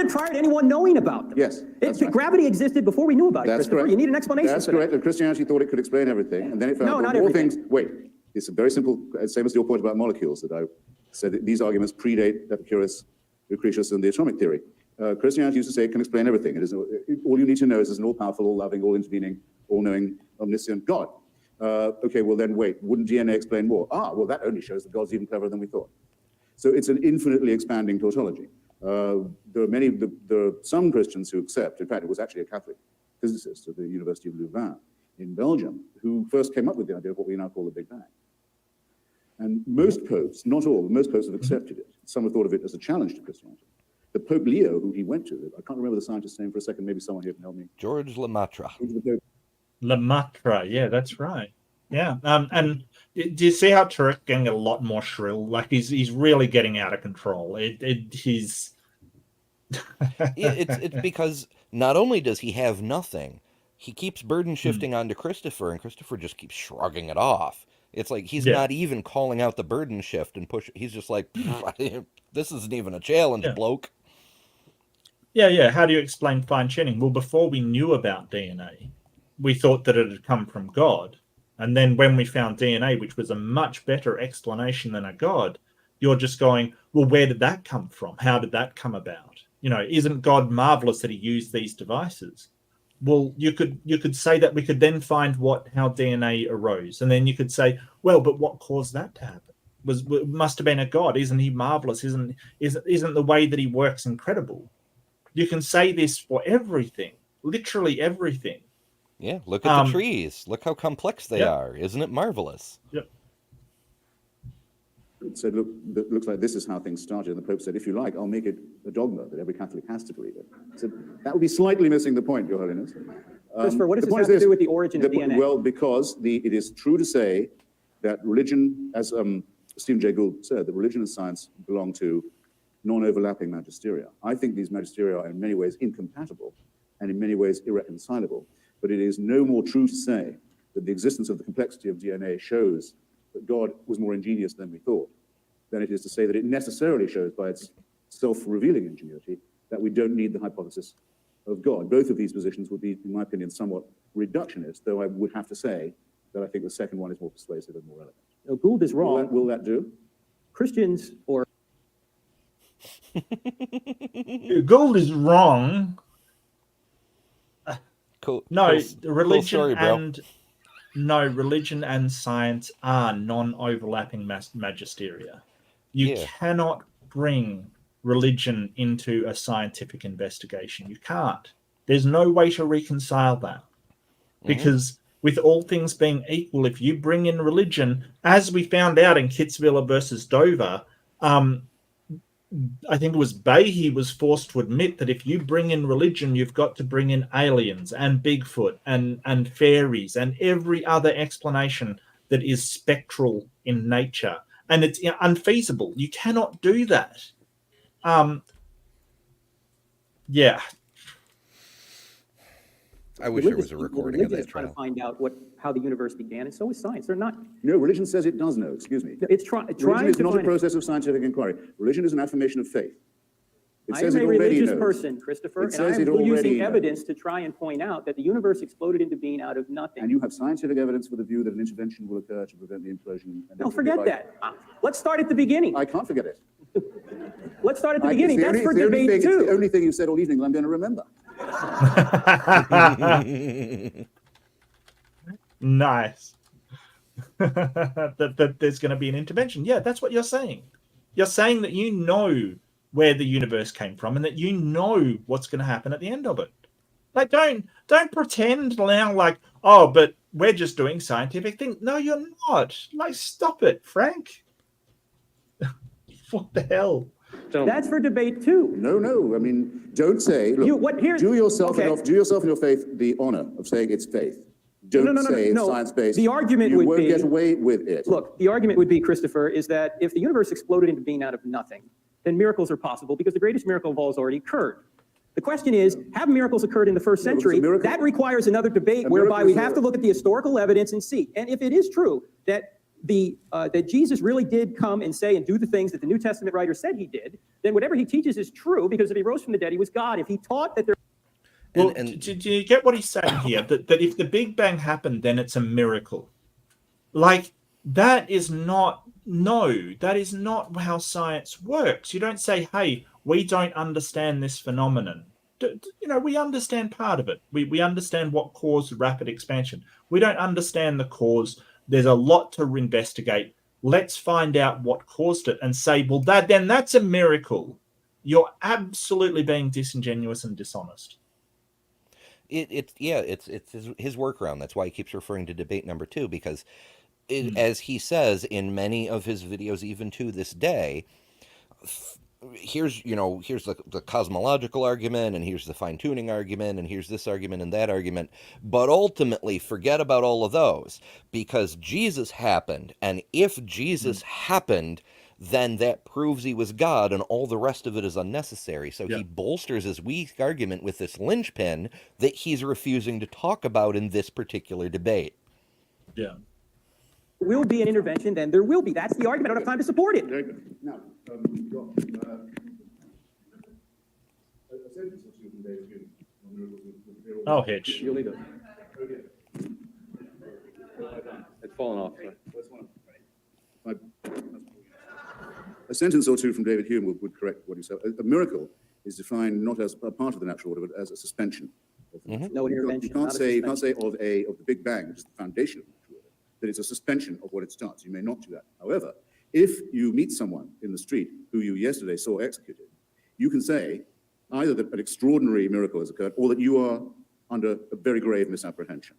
Prior to anyone knowing about them. Yes. Gravity existed before we knew about it. That's correct. You need an explanation. That's correct. And Christianity thought it could explain everything, and then it found not all everything. things. Wait, it's a very simple, same as your point about molecules that I said that these arguments predate Epicurus, Lucretius, and the atomic theory. Christianity used to say it can explain everything. It is all you need to know is there's an all-powerful, all-loving, all-intervening, all-knowing, omniscient God. Okay, well then wait, wouldn't DNA explain more? Well that only shows that God's even cleverer than we thought. So it's an infinitely expanding tautology. There are some Christians who accept, in fact it was actually a Catholic physicist at the University of Louvain in Belgium who first came up with the idea of what we now call the Big Bang. And most popes, not all, but most popes have accepted it. Some have thought of it as a challenge to Christianity. The Pope Leo, who he went to, I can't remember the scientist's name for a second, maybe someone here can help me. George Lemaitre. Lemaitre, yeah, that's right. Yeah, and do you see how Turek getting a lot more shrill? Like he's really getting out of control. He's it's because not only does he have nothing, he keeps burden shifting onto Christopher, and Christopher just keeps shrugging it off. It's like he's not even calling out the burden shift and push. He's just like, this isn't even a challenge, bloke. Yeah. How do you explain fine tuning? Well, before we knew about DNA, we thought that it had come from God. And then when we found DNA, which was a much better explanation than a God, you're just going, well, where did that come from? How did that come about? Isn't God marvelous that he used these devices? Well, you could say that we could then find how DNA arose. And then you could say, well, but what caused that to happen? Must have been a God. Isn't he marvelous? Isn't the way that he works incredible? You can say this for everything, literally everything. Yeah, look at the trees. Look how complex they are. Isn't it marvelous? Yep. So look, it looks like this is how things started. And the Pope said, if you like, I'll make it a dogma that every Catholic has to believe it. So that would be slightly missing the point, Your Holiness. Christopher, what does this have to do with the origin of DNA? Well, because it is true to say that religion, as Stephen Jay Gould said, that religion and science belong to non-overlapping magisteria. I think these magisteria are in many ways incompatible and in many ways irreconcilable. But it is no more true to say that the existence of the complexity of DNA shows that God was more ingenious than we thought, than it is to say that it necessarily shows by its self-revealing ingenuity that we don't need the hypothesis of God. Both of these positions would be, in my opinion, somewhat reductionist, though I would have to say that I think the second one is more persuasive and more relevant. No, Gould is wrong. Will that do? Christians or... Gould is wrong. Cool. No, cool religion story, religion and science are non-overlapping magisteria. You cannot bring religion into a scientific investigation. You can't. There's no way to reconcile that. Because with all things being equal, if you bring in religion, as we found out in Kitzviller versus Dover, I think it was Behe was forced to admit that if you bring in religion, you've got to bring in aliens and Bigfoot and fairies and every other explanation that is spectral in nature. And it's unfeasible. You cannot do that. Yeah. I wish there was a recording of that is trying to find out how the universe began, and so is science. They're not. No, religion says it does know. Excuse me. It's trying. Religion is not a process of scientific inquiry. Religion is an affirmation of faith. I am a religious person, Christopher, and I am using evidence to try and point out that the universe exploded into being out of nothing. And you have scientific evidence for the view that an intervention will occur to prevent the implosion. No, forget that. Let's start at the beginning. I can't forget it. Let's start at the beginning. That's for debate too. It's the only thing you've said all evening that I'm going to remember. Nice. that there's going to be an intervention. Yeah, that's what you're saying. You're saying that you know where the universe came from and that you know what's going to happen at the end of it. Like, don't pretend now like, oh, but we're just doing scientific things. No, you're not. Like, stop it, Frank. What the hell? That's for debate too. No. I mean, don't say. Look, do yourself and your faith the honor of saying it's faith. Don't say it's science-based. The argument you would won't be, get away with it. Look, the argument would be, Christopher, is that if the universe exploded into being out of nothing, then miracles are possible because the greatest miracle of all has already occurred. The question is, have miracles occurred in the first century? That requires another debate whereby we have to look at the historical evidence and see. And if it is true that that Jesus really did come and say and do the things that the New Testament writer said he did, then whatever he teaches is true, because if he rose from the dead, he was God. If he taught that there... Well, do you get what he's saying here? That if the Big Bang happened, then it's a miracle. Like, that is not how science works. You don't say, hey, we don't understand this phenomenon. We understand part of it. We understand what caused rapid expansion. We don't understand the cause. There's a lot to investigate. Let's find out what caused it and say, well, that's a miracle. You're absolutely being disingenuous and dishonest. It's his workaround. That's why he keeps referring to debate number 2, because as he says in many of his videos, even to this day, here's the cosmological argument, and here's the fine-tuning argument, and here's this argument and that argument, but ultimately forget about all of those, because Jesus happened, and if Jesus happened, then that proves he was God, and all the rest of it is unnecessary. So he bolsters his weak argument with this linchpin that he's refusing to talk about in this particular debate. Yeah. There will be an intervention, then there will be. That's the argument. I don't have time to support it. Now, you've got a sentence or two from David Hume. Oh, Hitch. You'll need it. It's fallen off. A sentence or two from David Hume would correct what you said. A miracle is defined not as a part of the natural order, but as a suspension. No intervention. You can't say of the Big Bang, which is the foundation of the natural order, that it's a suspension of what it starts. You may not do that. However, if you meet someone in the street who you yesterday saw executed, you can say either that an extraordinary miracle has occurred or that you are under a very grave misapprehension.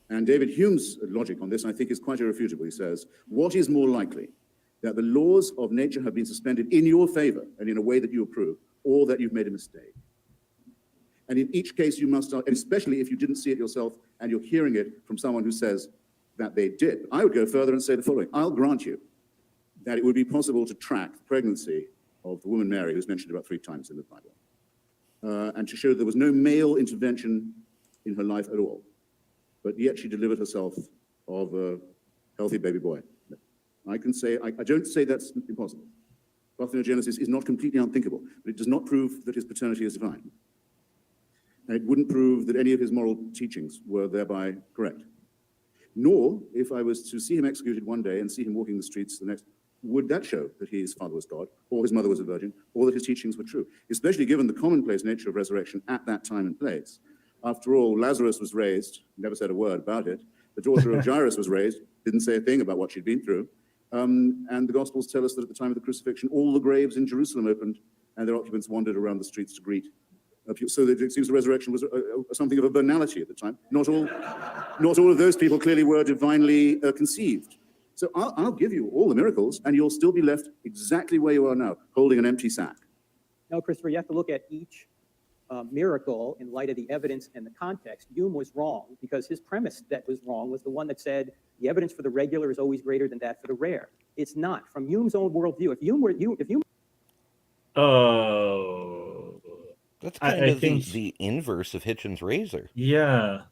And David Hume's logic on this, I think, is quite irrefutable. He says, what is more likely, that the laws of nature have been suspended in your favor and in a way that you approve, or that you've made a mistake? And in each case, you must, and especially if you didn't see it yourself and you're hearing it from someone who says that they did. I would go further and say the following. I'll grant you that it would be possible to track the pregnancy of the woman Mary, who's mentioned about 3 times in the Bible, and to show there was no male intervention in her life at all. But yet she delivered herself of a healthy baby boy. I can say, I don't say that's impossible. Parthenogenesis is not completely unthinkable, but it does not prove that his paternity is divine. And it wouldn't prove that any of his moral teachings were thereby correct. Nor, if I was to see him executed one day and see him walking the streets the next, would that show that his father was God, or his mother was a virgin, or that his teachings were true, especially given the commonplace nature of resurrection at that time and place. After all, Lazarus was raised, never said a word about it. The daughter of Jairus was raised, didn't say a thing about what she'd been through. And the Gospels tell us that at the time of the crucifixion, all the graves in Jerusalem opened and their occupants wandered around the streets to greet. So that it seems the resurrection was something of a banality at the time. Not all of those people clearly were divinely conceived. So I'll give you all the miracles and you'll still be left exactly where you are now, holding an empty sack. No, Christopher, you have to look at each miracle in light of the evidence and the context. Hume was wrong because his premise that was wrong was the one that said the evidence for the regular is always greater than that for the rare. It's not. From Hume's own worldview, if Hume that's kind of the inverse of Hitchens' razor. Yeah.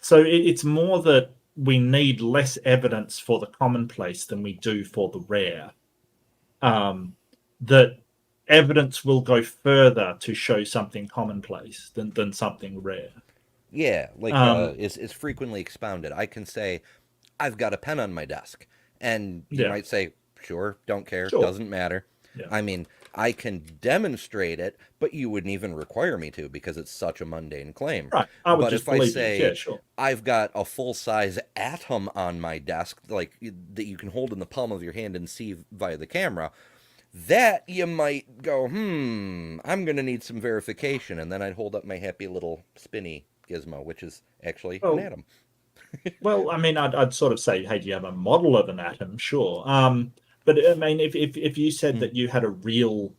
So it's more that we need less evidence for the commonplace than we do for the rare. That evidence will go further to show something commonplace than something rare. Yeah, like is frequently expounded. I can say, I've got a pen on my desk. And you might say, sure, don't care, doesn't matter. Yeah. I mean, I can demonstrate it, but you wouldn't even require me to because it's such a mundane claim. Right. But if I say, I've got a full-size atom on my desk, like that you can hold in the palm of your hand and see via the camera, that you might go, I'm going to need some verification. And then I'd hold up my happy little spinny gizmo, which is actually an atom. Well, I mean, I'd sort of say, hey, do you have a model of an atom? Sure. But I mean, if you said that you had a real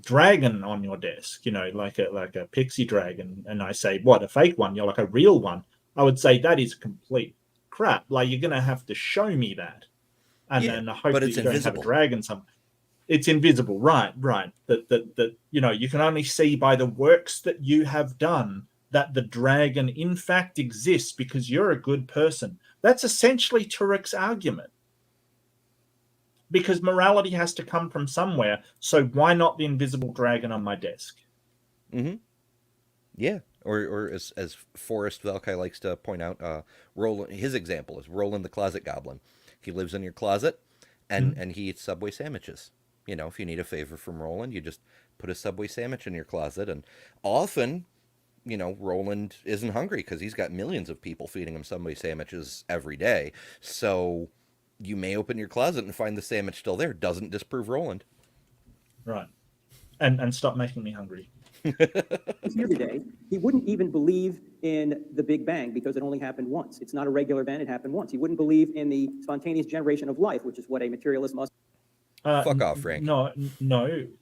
dragon on your desk, like a pixie dragon, and I say, what, a fake one? You're like, a real one? I would say that is complete crap. Like, you're going to have to show me that. And then I hope that you don't have a dragon somewhere. It's invisible, right. That you can only see by the works that you have done that the dragon in fact exists because you're a good person. That's essentially Turek's argument. Because morality has to come from somewhere, so why not the invisible dragon on my desk? Mm-hmm. Yeah, or as Forrest Velkai likes to point out, his example is Roland the Closet Goblin. He lives in your closet, and he eats Subway sandwiches. You know, if you need a favor from Roland, you just put a Subway sandwich in your closet. And often, you know, Roland isn't hungry because he's got millions of people feeding him Subway sandwiches every day. So you may open your closet and find the sandwich still there. Doesn't disprove Roland. Right. And stop making me hungry. Here today, he wouldn't even believe in the Big Bang because it only happened once. It's not a regular event, it happened once. He wouldn't believe in the spontaneous generation of life, which is what a materialist must. Fuck off, Frank. No.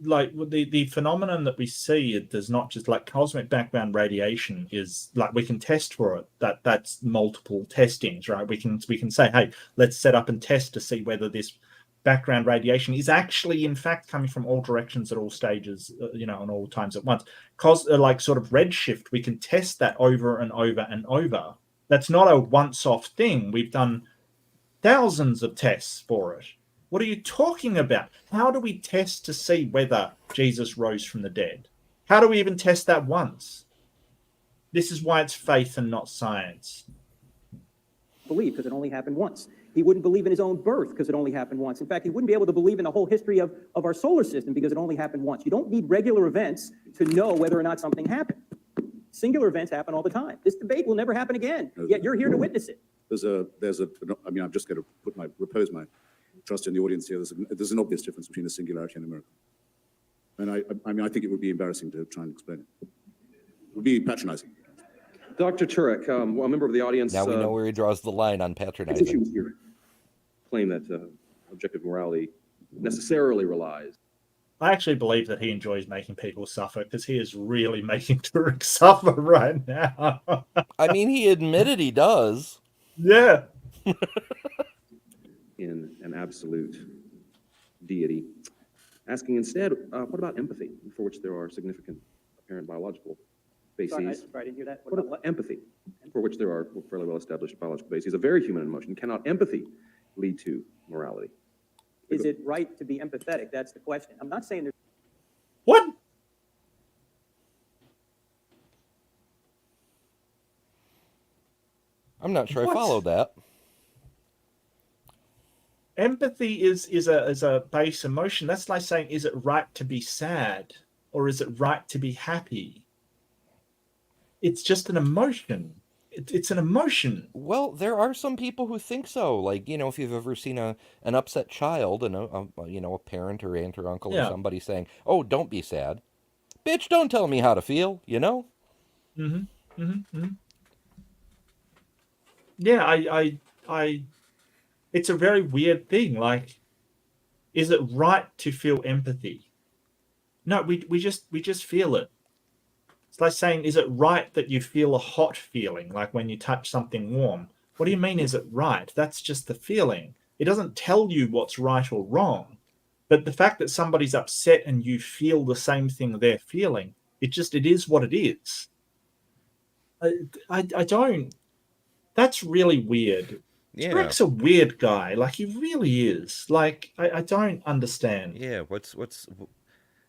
Like the phenomenon that we see, it does not just like cosmic background radiation is like we can test for it. That's multiple testings, right? We can say, hey, let's set up and test to see whether this background radiation is actually in fact coming from all directions at all stages, you know, and all times at once. Cause like sort of redshift, we can test that over and over and over. That's not a once-off thing. We've done thousands of tests for it. What are you talking about? How do we test to see whether Jesus rose from the dead? How do we even test that once? This is why it's faith and not science. Believe because it only happened once. He wouldn't believe in his own birth because it only happened once. In fact, he wouldn't be able to believe in the whole history of our solar system because it only happened once. You don't need regular events to know whether or not something happened. Singular events happen all the time. This debate will never happen again, yet you're here to witness it. I mean, I'm just going to repose my trust in the audience here. There's an obvious difference between a singularity and a miracle. And I mean, I think it would be embarrassing to try and explain it. It would be patronizing. Dr. Turek, a member of the audience. Now we know where he draws the line on patronizing. Claim that objective morality necessarily relies. I actually believe that he enjoys making people suffer because he is really making Turek suffer right now. I mean, he admitted he does. Yeah. In an absolute deity. Asking instead, what about empathy, for which there are significant apparent biological bases? Sorry, I didn't hear that. What about empathy, for which there are fairly well-established biological bases? A very human emotion. Cannot empathy lead to morality? Is it right to be empathetic? That's the question. I'm not saying there's... What? I'm not sure What? I followed that. Empathy is a base emotion. That's like saying, is it right to be sad or is it right to be happy? It's just an emotion. It's an emotion. Well, there are some people who think so. Like, you know, if you've ever seen an upset child and a parent or aunt or uncle or somebody saying, "Oh, don't be sad, bitch, don't tell me how to feel," you know. Yeah, I. It's a very weird thing. Like, is it right to feel empathy? No, we just feel it. It's like saying, is it right that you feel a hot feeling, like when you touch something warm? What do you mean, is it right? That's just the feeling. It doesn't tell you what's right or wrong. But the fact that somebody's upset and you feel the same thing they're feeling, it is what it is. I don't. That's really weird. Yeah. Turek's a weird guy. Like, he really is. Like, I don't understand. Yeah, what's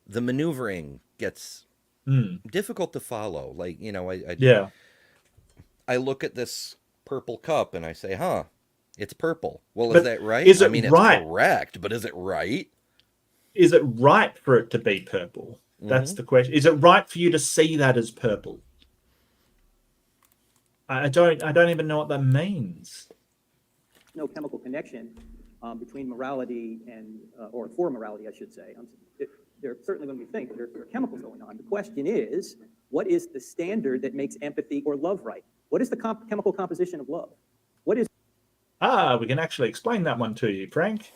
the maneuvering gets difficult to follow. Like, you know, I look at this purple cup and I say, huh, it's purple. Well, is that right? Is it it's right? Correct, but is it right? Is it right for it to be purple? That's the question. Is it right for you to see that as purple? I don't even know what that means. No chemical connection between morality and, or for morality, I should say. There certainly, when we think, there are chemicals going on. The question is, what is the standard that makes empathy or love right? What is the chemical composition of love? What is... We can actually explain that one to you, Frank.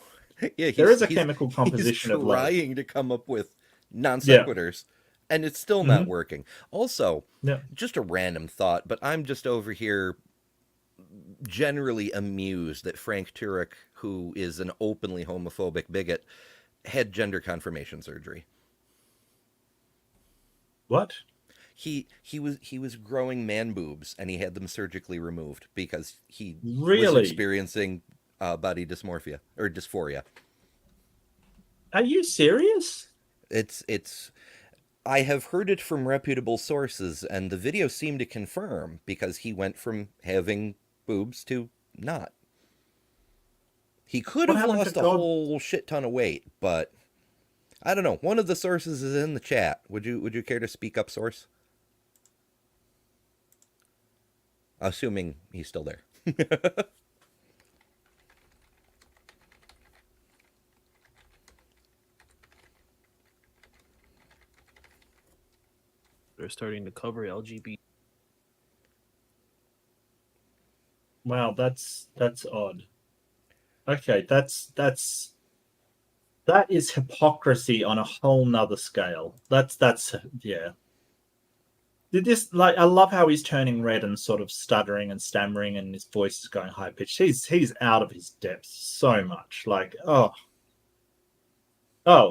Yeah, there is a chemical composition of love. He's trying to come up with non sequiturs, and it's still not working. Also, just a random thought, but I'm just over here generally amused that Frank Turek, who is an openly homophobic bigot, had gender confirmation surgery. What? He was growing man boobs and he had them surgically removed because he was experiencing body dysmorphia or dysphoria. Are you serious? It's I have heard it from reputable sources, and the video seemed to confirm, because he went from having boobs to not. He could have lost a whole shit ton of weight, but I don't know. One of the sources is in the chat. Would you care to speak up, source? Assuming he's still there. They're starting to cover LGBT. Wow, that's odd. Okay, that is hypocrisy on a whole nother scale. That's yeah. This, like, I love how he's turning red and sort of stuttering and stammering, and his voice is going high pitched. He's out of his depth so much. Like, oh,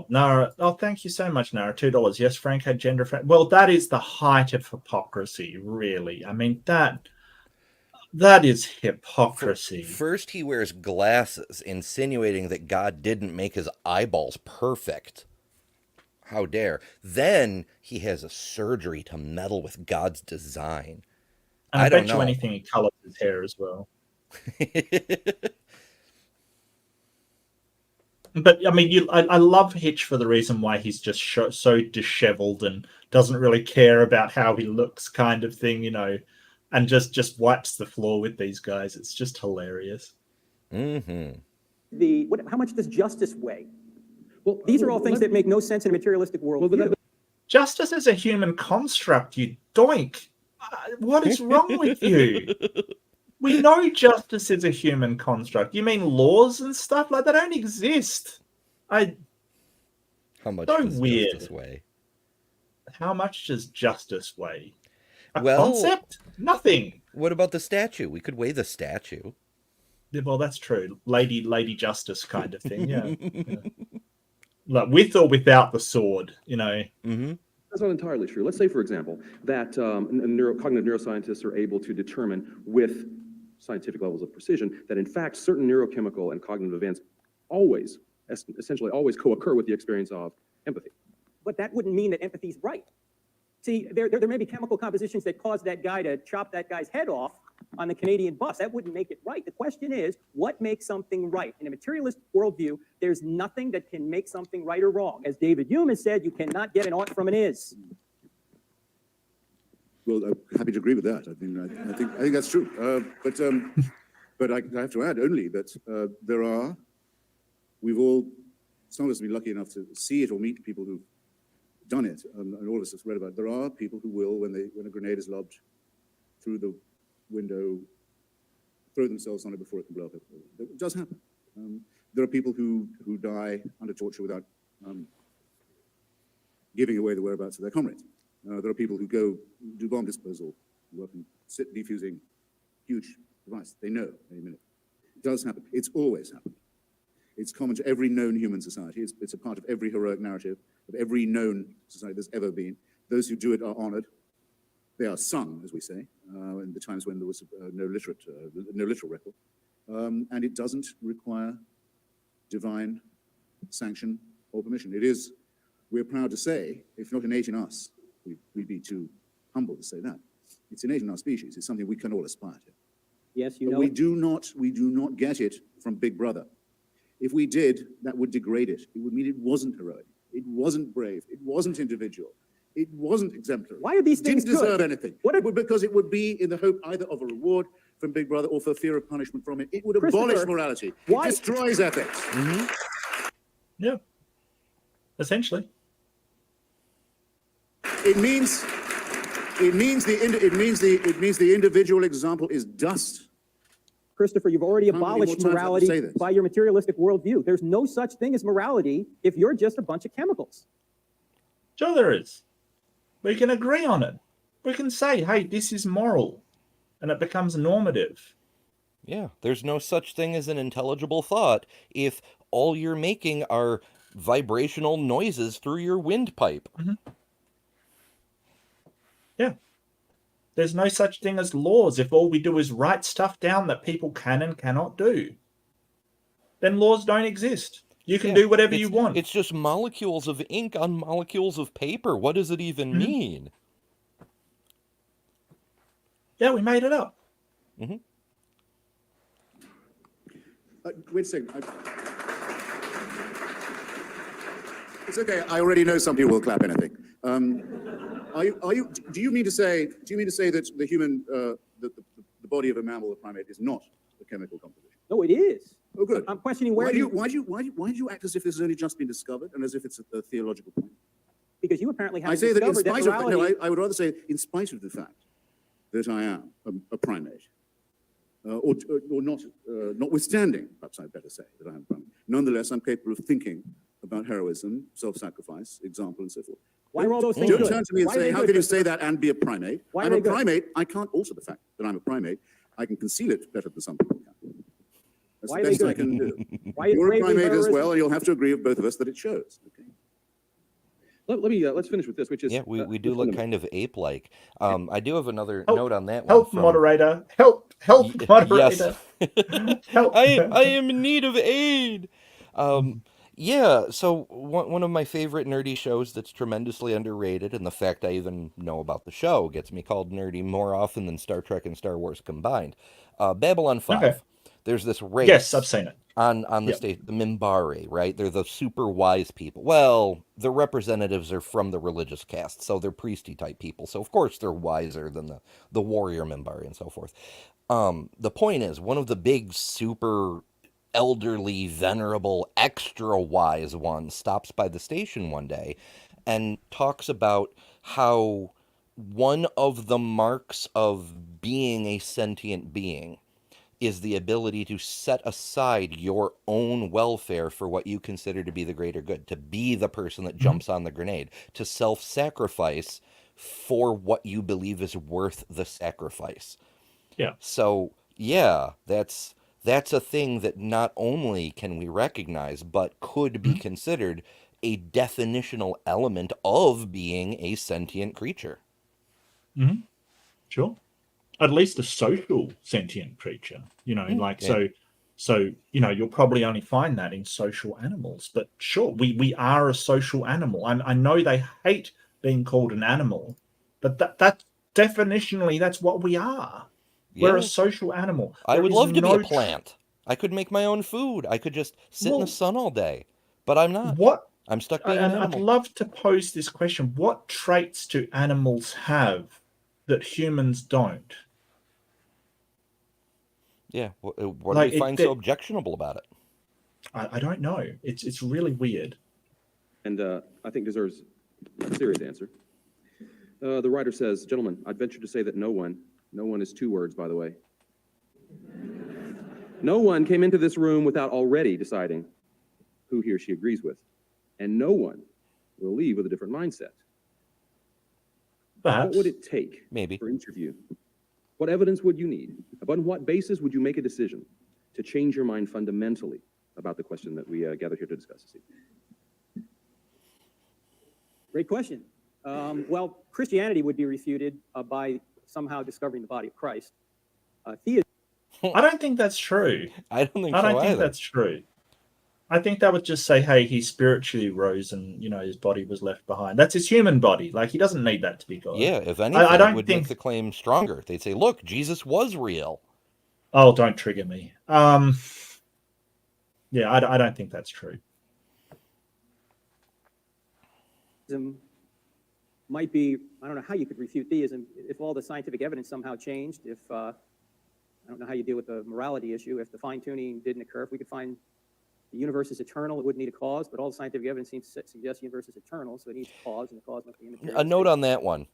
Nara. Oh, thank you so much, Nara. $2. Yes, Frank had gender. Well, that is the height of hypocrisy, really. I mean, that is hypocrisy. First, he wears glasses, insinuating that God didn't make his eyeballs perfect. How dare. Then he has a surgery to meddle with God's design. And I bet you anything he colors his hair as well. But I mean, I love Hitch for the reason why he's just so disheveled and doesn't really care about how he looks, kind of thing, you know, and just wipes the floor with these guys. It's just hilarious. Mm-hmm. How much does justice weigh? Well, these are all things that make no sense in a materialistic world. Justice is a human construct, you doink. What is wrong with you? We know justice is a human construct. You mean laws and stuff? Like, they don't exist. How much does justice weigh? How much does justice weigh? A well, concept? Nothing. What about the statue? We could weigh the statue. Yeah, well, that's true. Lady Justice kind of thing, yeah. Yeah. Like, with or without the sword, you know. Mm-hmm. That's not entirely true. Let's say, for example, that cognitive neuroscientists are able to determine with scientific levels of precision that, in fact, certain neurochemical and cognitive events essentially always co-occur with the experience of empathy. But that wouldn't mean that empathy is right. See, there may be chemical compositions that cause that guy to chop that guy's head off on the Canadian bus. That wouldn't make it right. The question is, what makes something right? In a materialist worldview, there's nothing that can make something right or wrong. As David Hume has said, you cannot get an ought from an is. Well, I'm happy to agree with that. I think that's true. But I have to add only that some of us have been lucky enough to see it or meet people who've done it, and all of us have read about it. There are people who will, when a grenade is lobbed through the window, throw themselves on it before it can blow up. It does happen. There are people who die under torture without giving away the whereabouts of their comrades. There are people who go do bomb disposal, work and sit defusing huge device. They know any minute. It does happen. It's always happened. It's common to every known human society. It's a part of every heroic narrative of every known society there's ever been. Those who do it are honored. They are sung, as we say, in the times when there was no literal record. And it doesn't require divine sanction or permission. We're proud to say, if not innate in us, we'd be too humble to say that. It's innate in our species. It's something we can all aspire to. Yes, but we do not get it from Big Brother. If we did, that would degrade it. It would mean it wasn't heroic. It wasn't brave. It wasn't individual. It wasn't exemplary. Why are these things didn't deserve anything. Because it would be in the hope either of a reward from Big Brother or for fear of punishment from it. It would abolish morality. It destroys ethics. Mm-hmm. Yeah, essentially. It means the individual example is dust. Christopher, you've already abolished morality by your materialistic worldview. There's no such thing as morality if you're just a bunch of chemicals. Sure there is. We can agree on it. We can say, hey, this is moral, and it becomes normative. Yeah, there's no such thing as an intelligible thought if all you're making are vibrational noises through your windpipe. Mm-hmm. Yeah. There's no such thing as laws if all we do is write stuff down that people can and cannot do. Then laws don't exist. You can do whatever you want. It's just molecules of ink on molecules of paper. What does it even mean? Yeah, we made it up. Mm-hmm. Wait a second. It's okay. I already know some people will clap anything. Do you mean to say that the human, the body of a mammal or primate is not a chemical composition? No, it is. Oh, good. I'm questioning where why do you act as if this has only just been discovered and as if it's a theological point? Because you apparently haven't I say that in discovered spite of, morality. I would rather say in spite of the fact that I am a primate, or not, notwithstanding, perhaps I'd better say that I am a primate. Nonetheless, I'm capable of thinking about heroism, self-sacrifice, example, and so forth. Why are all those things Don't good? turn to me and Why are say, they how good, can you Christopher? say that and be a primate? Why are I'm they a good? primate. I can't alter the fact that I'm a primate. I can conceal it better than some people can. That's Why the are they best I good? can do. Why You're a bravery, primate as heroism? well, and you'll have to agree with both of us that it shows. Okay. Let's finish with this, which is we do look kind of ape-like. I do have another Help, note on that one. Help, from, moderator. Help, moderator. Yes. Help. I am in need of aid. Yeah, so one of my favorite nerdy shows that's tremendously underrated, and the fact I even know about the show gets me called nerdy more often than Star Trek and Star Wars combined. Babylon 5. Okay. There's this race. Yes, I've seen it. On the stage, the Minbari, right? They're the super wise people. Well, the representatives are from the religious caste, so they're priesty type people. So of course they're wiser than the warrior Minbari and so forth. The point is, one of the big super elderly, venerable, extra wise ones stops by the station one day and talks about how one of the marks of being a sentient being is the ability to set aside your own welfare for what you consider to be the greater good, to be the person that jumps on the grenade, to self-sacrifice for what you believe is worth the sacrifice. Yeah. So, yeah, that's a thing that not only can we recognize, but could be considered a definitional element of being a sentient creature. Mm-hmm. Sure. At least a social sentient creature, so you'll probably only find that in social animals, but sure, we are a social animal. I know they hate being called an animal, but that definitionally, that's what we are. Yeah. We're a social animal. I would love to be no a plant. I could make my own food. I could just sit in the sun all day, but I'm not. What? I'm stuck being an And I'd animal. love to pose this question. What traits do animals have that humans don't? Yeah, what do we find so objectionable about it? I don't know. It's really weird. And I think deserves a serious answer. The writer says, gentlemen, I'd venture to say that no one is two words, by the way. No one came into this room without already deciding who he or she agrees with. And no one will leave with a different mindset. Perhaps. What would it take Maybe. for each of you? What evidence would you need? Upon what basis would you make a decision to change your mind fundamentally about the question that we gathered here to discuss this evening? Great question. Well, Christianity would be refuted by somehow discovering the body of Christ. Theism. I don't think that's true. I don't think that's true. I think that would just say, hey, he spiritually rose and, his body was left behind. That's his human body. Like, he doesn't need that to be God. Yeah, if anything, it would make the claim stronger. They'd say, look, Jesus was real. Oh, don't trigger me. Yeah, I don't think that's true. Might be, I don't know how you could refute theism if all the scientific evidence somehow changed, if, I don't know how you deal with the morality issue, if the fine-tuning didn't occur, if we could find the universe is eternal, it wouldn't need a cause, but all the scientific evidence seems to suggest the universe is eternal, so it needs a cause, and the cause must be immaterial. A note on that one.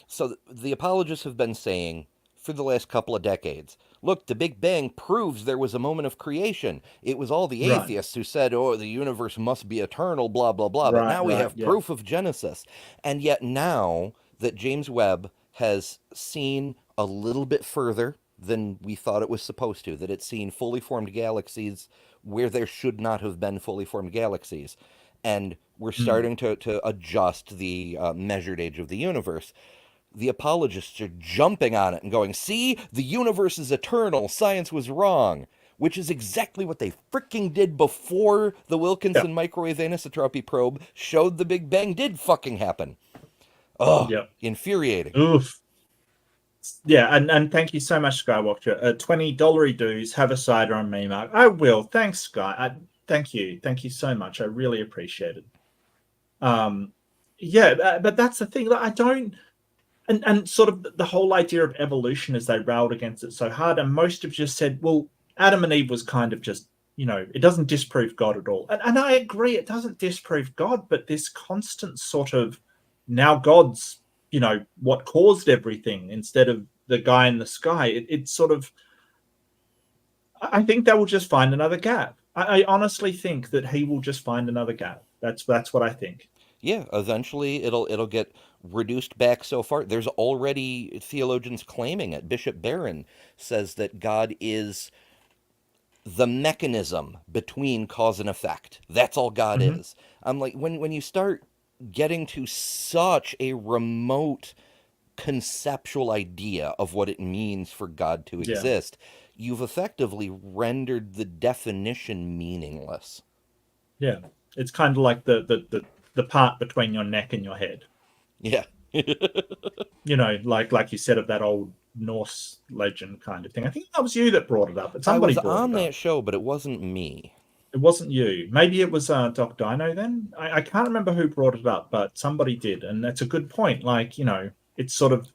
So the apologists have been saying for the last couple of decades, look, the Big Bang proves there was a moment of creation. It was all the atheists who said, oh, the universe must be eternal, blah, blah, blah. But now we have proof of Genesis. And yet now that James Webb has seen a little bit further than we thought it was supposed to, that it's seen fully formed galaxies where there should not have been fully formed galaxies. And we're starting to adjust the measured age of the universe. The apologists are jumping on it and going, see, the universe is eternal. Science was wrong, which is exactly what they freaking did before the Wilkinson microwave anisotropy probe showed the Big Bang did fucking happen. Oh, infuriating. Oof. Yeah, and thank you so much, Skywatcher. $20 dues, have a cider on me, Mark. I will. Thanks, Sky. Thank you so much. I really appreciate it. But that's the thing that I don't. And sort of the whole idea of evolution as they railed against it so hard, and most have just said, well, Adam and Eve was kind of just, it doesn't disprove God at all. And I agree, it doesn't disprove God, but this constant sort of, now God's, what caused everything instead of the guy in the sky. It's sort of, I think they will just find another gap. I honestly think that he will just find another gap. That's what I think. Yeah, eventually it'll get reduced back so far. There's already theologians claiming it. Bishop Barron says that God is the mechanism between cause and effect. That's all God is. I'm like, when you start getting to such a remote conceptual idea of what it means for God to exist, you've effectively rendered the definition meaningless. Yeah, it's kind of like the part between your neck and your head. Yeah. like you said of that old Norse legend kind of thing. I think that was you that brought it up. I was on that show, but it wasn't me. It wasn't you. Maybe it was Doc Dino then. I can't remember who brought it up, but somebody did, and that's a good point. Like, it's sort of,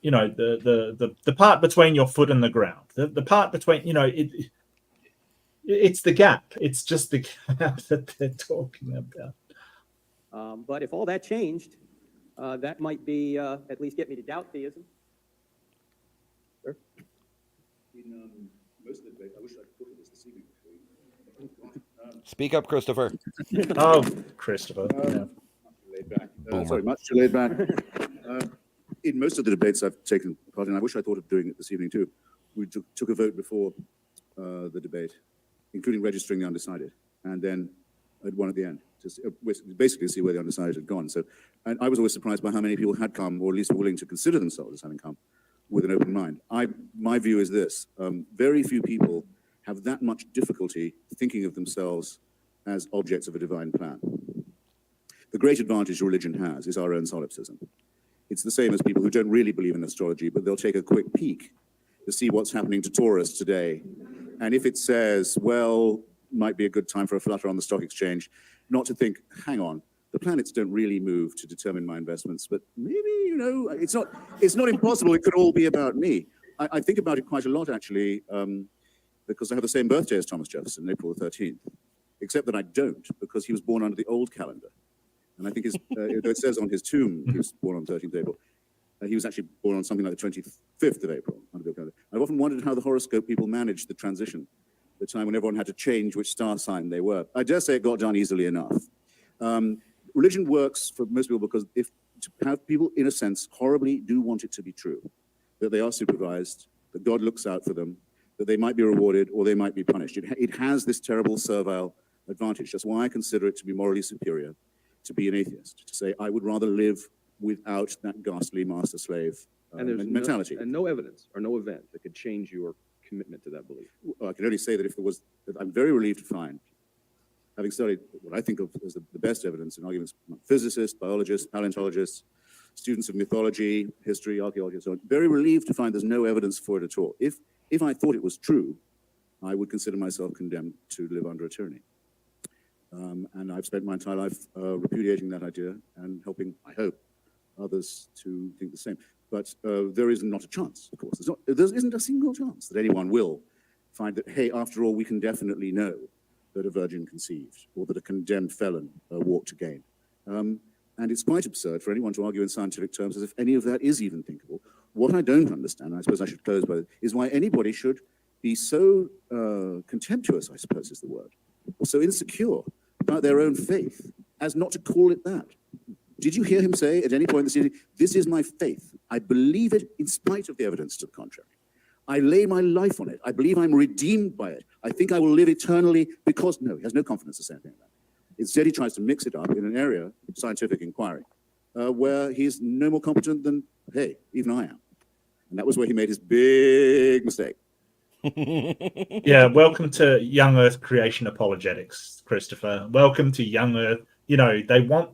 the part between your foot and the ground. The part between, it's the gap. It's just the gap that they're talking about. But if all that changed, that might be at least get me to doubt theism. Sure. In most of the debate, I wish I'd thought of this evening. Speak up, Christopher. Oh, Christopher. Laid back. Much too laid back. In most of the debates I've taken part in, I wish I thought of doing it this evening too. We took a vote before the debate, including registering the undecided, and then one at the end, just basically see where the undecided had gone. So, and I was always surprised by how many people had come, or at least willing to consider themselves as having come, with an open mind. My view is this: very few people have that much difficulty thinking of themselves as objects of a divine plan. The great advantage religion has is our own solipsism. It's the same as people who don't really believe in astrology, but they'll take a quick peek to see what's happening to Taurus today. And if it says, well, might be a good time for a flutter on the stock exchange, not to think, hang on, the planets don't really move to determine my investments, but maybe, it's not impossible. It could all be about me. I think about it quite a lot, actually, because I have the same birthday as Thomas Jefferson, April the 13th, except that I don't, because he was born under the old calendar. And I think it says on his tomb, he was born on 13th April. He was actually born on something like the 25th of April under the old calendar. I've often wondered how the horoscope people managed the transition, the time when everyone had to change which star sign they were. I dare say it got done easily enough. Religion works for most people because to have people, in a sense, horribly do want it to be true, that they are supervised, that God looks out for them, that they might be rewarded or they might be punished. It has this terrible servile advantage. That's why I consider it to be morally superior to be an atheist, to say I would rather live without that ghastly master-slave mentality. And no evidence or no event that could change your commitment to that belief. Well, I can only say that if there was, I'm very relieved to find, having studied what I think of as the best evidence in arguments among physicists, biologists, paleontologists, students of mythology, history, archaeology, and so on, very relieved to find there's no evidence for it at all. If I thought it was true, I would consider myself condemned to live under a tyranny. And I've spent my entire life repudiating that idea and helping, I hope, others to think the same. But there is not a chance, of course. There isn't a single chance that anyone will find that, hey, after all, we can definitely know that a virgin conceived or that a condemned felon walked again. And it's quite absurd for anyone to argue in scientific terms as if any of that is even thinkable. What I don't understand, and I suppose I should close by it, is why anybody should be so contemptuous, I suppose is the word, or so insecure about their own faith as not to call it that. Did you hear him say at any point this evening, this is my faith. I believe it in spite of the evidence to the contrary. I lay my life on it. I believe I'm redeemed by it. I think I will live eternally because, no, he has no confidence to say anything like that. Instead, he tries to mix it up in an area of scientific inquiry where he's no more competent than, hey, even I am. And that was where he made his big mistake. Yeah, welcome to Young Earth creation apologetics, Christopher. Welcome to Young Earth. They want,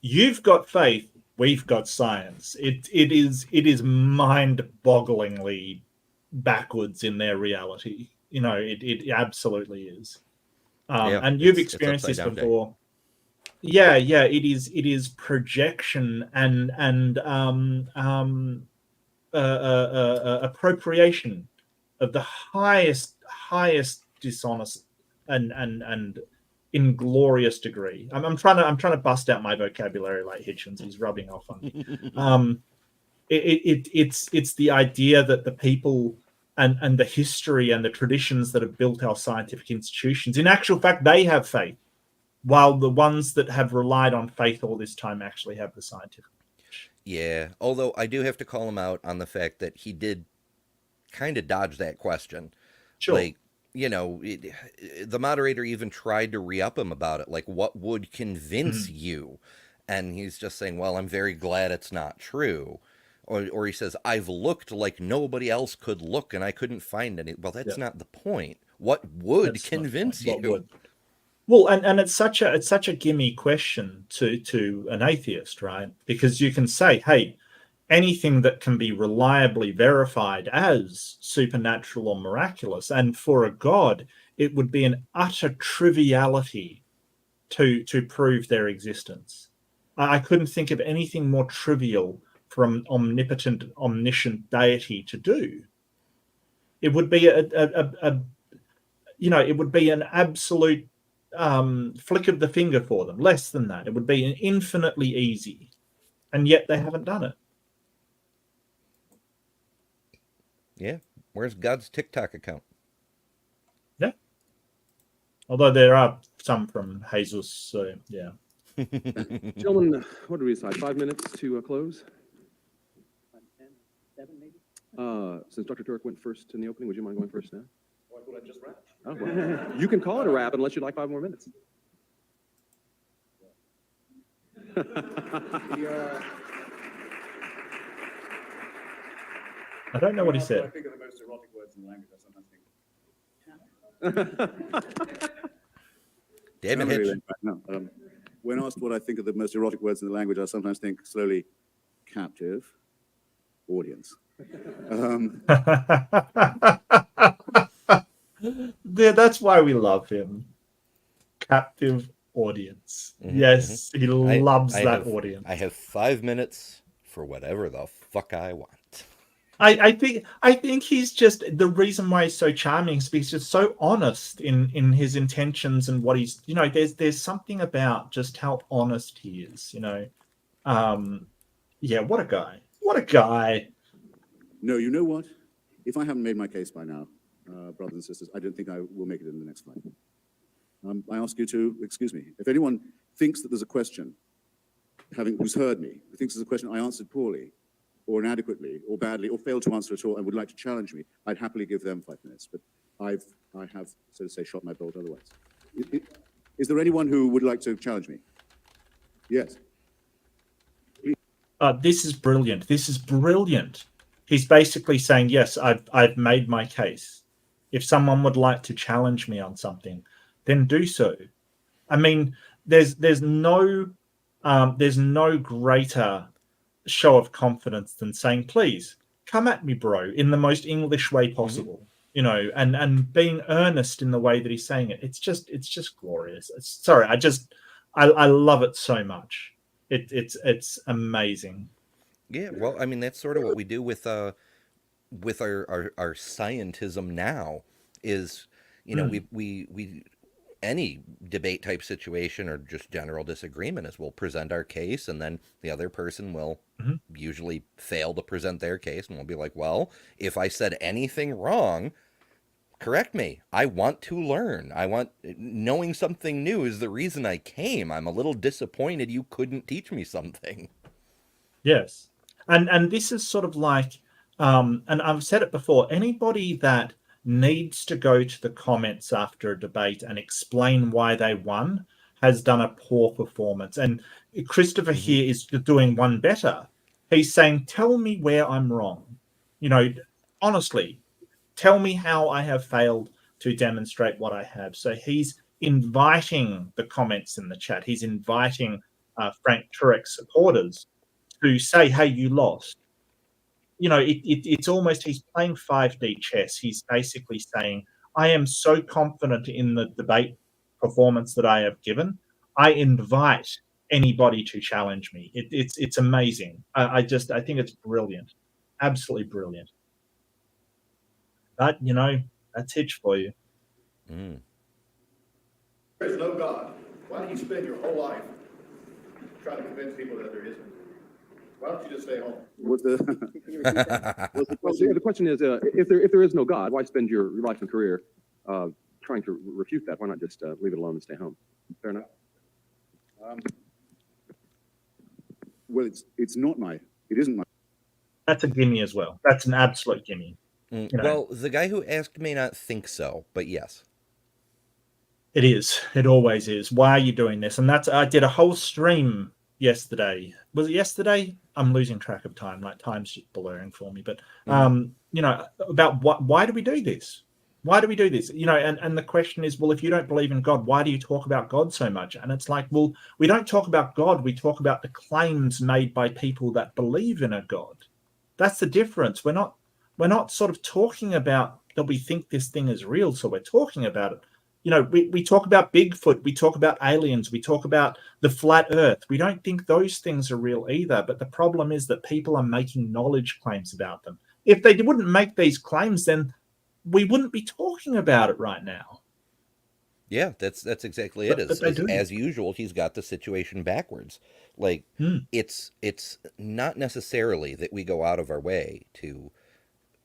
you've got faith, we've got science. It is mind-bogglingly backwards in their reality. It absolutely is. And you've experienced this before. It is projection and appropriation of the highest dishonest and inglorious degree. I'm trying to bust out my vocabulary like Hitchens. He's rubbing off on me. It's the idea that the people and the history and the traditions that have built our scientific institutions, in actual fact, they have faith, while the ones that have relied on faith all this time actually have the scientific knowledge. Yeah, although I do have to call him out on the fact that he did kind of dodge that question. Sure. Like, the moderator even tried to re-up him about it. Like, what would convince you? And he's just saying, well, I'm very glad it's not true. Or he says, I've looked like nobody else could look and I couldn't find any. Well, that's not the point. What would convince you? Would? Well, and it's such a gimme question to an atheist, right? Because you can say, hey, anything that can be reliably verified as supernatural or miraculous, and for a god, it would be an utter triviality to prove their existence. I couldn't think of anything more trivial for an omnipotent, omniscient deity to do. It would be it would be an absolute flick of the finger for them. Less than that, it would be infinitely easy, and yet they haven't done it. Yeah, where's God's TikTok account? Yeah, although there are some from Jesus, so yeah. Gentlemen, what do we decide? 5 minutes to close? 10, 7 maybe? Since Dr. Turek went first in the opening, would you mind going first now? Oh, I thought I just wrapped. Oh, well, you can call it a wrap unless you'd like 5 more minutes. I don't know what he said. I think of the most erotic words in the language. I sometimes think. Damn it, Hitch. No. When asked what I think of the most erotic words in the language, I sometimes think slowly, captive, audience. That's why we love him. Captive audience. Yes, he loves that audience. I have 5 minutes for whatever the fuck I want. I think he's just, the reason why he's so charming is because he's just so honest in his intentions and what he's, there's something about just how honest he is, what a guy. No, you know what? If I haven't made my case by now, brothers and sisters, I don't think I will make it in the next fight. I ask you to excuse me. If anyone thinks that there's a question, who's heard me, who thinks there's a question I answered poorly, or inadequately, or badly, or failed to answer at all, and would like to challenge me, I'd happily give them 5 minutes. But I have, so to say, shot my bolt otherwise. Is there anyone who would like to challenge me? Yes. This is brilliant. He's basically saying, yes, I've made my case. If someone would like to challenge me on something, then do so. I mean, there's no greater show of confidence than saying, please come at me, bro, in the most English way possible, and being earnest in the way that he's saying it. It's just glorious. I love it so much. It's amazing. Yeah, well, I mean, that's sort of what we do with our scientism now is, we any debate type situation or just general disagreement is we'll present our case and then the other person will usually fail to present their case, and we'll be like, well, if I said anything wrong, correct me. I want to learn. Knowing something new is the reason I came. I'm a little disappointed you couldn't teach me something. Yes. And this is sort of like, and I've said it before, anybody that needs to go to the comments after a debate and explain why they won has done a poor performance. And Christopher here is doing one better. He's saying, tell me where I'm wrong. Honestly, tell me how I have failed to demonstrate what I have. So he's inviting the comments in the chat. He's inviting Frank Turek supporters to say, hey, you lost. It's almost, he's playing 5D chess. He's basically saying, I am so confident in the debate performance that I have given. I invite anybody to challenge me. It's amazing. I think it's brilliant, absolutely brilliant. But that's Hitch for you. There's no God. Why do you spend your whole life trying to convince people that there isn't? Why don't you just stay home? The question is, if there is no God, why spend your life and career trying to refute that? Why not just leave it alone and stay home? Fair enough. Well, it isn't my. That's a gimme as well. That's an absolute gimme. Well, the guy who asked may not think so, but yes. It is. It always is. Why are you doing this? And I did a whole stream yesterday. Was it yesterday? I'm losing track of time. Like, time's just blurring for me. But about why do we do this? Why do we do this? And the question is, well, if you don't believe in God, why do you talk about God so much? And it's like, well, we don't talk about God. We talk about the claims made by people that believe in a God. That's the difference. We're not sort of talking about that we think this thing is real, so we're talking about it. We talk about Bigfoot, we talk about aliens, we talk about the flat earth. We don't think those things are real either, but the problem is that people are making knowledge claims about them. If they wouldn't make these claims, then we wouldn't be talking about it right now. Yeah, that's exactly it. As usual, he's got the situation backwards. Like, it's not necessarily that we go out of our way to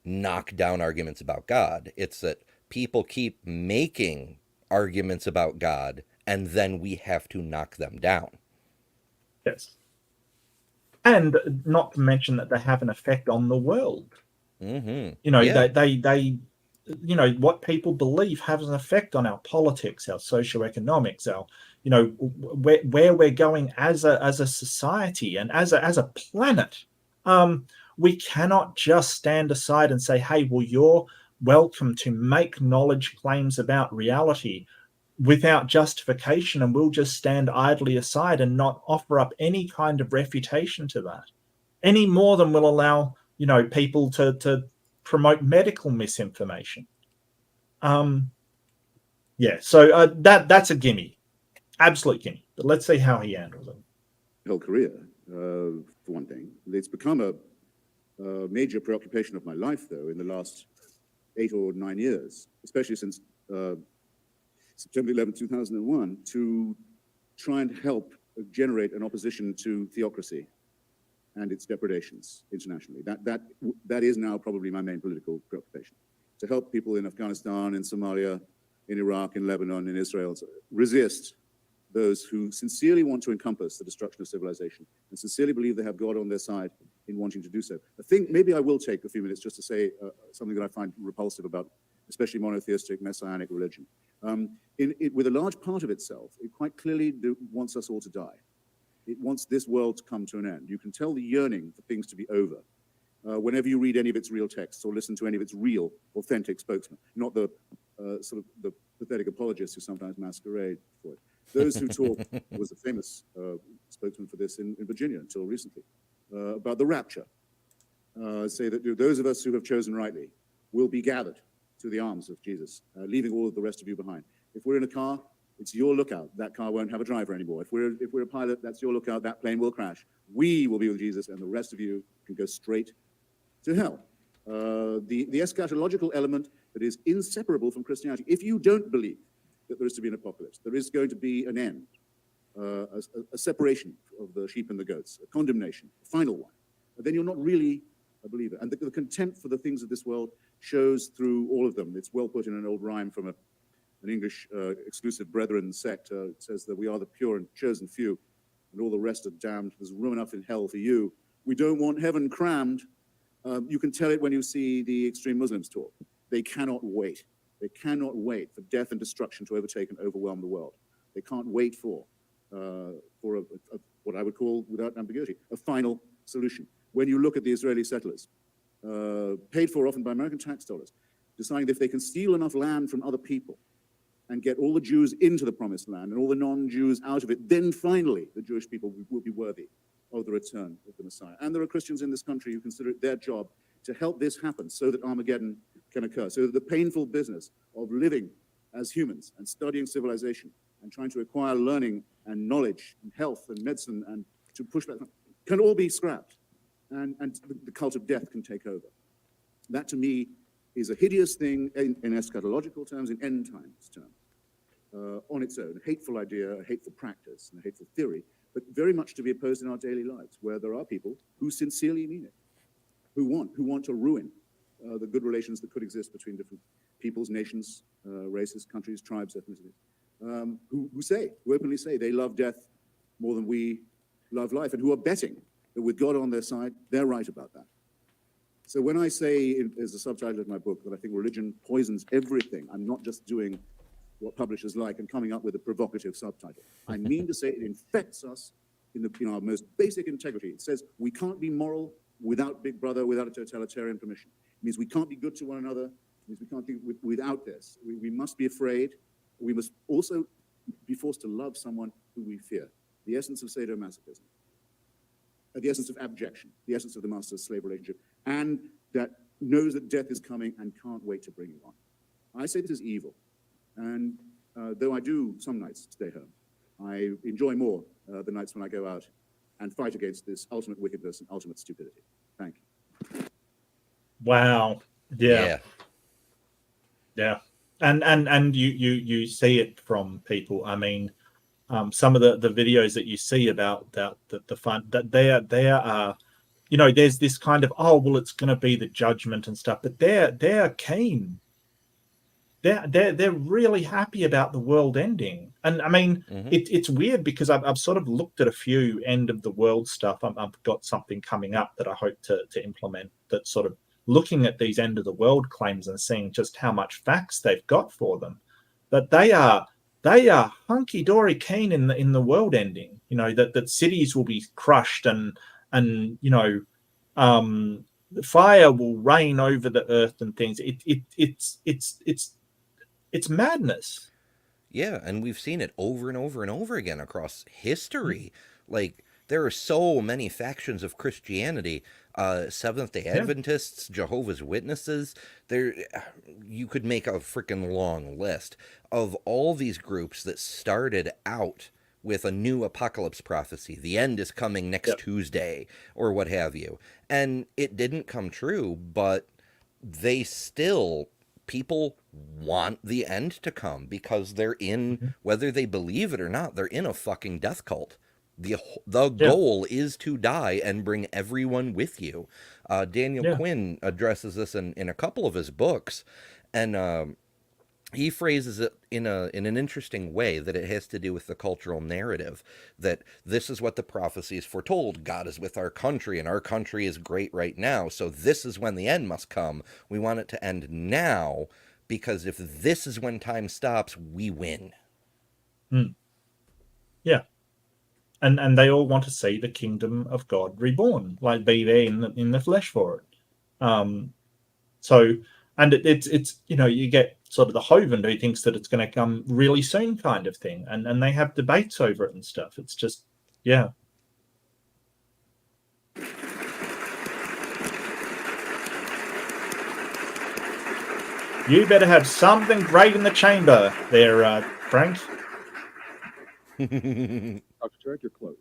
knock down arguments about God. It's that people keep making arguments about God, and then we have to knock them down. Yes. And not to mention that they have an effect on the world. They what people believe has an effect on our politics, our socioeconomics, our where we're going as a society and as a planet. We cannot just stand aside and say, hey, well, you're welcome to make knowledge claims about reality without justification, and we'll just stand idly aside and not offer up any kind of refutation to that, any more than we'll allow people to promote medical misinformation. So that's a gimme, absolute gimme. But let's see how he handles it. Whole career, for one thing. It's become a major preoccupation of my life, though, in the last 8 or 9 years, especially since September 11, 2001, to try and help generate an opposition to theocracy and its depredations internationally. That is now probably my main political preoccupation, to help people in Afghanistan, in Somalia, in Iraq, in Lebanon, in Israel, resist those who sincerely want to encompass the destruction of civilization and sincerely believe they have God on their side in wanting to do so. I think maybe I will take a few minutes just to say something that I find repulsive about especially monotheistic messianic religion. With a large part of itself, it quite clearly wants us all to die. It wants this world to come to an end. You can tell the yearning for things to be over whenever you read any of its real texts or listen to any of its real, authentic spokesmen, not the sort of the pathetic apologists who sometimes masquerade for it. Those who talk, was a famous spokesman for this in Virginia until recently, about the rapture, say that those of us who have chosen rightly will be gathered to the arms of Jesus, leaving all of the rest of you behind. If we're in a car, it's your lookout. That car won't have a driver anymore. If we're a pilot, that's your lookout. That plane will crash. We will be with Jesus, and the rest of you can go straight to hell. The eschatological element that is inseparable from Christianity. If you don't believe that there is to be an apocalypse, there is going to be an end, a separation of the sheep and the goats, a condemnation, a final one, then you're not really a believer. And the contempt for the things of this world shows through all of them. It's well put in an old rhyme from an English exclusive brethren sect. It says that we are the pure and chosen few, and all the rest are damned. There's room enough in hell for you. We don't want heaven crammed. You can tell it when you see the extreme Muslims talk. They cannot wait. They cannot wait for death and destruction to overtake and overwhelm the world. They can't wait for what I would call, without ambiguity, a final solution. When you look at the Israeli settlers, paid for often by American tax dollars, deciding that if they can steal enough land from other people and get all the Jews into the promised land and all the non-Jews out of it, then finally the Jewish people will be worthy of the return of the Messiah. And there are Christians in this country who consider it their job to help this happen so that Armageddon can occur, so that the painful business of living as humans and studying civilization and trying to acquire learning and knowledge and health and medicine and to push back can all be scrapped, and the cult of death can take over. That to me is a hideous thing in eschatological terms, in end times terms, on its own, a hateful idea, a hateful practice, and a hateful theory, but very much to be opposed in our daily lives, where there are people who sincerely mean it, who want to ruin the good relations that could exist between different peoples, nations, races, countries, tribes, ethnicities, who openly say they love death more than we love life, and who are betting that with God on their side, they're right about that. So when I say, as the subtitle of my book, that I think religion poisons everything, I'm not just doing what publishers like and coming up with a provocative subtitle. I mean to say it infects us in our most basic integrity. It says we can't be moral without Big Brother, without a totalitarian permission. It means we can't be good to one another. It means we can't be without this. We must be afraid. We must also be forced to love someone who we fear. The essence of sadomasochism, the essence of abjection, the essence of the master-slave relationship, and that knows that death is coming and can't wait to bring you on. I say this is evil. And though I do some nights stay home, I enjoy more the nights when I go out and fight against this ultimate wickedness and ultimate stupidity. Thank you. Wow. Yeah. And you see it from people. I mean, some of the videos that you see about the fun that they are, there's this kind of, oh well, it's going to be the judgment and stuff, but they're keen. They're really happy about the world ending. And I mean, it's weird because I've sort of looked at a few end of the world stuff. I've got something coming up that I hope to implement, that's sort of looking at these end of the world claims and seeing just how much facts they've got for them. But they are hunky dory keen in the world ending. That cities will be crushed and fire will rain over the earth and things. It's madness. Yeah, and we've seen it over and over and over again across history. Like, there are so many factions of Christianity. Seventh-day Adventists, Jehovah's Witnesses. You could make a freaking long list of all these groups that started out with a new apocalypse prophecy. The end is coming next Tuesday, or what have you. And it didn't come true, but people want the end to come because they're in, whether they believe it or not, they're in a fucking death cult. The goal is to die and bring everyone with you. Daniel Quinn addresses this in a couple of his books, and he phrases it in an interesting way, that it has to do with the cultural narrative, that this is what the prophecies foretold. God is with our country, and our country is great right now, so this is when the end must come. We want it to end now, because if this is when time stops, we win. Yeah. And they all want to see the kingdom of God reborn, like be there in the flesh for it. So, and it's you get sort of the Hovind who thinks that it's going to come really soon, kind of thing, and they have debates over it and stuff. It's just, You better have something great in the chamber there, Frank. Dr. Turek, you're close.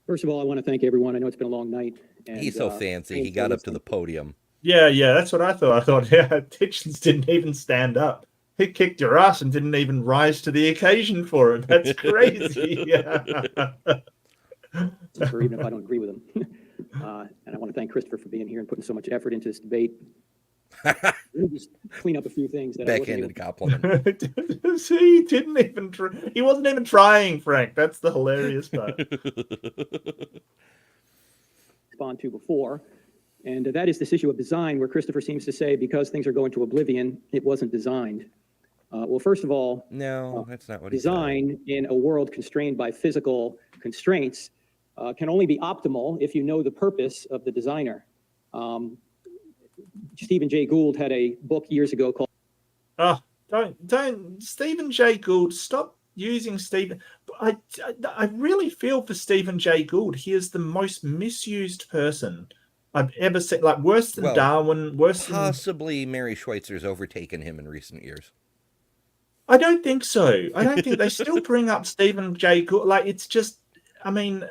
First of all, I want to thank everyone. I know it's been a long night. And, he's so fancy. He got up to the podium. Yeah, that's what I thought. I thought, Hitchens didn't even stand up. He kicked your ass and didn't even rise to the occasion for him. That's crazy. Or even if I don't agree with him. And I want to thank Christopher for being here and putting so much effort into this debate. Let me just clean up a few things that backhanded compliment. He didn't even he wasn't even trying, Frank. That's the hilarious part. Respond to before, and that is this issue of design, where Christopher seems to say because things are going to oblivion, it wasn't designed. Well, first of all, no, that's not what design in a world constrained by physical constraints can only be optimal if you know the purpose of the designer. Stephen Jay Gould had a book years ago called... Don't Stephen Jay Gould, stop using Stephen. I really feel for Stephen Jay Gould. He is the most misused person I've ever seen. Like worse than Darwin, worse possibly Mary Schweitzer's overtaken him in recent years. I don't think so. I don't think they still bring up Stephen Jay Gould. Like it's just, I mean,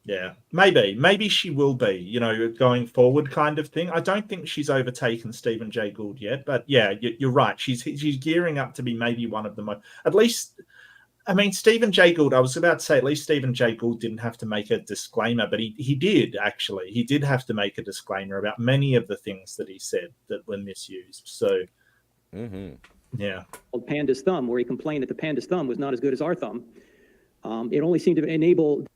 yeah, maybe she will be, going forward kind of thing. I don't think she's overtaken Stephen Jay Gould yet, but yeah, you're right. She's gearing up to be maybe one of the most, at least. I mean, Stephen Jay Gould, I was about to say, at least Stephen Jay Gould didn't have to make a disclaimer, but he did, actually. He did have to make a disclaimer about many of the things that he said that were misused. So, yeah. Panda's thumb, where he complained that the panda's thumb was not as good as our thumb. It only seemed to enable...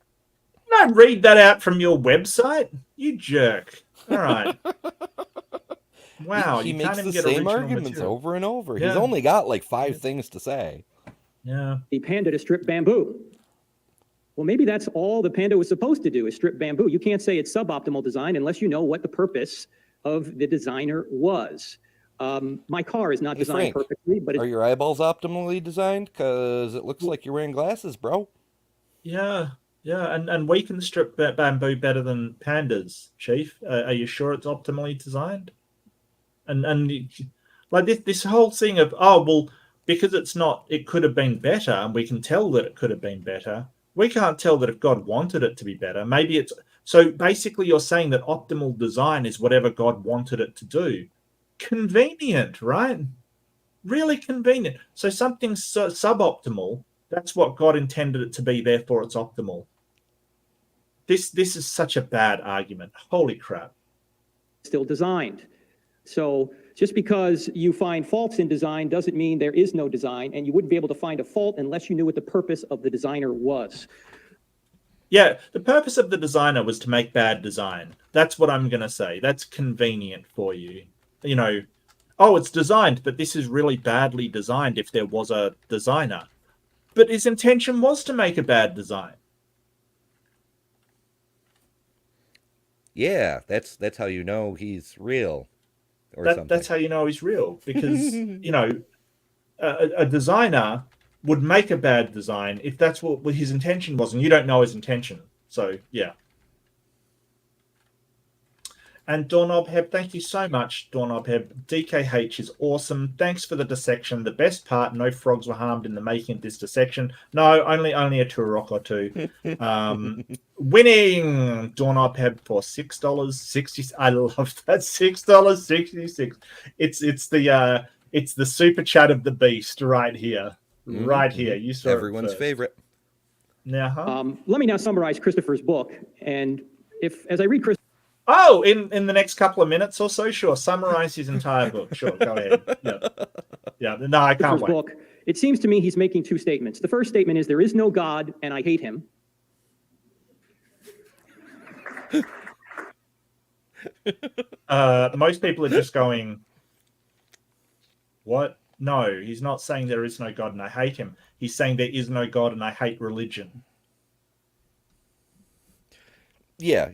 Don't read that out from your website, you jerk. All right. Wow. He makes the same arguments over and over. Yeah. He's only got like 5 things to say. Yeah. The panda to strip bamboo. Well, maybe that's all the panda was supposed to do, is strip bamboo. You can't say it's suboptimal design unless you know what the purpose of the designer was. My car is not designed Frank, perfectly, but are your eyeballs optimally designed? Because it looks like you're wearing glasses, bro. Yeah, and we can strip bamboo better than pandas, Chief. Are you sure it's optimally designed? And like this whole thing of because it's not, it could have been better, and we can tell that it could have been better. We can't tell that if God wanted it to be better. Maybe it's so. Basically, you're saying that optimal design is whatever God wanted it to do. Convenient, right? Really convenient. So something suboptimal, that's what God intended it to be, therefore it's optimal. This is such a bad argument. Holy crap. Still designed. So just because you find faults in design doesn't mean there is no design, and you wouldn't be able to find a fault unless you knew what the purpose of the designer was. Yeah, the purpose of the designer was to make bad design. That's what I'm going to say. That's convenient for you. It's designed, but this is really badly designed if there was a designer. But his intention was to make a bad design. Yeah, that's how you know he's real. That's how you know he's real, because a designer would make a bad design if that's what his intention was, and you don't know his intention. So yeah. And Doorknob Heb, thank you so much, Doorknob Heb. DKH is awesome. Thanks for the dissection. The best part, no frogs were harmed in the making of this dissection. No, only a Turok or two. Winning Doorknob Heb for $6.60. I love that, $6.66. It's the super chat of the beast right here. Right here. You saw everyone's favorite. Now, let me now summarize Christopher's book, and as I read in the next couple of minutes or so, sure. Summarize his entire book. Sure, go ahead. Yeah. No, I can't wait. Book, it seems to me he's making 2 statements. The first statement is, there is no God, and I hate him. Most people are just going, what? No, he's not saying there is no God and I hate him. He's saying there is no God and I hate religion. Yeah.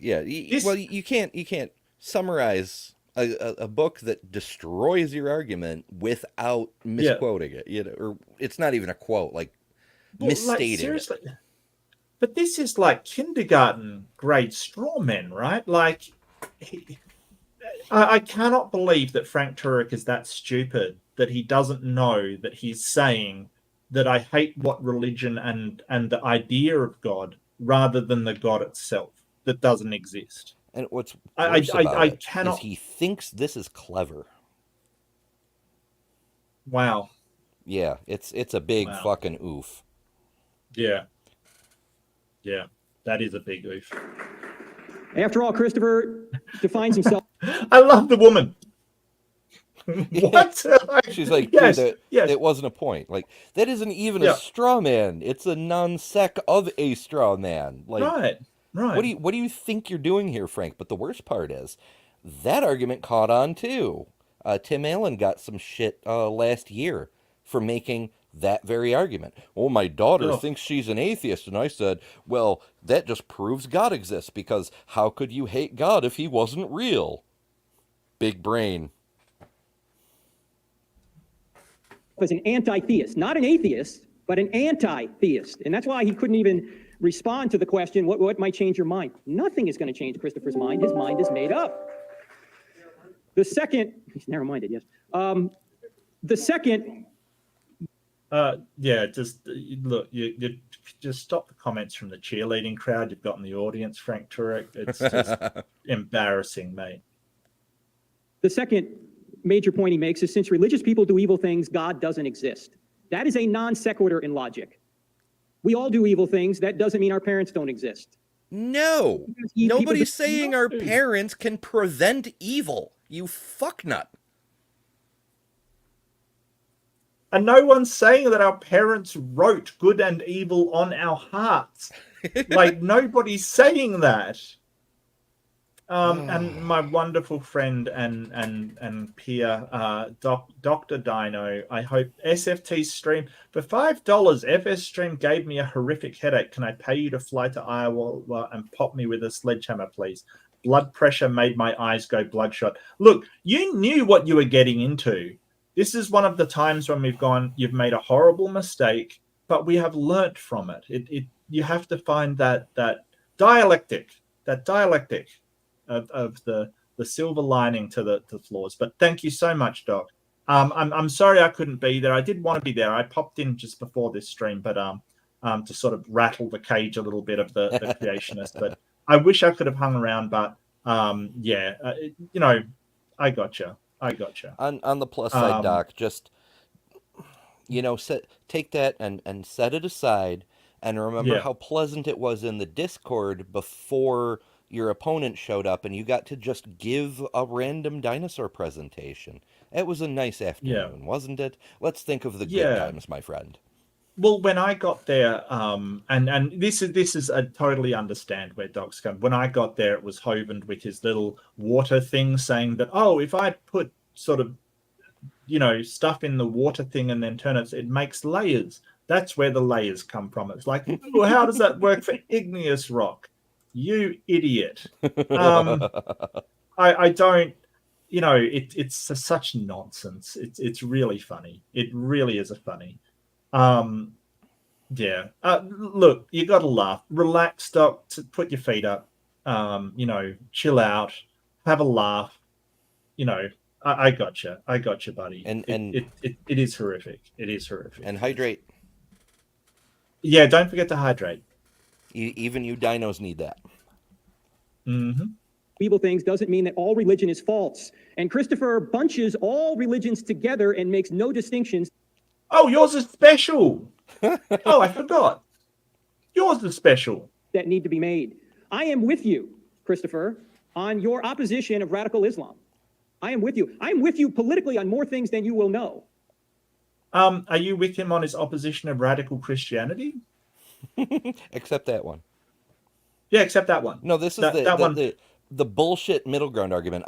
Well, you can't summarize a book that destroys your argument without misquoting it. Or it's not even a quote, misstating seriously. It. But this is like kindergarten grade straw men, right? I cannot believe that Frank Turek is that stupid that he doesn't know that he's saying that I hate what religion and the idea of God rather than the God itself that doesn't exist. And what's worse I cannot... is he thinks this is clever. Wow. Yeah, it's a big fucking oof. Yeah, that is a big oof. After all, Christopher defines himself. I love the woman. What? She's like, yes. It wasn't a point. That isn't even a straw man. It's a non-sec of a straw man. Right. What do you think you're doing here, Frank? But the worst part is that argument caught on too. Tim Allen got some shit last year for making that very argument. Oh, my daughter thinks she's an atheist. And I said, well, that just proves God exists, because how could you hate God if he wasn't real? Big brain. As an anti-theist, not an atheist, but an anti-theist. And that's why he couldn't even respond to the question, what might change your mind? Nothing is going to change Christopher's mind. His mind is made up. The second, he's narrow-minded, yes. The second. Yeah, just look, you just stop the comments from the cheerleading crowd you've got in the audience, Frank Turek. It's just embarrassing, mate. The second major point he makes is, since religious people do evil things, God doesn't exist. That is a non sequitur in logic. We all do evil things. That doesn't mean our parents don't exist. No, nobody's saying our parents can prevent evil. You fucknut. And no one's saying that our parents wrote good and evil on our hearts. Like, nobody's saying that. And my wonderful friend and peer, Dr. Dino, I hope SFT's stream for $5. FS stream gave me a horrific headache. Can I pay you to fly to Iowa and pop me with a sledgehammer, please? Blood pressure made my eyes go bloodshot. Look, you knew what you were getting into. This is one of the times when we've gone, you've made a horrible mistake, but we have learnt from it. You have to find that dialectic of the silver lining to the flaws. But thank you so much, Doc. I'm sorry I couldn't be there. I did want to be there. I popped in just before this stream, but to sort of rattle the cage a little bit of the creationist. But I wish I could have hung around. But I gotcha. On the plus side, Doc, just take that and set it aside, and remember how pleasant it was in the Discord before your opponent showed up and you got to just give a random dinosaur presentation. It was a nice afternoon, wasn't it? Let's think of the good times, my friend. Well, when I got there, and this is I totally understand where Doc's come. When I got there, it was Hovind with his little water thing saying that, if I put sort of, stuff in the water thing and then turn it makes layers. That's where the layers come from. It's like, well, how does that work for igneous rock? You idiot. I don't, it's such nonsense. It's really funny. It really is funny. Look, you got to laugh. Relax, Doc. Put your feet up. Chill out. Have a laugh. I gotcha. I gotcha, buddy. And it is horrific. It is horrific. And hydrate. Yeah, don't forget to hydrate. Even you dinos need that. Mm-hmm. Evil things doesn't mean that all religion is false. And Christopher bunches all religions together and makes no distinctions. Oh, yours is special. Oh, I forgot. Yours is special. That need to be made. I am with you, Christopher, on your opposition of radical Islam. I am with you. I am with you politically on more things than you will know. Are you with him on his opposition of radical Christianity? Except that one. Yeah, except that one. No, this is the bullshit middle ground argument.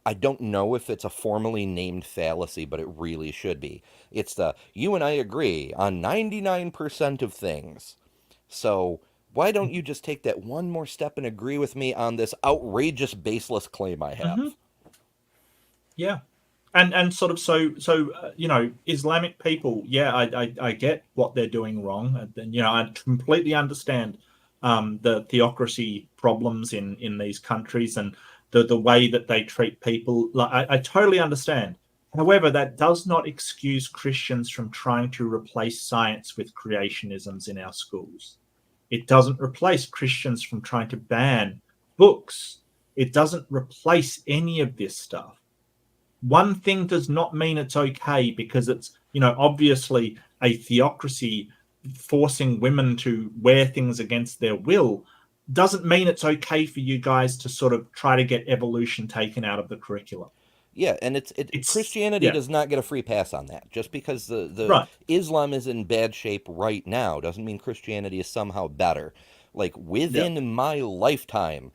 I don't know if it's a formally named fallacy, but it really should be. It's you and I agree on 99% of things. So why don't you just take that one more step and agree with me on this outrageous, baseless claim I have? Mm-hmm. Yeah. And sort of so Islamic people, I get what they're doing wrong. And, I completely understand the theocracy problems in these countries and the way that they treat people. I totally understand. However, that does not excuse Christians from trying to replace science with creationisms in our schools. It doesn't replace Christians from trying to ban books. It doesn't replace any of this stuff. One thing does not mean it's okay because it's, obviously a theocracy forcing women to wear things against their will doesn't mean it's okay for you guys to sort of try to get evolution taken out of the curriculum. Yeah, and it's Christianity does not get a free pass on that. Just because the Islam is in bad shape right now doesn't mean Christianity is somehow better. Like, within my lifetime,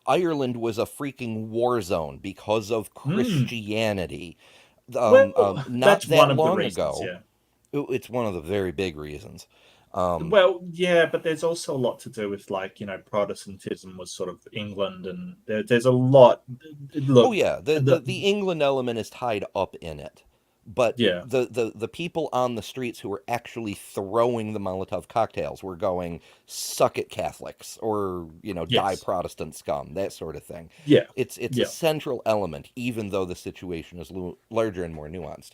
Ireland was a freaking war zone because of Christianity. Not that long ago. Yeah. It's one of the very big reasons. But there's also a lot to do with Protestantism was sort of England, and there's a lot. Look, the England element is tied up in it, But the people on the streets who were actually throwing the Molotov cocktails were going, "Suck it, Catholics," or "Die Protestant scum," that sort of thing. Yeah, it's a central element, even though the situation is larger and more nuanced.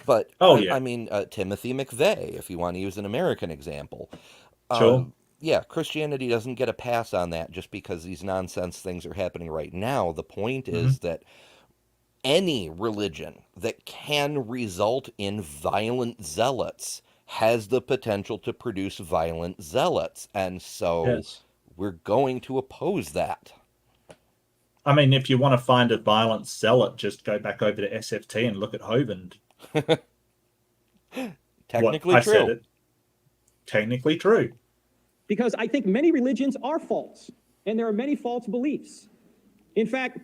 But I mean, Timothy McVeigh, if you want to use an American example. Sure. Yeah, Christianity doesn't get a pass on that just because these nonsense things are happening right now. The point is that any religion that can result in violent zealots has the potential to produce violent zealots. And so we're going to oppose that. I mean, if you want to find a violent zealot, just go back over to SFT and look at Hovind. Technically true. I said it. Technically true. Because I think many religions are false, and there are many false beliefs. In fact,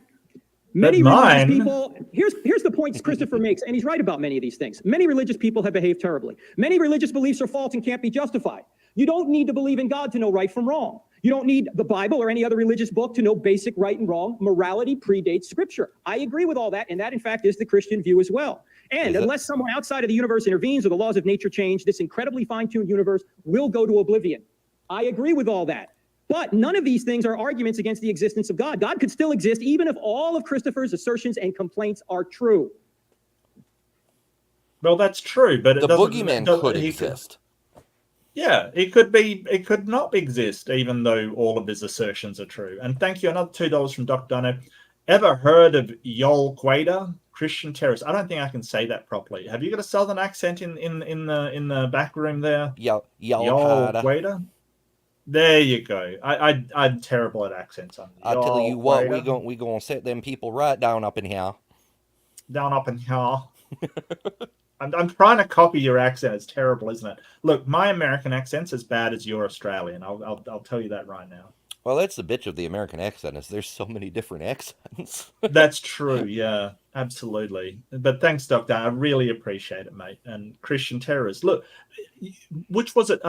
many religious people, here's the points Christopher makes, and he's right about many of these things. Many religious people have behaved terribly. Many religious beliefs are false and can't be justified. You don't need to believe in God to know right from wrong. You don't need the Bible or any other religious book to know basic right and wrong. Morality predates Scripture. I agree with all that, and that, in fact, is the Christian view as well. And unless someone outside of the universe intervenes or the laws of nature change, this incredibly fine-tuned universe will go to oblivion. I agree with all that. But none of these things are arguments against the existence of God. God could still exist even if all of Christopher's assertions and complaints are true. Well, that's true, but the boogeyman could exist. It could be. It could not exist, even though all of his assertions are true. And thank you. Another $2 from Dr. Dono. Ever heard of Yol Quader, Christian terrorist? I don't think I can say that properly. Have you got a southern accent in the back room there? Yol Quader. There you go. I'm terrible at accents. I'll tell you what, we gonna set them people right down up in here. Down up in here. I'm trying to copy your accent. It's terrible, isn't it? Look, my American accent's as bad as your Australian. I'll tell you that right now. Well, that's the bitch of the American accent, is there's so many different accents. That's true, yeah, absolutely. But thanks, Doctor. I really appreciate it, mate. And Christian terrorists. Look, which was it?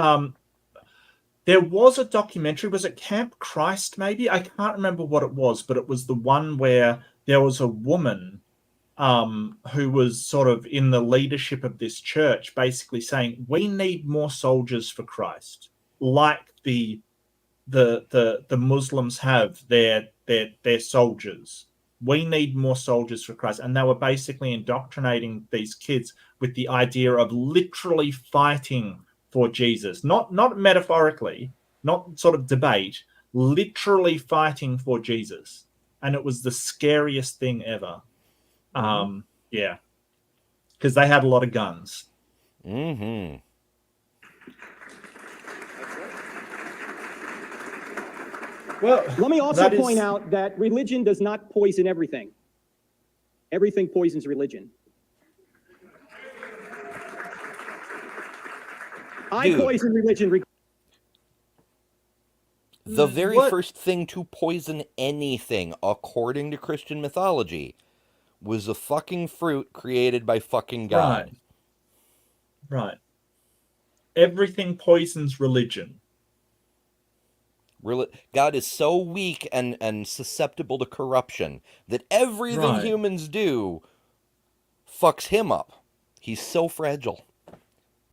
There was a documentary. Was it Camp Christ, maybe? I can't remember what it was, but it was the one where there was a woman who was sort of in the leadership of this church, basically saying, we need more soldiers for Christ, like the Muslims have their soldiers. We need more soldiers for Christ. And they were basically indoctrinating these kids with the idea of literally fighting for Jesus, not metaphorically, not sort of debate, literally fighting for Jesus. And it was the scariest thing ever. Yeah, because they had a lot of guns. Mm-hmm. Well, let me also point out that religion does not poison everything. Everything poisons religion. I poison religion. The very first thing to poison anything, according to Christian mythology, was a fucking fruit created by fucking God. Right. Everything poisons religion. God is so weak and susceptible to corruption that everything humans do fucks him up. He's so fragile.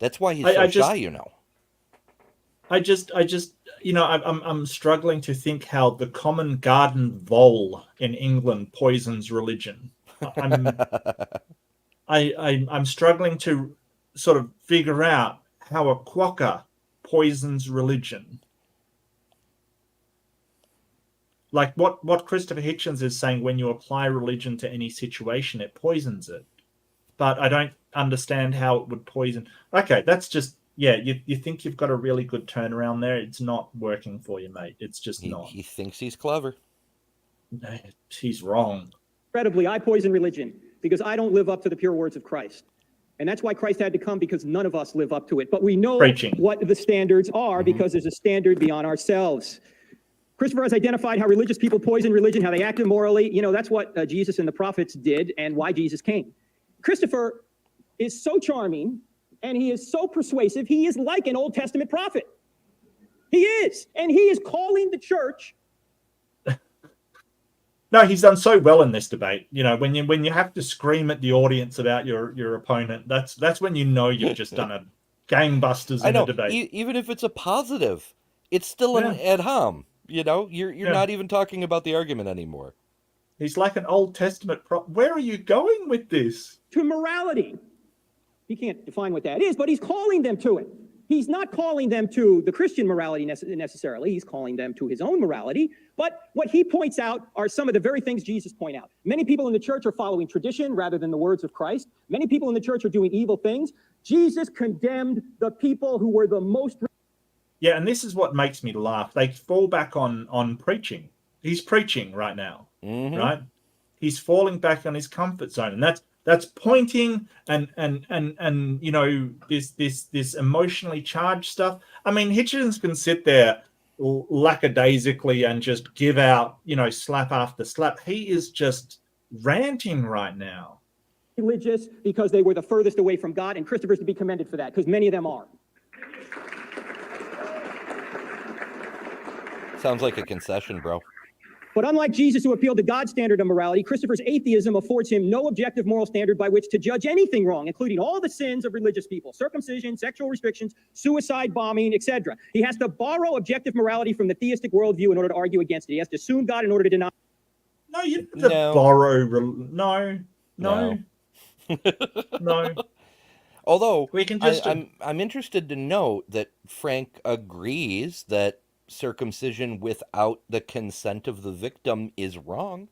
That's why he's so shy, you know. I just, I'm struggling to think how the common garden vole in England poisons religion. I'm struggling to sort of figure out how a quokka poisons religion. Like what Christopher Hitchens is saying, when you apply religion to any situation, it poisons it. But I don't understand how it would poison. Okay, that's just, you think you've got a really good turnaround there. It's not working for you, mate. It's just not. He thinks he's clever. He's wrong. Incredibly, I poison religion because I don't live up to the pure words of Christ. And that's why Christ had to come, because none of us live up to it. But we know what the standards are because there's a standard beyond ourselves. Christopher has identified how religious people poison religion, how they act immorally. You know, that's what Jesus and the prophets did and why Jesus came. Christopher is so charming and he is so persuasive. He is like an Old Testament prophet. He is. And he is calling the church No, he's done so well in this debate. You know, when you have to scream at the audience about your opponent, that's when you know you've just done a gangbusters in a debate. Even if it's a positive, it's still an ad hom. You know, you're not even talking about the argument anymore. He's like an Old Testament Where are you going with this? To morality. He can't define what that is, but he's calling them to it. He's not calling them to the Christian morality necessarily. He's calling them to his own morality. But what he points out are some of the very things Jesus point out. Many people in the church are following tradition rather than the words of Christ. Many people in the church are doing evil things. Jesus condemned the people who were the most... Yeah, and this is what makes me laugh. They fall back on preaching. He's preaching right now, right? He's falling back on his comfort zone, and that's pointing and you know, this emotionally charged stuff. I mean, Hitchens can sit there lackadaisically and just give out, you know, slap after slap. He is just ranting right now. Religious because they were the furthest away from God, and Christopher's to be commended for that, because many of them are. Sounds like a concession, bro. But unlike Jesus, who appealed to God's standard of morality, Christopher's atheism affords him no objective moral standard by which to judge anything wrong, including all the sins of religious people: circumcision, sexual restrictions, suicide bombing, etc. He has to borrow objective morality from the theistic worldview in order to argue against it. He has to assume God in order to deny. No, you have to borrow. No. Although we can just... I'm interested to note that Frank agrees that circumcision without the consent of the victim is wrong.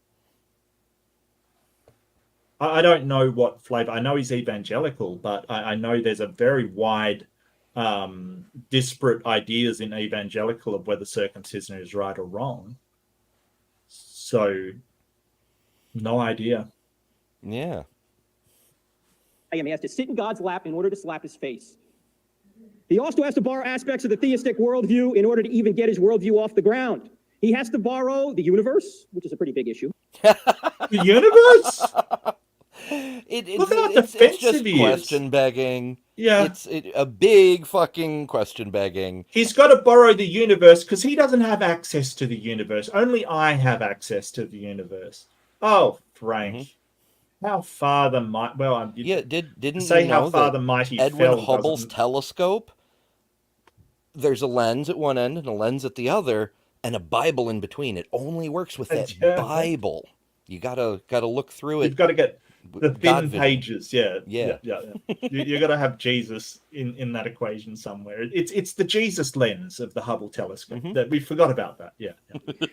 I don't know what flavor. I know he's evangelical, but I know there's a very wide, disparate ideas in evangelical of whether circumcision is right or wrong. So, no idea. Yeah. He has to sit in God's lap in order to slap his face. He also has to borrow aspects of the theistic worldview in order to even get his worldview off the ground. He has to borrow the universe, which is a pretty big issue. The universe? It's just question begging. Yeah. It's a big fucking question begging. He's got to borrow the universe because he doesn't have access to the universe. Only I have access to the universe. Oh, Frank. How far the might... Well, didn't say you know how far that the mighty Edwin fell Hubble's telescope, there's a lens at one end and a lens at the other, and a Bible in between. It only works with that Bible. You gotta look through it. You've got to get the thin pages. Yeah. You got to have Jesus in that equation somewhere. It's the Jesus lens of the Hubble telescope. That we forgot about that. Yeah.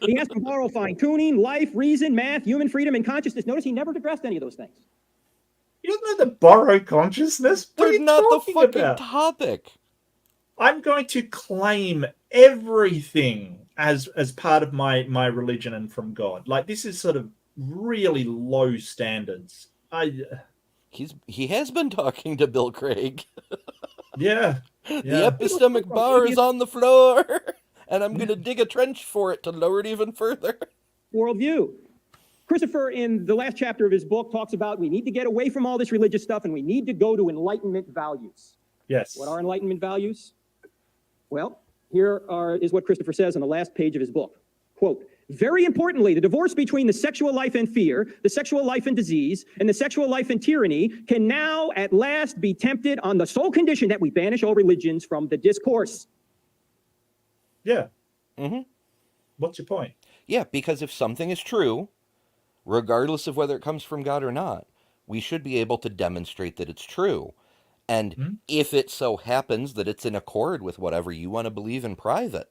He has to borrow fine-tuning, life, reason, math, human freedom, and consciousness. Notice he never addressed any of those things. You don't know the borrow consciousness? They're not the fucking topic. I'm going to claim everything as part of my religion and from God. Like, this is sort of really low standards. He has been talking to Bill Craig. Yeah. The epistemic bar is on the floor, and I'm going to dig a trench for it to lower it even further. Worldview. Christopher, in the last chapter of his book, talks about we need to get away from all this religious stuff and we need to go to Enlightenment values. Yes. What are Enlightenment values? Well, here is what Christopher says on the last page of his book. Quote, "Very importantly, the divorce between the sexual life and fear, the sexual life and disease, and the sexual life and tyranny can now at last be tempted on the sole condition that we banish all religions from the discourse." Yeah. What's your point? Yeah, because if something is true, regardless of whether it comes from God or not, we should be able to demonstrate that it's true. And if it so happens that it's in accord with whatever you want to believe in private,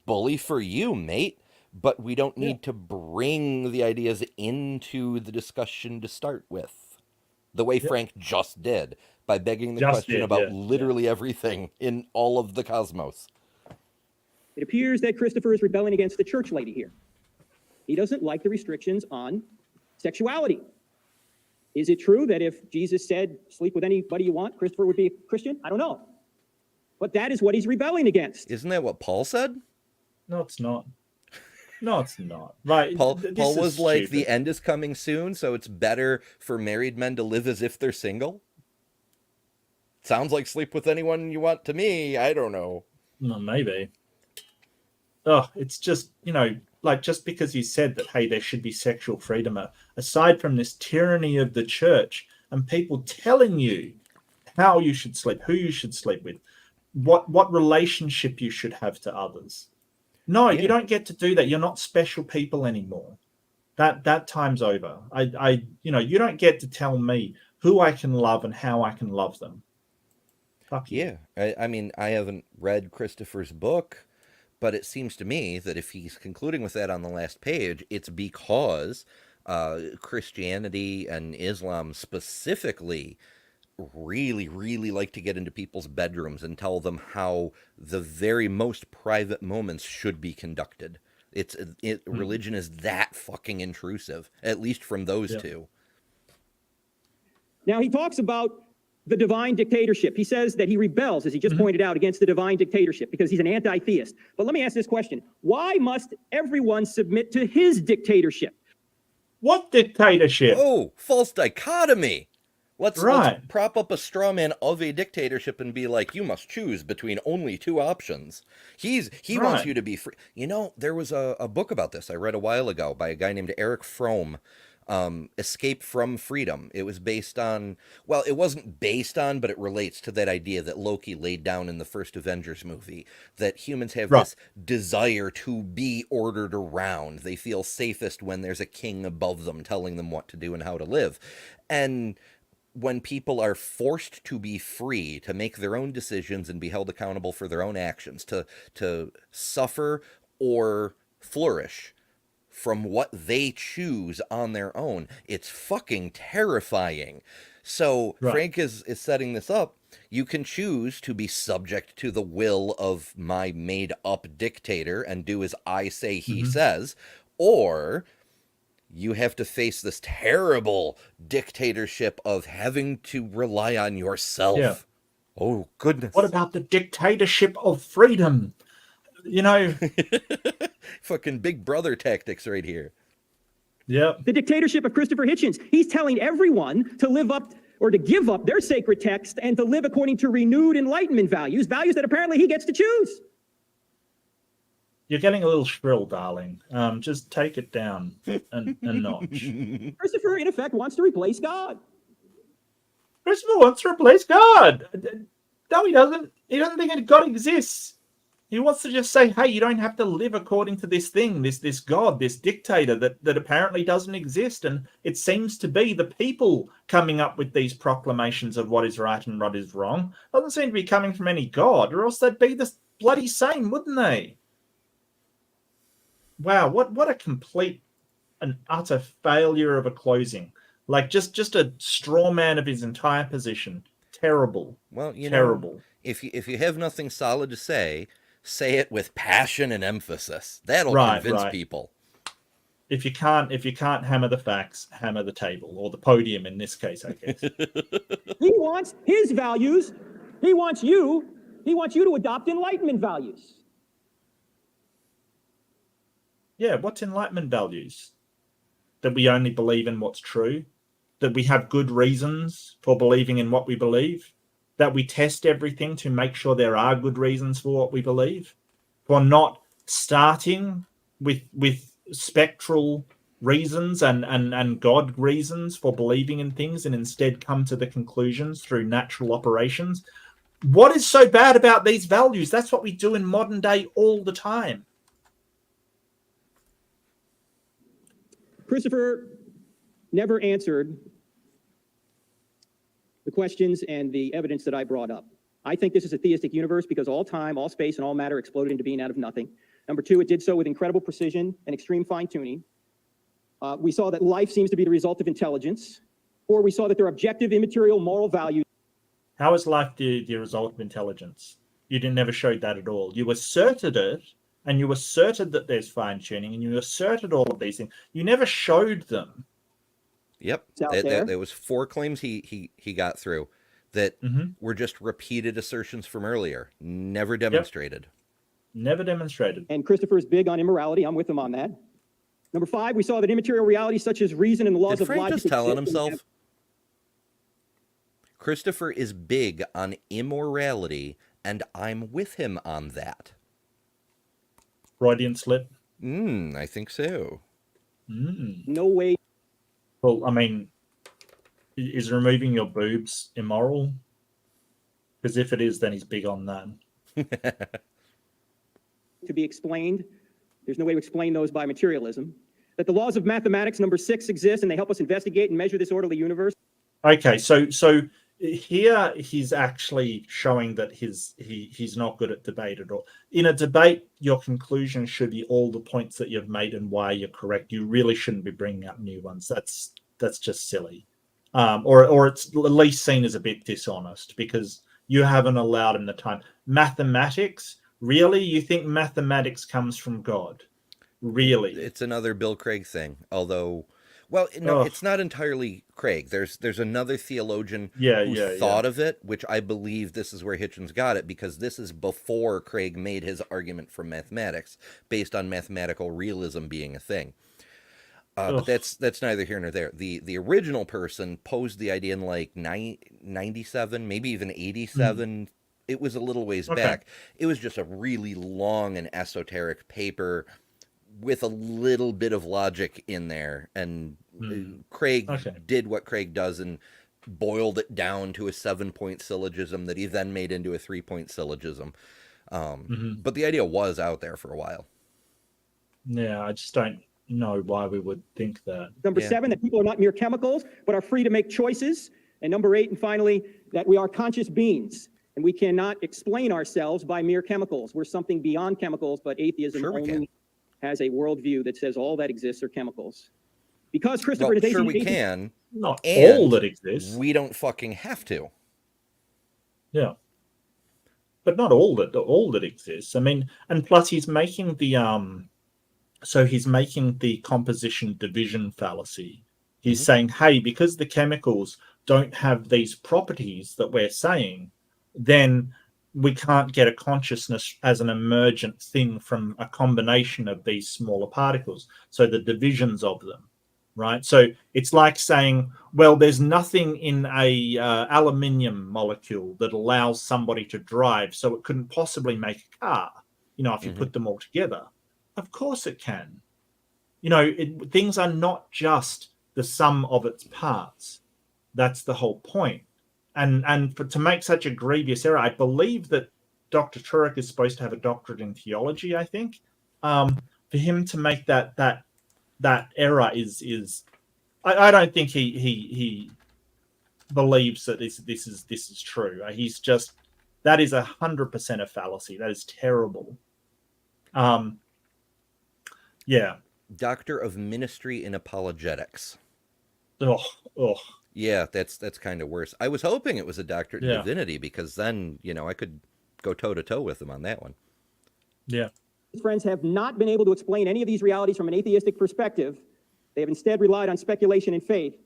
bully for you, mate. But we don't need to bring the ideas into the discussion to start with, the way Frank just did, by begging the question about literally everything in all of the cosmos. It appears that Christopher is rebelling against the church lady here. He doesn't like the restrictions on sexuality. Is it true that if Jesus said, sleep with anybody you want, Christopher would be a Christian? I don't know. But that is what he's rebelling against. Isn't that what Paul said? No, it's not. No, it's not. Right. Paul was like, the end is coming soon, so it's better for married men to live as if they're single. Sounds like sleep with anyone you want to me. I don't know. Well, maybe. it's just, like just because you said that, hey, there should be sexual freedom, aside from this tyranny of the church and people telling you how you should sleep, who you should sleep with, what relationship you should have to others. No, you don't get to do that. You're not special people anymore. That time's over. You don't get to tell me who I can love and how I can love them. Fuck you. Yeah. I mean, I haven't read Christopher's book, but it seems to me that if he's concluding with that on the last page, it's because Christianity and Islam specifically really, really like to get into people's bedrooms and tell them how the very most private moments should be conducted. Religion is that fucking intrusive, at least from those two. Now, he talks about the divine dictatorship. He says that he rebels, as he just pointed out, against the divine dictatorship because he's an anti-theist. But let me ask this question. Why must everyone submit to his dictatorship? What dictatorship? Oh, false dichotomy. Let's prop up a straw man of a dictatorship and be like, you must choose between only two options. He wants you to be free. There was a book about this I read a while ago by a guy named Eric Fromm, Escape from Freedom. It was based on, well, it wasn't based on, but it relates to that idea that Loki laid down in the first Avengers movie, that humans have this desire to be ordered around. They feel safest when there's a king above them telling them what to do and how to live. And when people are forced to be free, to make their own decisions and be held accountable for their own actions, to suffer or flourish from what they choose on their own, it's fucking terrifying. So Frank is setting this up. You can choose to be subject to the will of my made-up dictator and do as I say he says, or you have to face this terrible dictatorship of having to rely on yourself. Yeah. Oh, goodness. What about the dictatorship of freedom? Fucking Big Brother tactics right here. Yep. The dictatorship of Christopher Hitchens. He's telling everyone to live up or to give up their sacred text and to live according to renewed Enlightenment values that apparently he gets to choose. You're getting a little shrill, darling. Just take it down a notch. Christopher, in effect, wants to replace God. Christopher wants to replace God. No, he doesn't. He doesn't think that God exists. He wants to just say, hey, you don't have to live according to this thing, this God, this dictator that apparently doesn't exist. And it seems to be the people coming up with these proclamations of what is right and what is wrong. Doesn't seem to be coming from any God, or else they'd be the bloody same, wouldn't they? Wow, what a complete and utter failure of a closing. Like just a straw man of his entire position. Terrible. Well, terrible. If you have nothing solid to say it with passion and emphasis. That'll convince people. If you can't hammer the facts, hammer the table or the podium in this case, I guess. He wants his values. He wants you to adopt Enlightenment values. Yeah, what's Enlightenment values? That we only believe in what's true? That we have good reasons for believing in what we believe? That we test everything to make sure there are good reasons for what we believe? For not starting with spectral reasons and God reasons for believing in things and instead come to the conclusions through natural operations? What is so bad about these values? That's what we do in modern day all the time. Christopher never answered the questions and the evidence that I brought up. I think this is a theistic universe because all time, all space, and all matter exploded into being out of nothing. Number two, it did so with incredible precision and extreme fine-tuning. We saw that life seems to be the result of intelligence, or we saw that there are objective, immaterial, moral values. How is life the result of intelligence? You never showed that at all. You asserted it, and you asserted that there's fine-tuning, and you asserted all of these things. You never showed them. Yep. There was 4 claims he got through that were just repeated assertions from earlier. Never demonstrated. Yep. Never demonstrated. And Christopher's big on immorality. I'm with him on that. Number 5, we saw that immaterial realities such as reason and the laws Did of Frank logic... just tell on himself? Christopher is big on immorality, and I'm with him on that. Freudian slip? I think so. No way. Well, I mean, is removing your boobs immoral? Because if it is, then he's big on that. To be explained. There's no way to explain those by materialism. That the laws of mathematics, number 6, exist, and they help us investigate and measure this orderly universe. Okay, so here he's actually showing that he's not good at debate at all. In a debate, your conclusion should be all the points that you've made and why you're correct. You really shouldn't be bringing up new ones. That's just silly, or it's at least seen as a bit dishonest because you haven't allowed him the time. Mathematics, really? You think mathematics comes from God? Really? It's another Bill Craig thing, although. Well, no, it's not entirely Craig. There's another theologian who thought of it, which I believe this is where Hitchens got it, because this is before Craig made his argument from mathematics, based on mathematical realism being a thing. But that's neither here nor there. The original person posed the idea in like 97, maybe even 87. It was a little ways back. It was just a really long and esoteric paper with a little bit of logic in there, and Craig did what Craig does and boiled it down to a 7-point syllogism that he then made into a 3-point syllogism. But the idea was out there for a while. Yeah, I just don't know why we would think that. Number 7, that people are not mere chemicals, but are free to make choices. And number 8, and finally, that we are conscious beings, and we cannot explain ourselves by mere chemicals. We're something beyond chemicals, but atheism only has a worldview that says all that exists are chemicals. Because Christopher is sure we can. Not all that exists. We don't fucking have to. Yeah. But not all that exists. I mean, and plus he's making the he's making the composition division fallacy. He's saying, hey, because the chemicals don't have these properties that we're saying, then we can't get a consciousness as an emergent thing from a combination of these smaller particles. So the divisions of them, right? So it's like saying, well, there's nothing in a aluminium molecule that allows somebody to drive, so it couldn't possibly make a car, if you put them all together. Of course it can. Things are not just the sum of its parts. That's the whole point. And to make such a grievous error, I believe that Dr. Turek is supposed to have a doctorate in theology, I think. For him to make that error is I don't think he believes that this is true. He's just, that is 100% a fallacy. That is terrible. Doctor of Ministry in Apologetics. Oh. Yeah, that's kind of worse. I was hoping it was a doctorate in divinity, because then, I could go toe-to-toe with him on that one. Yeah. His friends have not been able to explain any of these realities from an atheistic perspective. They have instead relied on speculation and faith.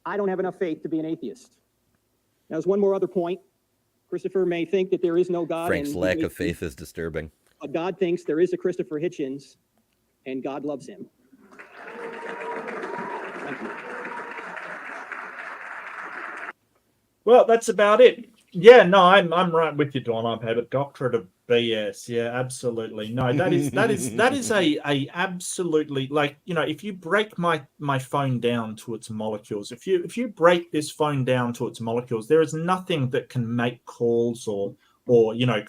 I don't have enough faith to be an atheist. Now, there's one more other point. Christopher may think that there is no God. Frank's lack of faith is disturbing. But God thinks there is a Christopher Hitchens, and God loves him. Thank you. Well, that's about it. Yeah, no, I'm right with you, Don. I've had a doctorate of BS. Yeah, absolutely. No, that is a absolutely, like, if you break my phone down to its molecules, if you break this phone down to its molecules, there is nothing that can make calls or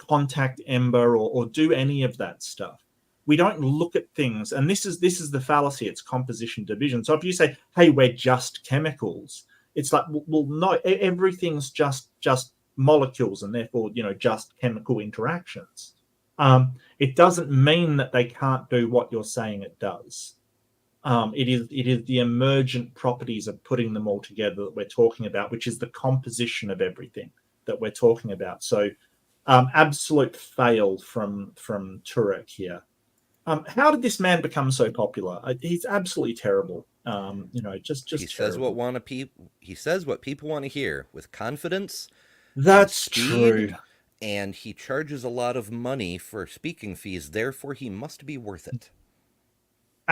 contact Ember or do any of that stuff. We don't look at things, and this is the fallacy. It's composition division. So if you say, hey, we're just chemicals, it's like, well, no, everything's just molecules, and therefore, just chemical interactions. It doesn't mean that they can't do what you're saying it does. It is the emergent properties of putting them all together that we're talking about, which is the composition of everything that we're talking about. So, absolute fail from Turek here. How did this man become so popular? He's absolutely terrible. Just he says he says what people want to hear with confidence. That's true. And he charges a lot of money for speaking fees, therefore he must be worth it.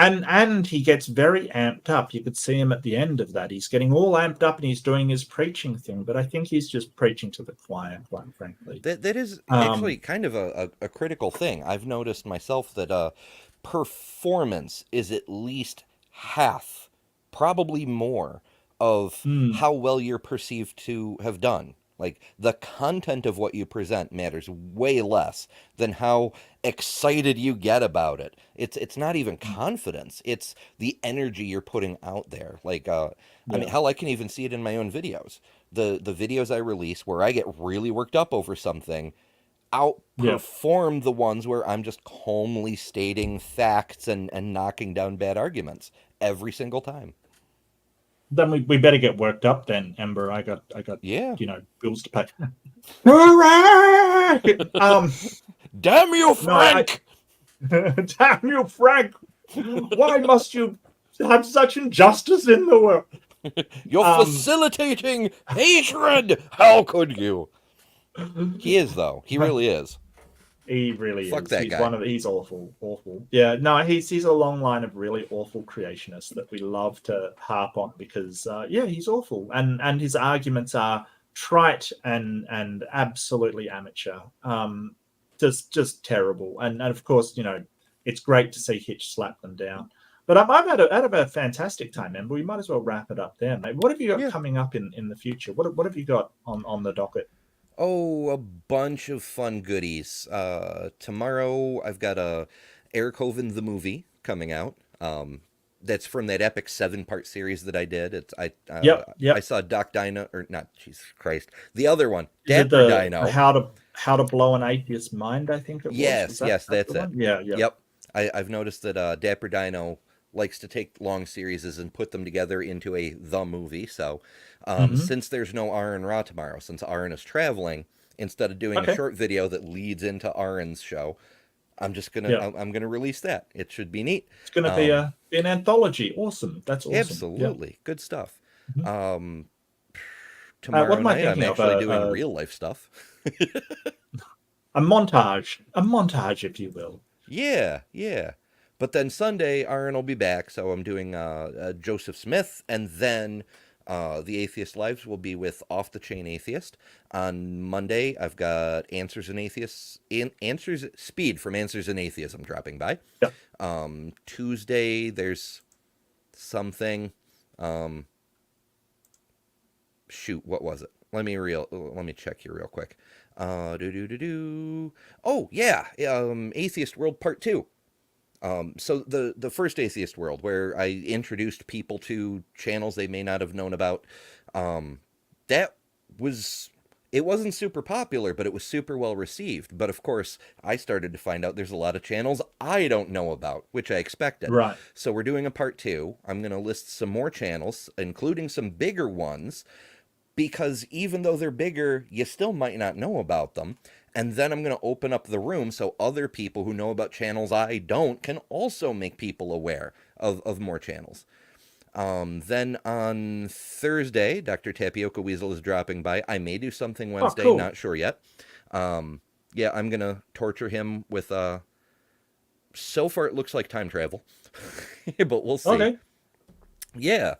And he gets very amped up. You could see him at the end of that. He's getting all amped up and he's doing his preaching thing. But I think he's just preaching to the choir, quite frankly. That is actually kind of a critical thing. I've noticed myself that performance is at least half, probably more, of how well you're perceived to have done. Like, the content of what you present matters way less than how excited you get about it. It's not even confidence. It's the energy you're putting out there. Like, I mean, hell, I can even see it in my own videos. The videos I release where I get really worked up over something outperform the ones where I'm just calmly stating facts and knocking down bad arguments every single time. Then we better get worked up then, Ember. I got bills to pay. Damn you, Frank! Damn you, Frank! Why must you have such injustice in the world? You're facilitating hatred! How could you? He is, though. He really is. He really is. Fuck that guy. He's awful. Yeah, no, he's a long line of really awful creationists that we love to harp on because, he's awful. And his arguments are trite and absolutely amateur. Just terrible. And of course, it's great to see Hitch slap them down. But I've had a fantastic time, Ember. We might as well wrap it up there, mate. What have you got coming up in the future? What have you got on the docket? Oh, a bunch of fun goodies. Tomorrow I've got Air Coven the movie coming out. That's from that epic 7-part series that I did. I saw Doc Dino, or not, Jesus Christ, the other one, Dapper Dino. How to blow an atheist mind, I think it was. Yes, that's it. Yeah. Yep. I've noticed that Dapper Dino likes to take long series and put them together into the movie. So since there's no Aaron Raw tomorrow, since Aaron is traveling, instead of doing a short video that leads into Aaron's show, I'm just I'm gonna release that. It should be neat. It's gonna be an anthology. Awesome. That's awesome. Absolutely. Good stuff. Tomorrow night I'm actually doing real life stuff. a montage, if you will. Yeah. But then Sunday, Aaron will be back, so I'm doing Joseph Smith, and then the Atheist Lives will be with Off the Chain Atheist. On Monday, I've got Answers Speed from Answers in Atheism dropping by. Yeah. Tuesday, there's something. Shoot, what was it? Let me check here real quick. Oh yeah, Atheist World Part 2. So the first Atheist World, where I introduced people to channels they may not have known about, it wasn't super popular, but it was super well received. But of course, I started to find out there's a lot of channels I don't know about, which I expected. Right. So we're doing a part 2. I'm going to list some more channels, including some bigger ones, because even though they're bigger, you still might not know about them. And then I'm going to open up the room so other people who know about channels I don't can also make people aware of more channels. Then on Thursday, Dr. Tapioca Weasel is dropping by. I may do something Wednesday, cool. Not sure yet. I'm going to torture him with, so far it looks like time travel, but we'll see. Okay. Yeah.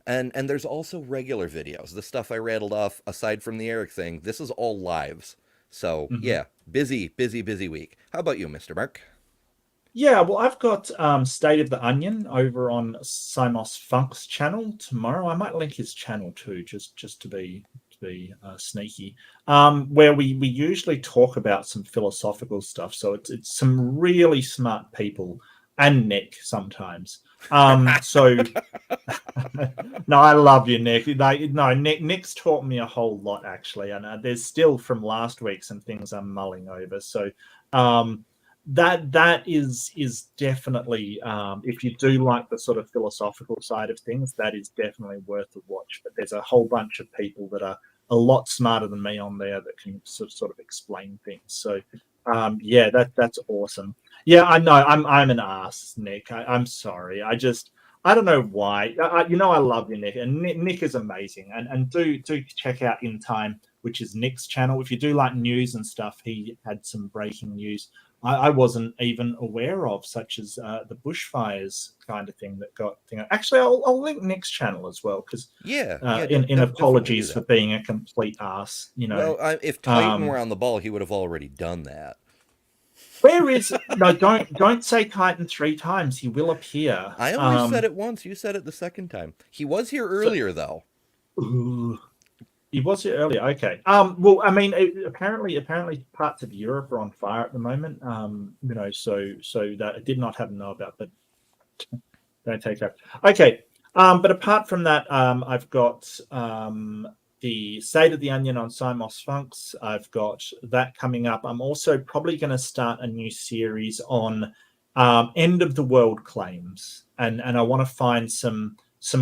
And there's also regular videos. The stuff I rattled off, aside from the Eric thing, this is all lives. So, yeah, busy week. How about you, Mr. Mark? Yeah, well, I've got State of the Onion over on Simos Funk's channel tomorrow. I might link his channel too, just to be sneaky. Where we usually talk about some philosophical stuff. So it's some really smart people, and Nick sometimes. So no, I love you, Nick. Nick's taught me a whole lot actually, and there's still from last week some things I'm mulling over. So that is definitely, if you do like the sort of philosophical side of things, that is definitely worth a watch. But there's a whole bunch of people that are a lot smarter than me on there that can sort of explain things. So that's awesome. Yeah, I know. I'm an ass, Nick. I'm sorry. I don't know why. I love you, Nick, and Nick is amazing. And do check out In Time which is Nick's channel. If you do like news and stuff, he had some breaking news I wasn't even aware of, such as the bushfires kind of thing that got. Actually, I'll link Nick's channel as well, because in apologies for being a complete ass. Well, if Titan were on the ball, he would have already done that. Where is no? Don't say Titan 3 times. He will appear. I only said it once. You said it the second time. He was here earlier, though. Ooh. He was here earlier. Okay. Well, I mean, apparently, parts of Europe are on fire at the moment. So that I did not have to know about, but don't take that. Okay. But apart from that, I've got the State of the Onion on Simos Funks. I've got that coming up. I'm also probably going to start a new series on end of the world claims, and I want to find some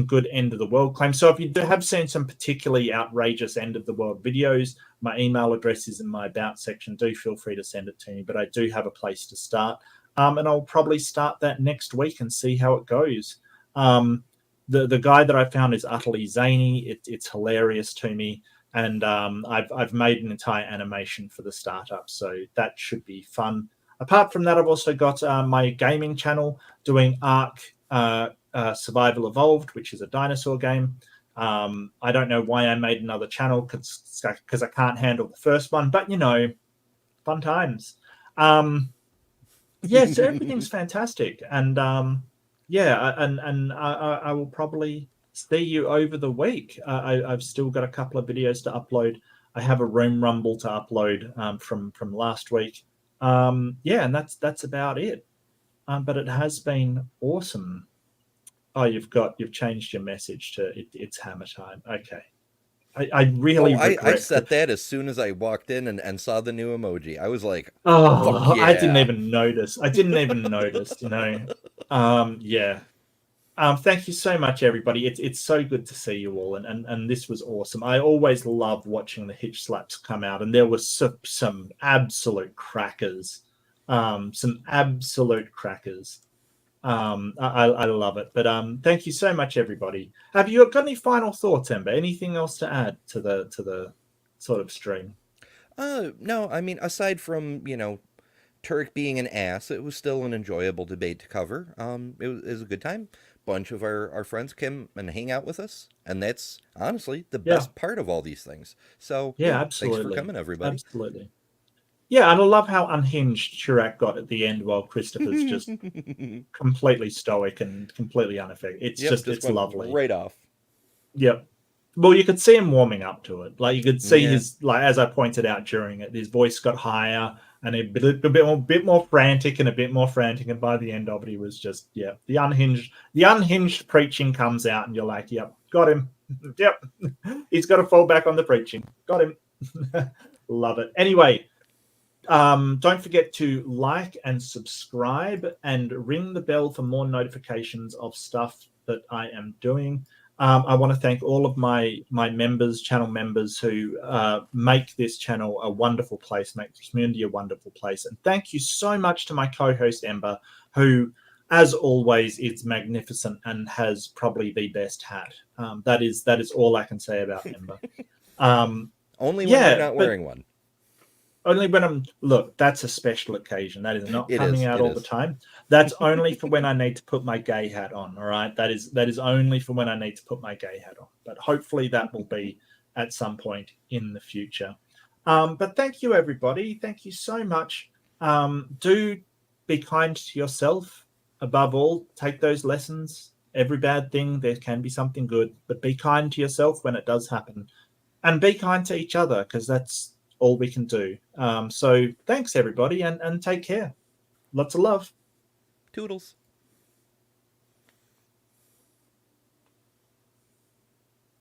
good end of the world claims. So if you have seen some particularly outrageous end of the world videos, my email address is in my about section. Do feel free to send it to me, but I do have a place to start. And I'll probably start that next week and see how it goes. The guy that I found is utterly zany. It's hilarious to me. And I've made an entire animation for the startup. So that should be fun. Apart from that, I've also got my gaming channel doing Ark Survival Evolved, which is a dinosaur game. I don't know why I made another channel, because I can't handle the first one, but fun times. So everything's fantastic, and I will probably see you over the week. I've still got a couple of videos to upload. I have a Room Rumble to upload from last week. And that's about it. But it has been awesome. Oh, you've changed your message to it's hammer time. Okay. I really I set that as soon as I walked in and saw the new emoji. I was like, oh, yeah. I didn't even notice. Thank you so much, everybody. It's so good to see you all, and this was awesome. I always love watching the Hitch slaps come out, and there was some absolute crackers. I love it. But thank you so much, everybody. Have you got any final thoughts, Ember? Anything else to add to the sort of stream? No, I mean, aside from Turek being an ass, it was still an enjoyable debate to cover. It was a good time. Bunch of our friends came and hang out with us, and that's honestly the best part of all these things. So absolutely. Thanks for coming, everybody. Absolutely. Yeah, and I love how unhinged Turek got at the end, while Christopher's just completely stoic and completely unaffected. It's lovely. Right off. Yep. Well, you could see him warming up to it. Like, you could see his, like, as I pointed out during it, his voice got higher and a bit more frantic, and by the end of it, he was just, the unhinged preaching comes out, and you're like, yep, got him. Yep. He's got to fall back on the preaching. Got him. Love it. Anyway, don't forget to like and subscribe and ring the bell for more notifications of stuff that I am doing. I want to thank all of my channel members who make this channel a wonderful place, make the community a wonderful place. And thank you so much to my co-host Ember, who, as always, is magnificent and has probably the best hat. That is all I can say about Ember. Only when you're not wearing one. Only when that's a special occasion. That is not coming out all the time. That's only for when I need to put my gay hat on. All right. That is only for when I need to put my gay hat on. But hopefully that will be at some point in the future. But thank you, everybody. Thank you so much. Do be kind to yourself. Above all, take those lessons. Every bad thing, there can be something good, but be kind to yourself when it does happen, and be kind to each other, because that's all we can do. So thanks, everybody, and take care. Lots of love. Toodles.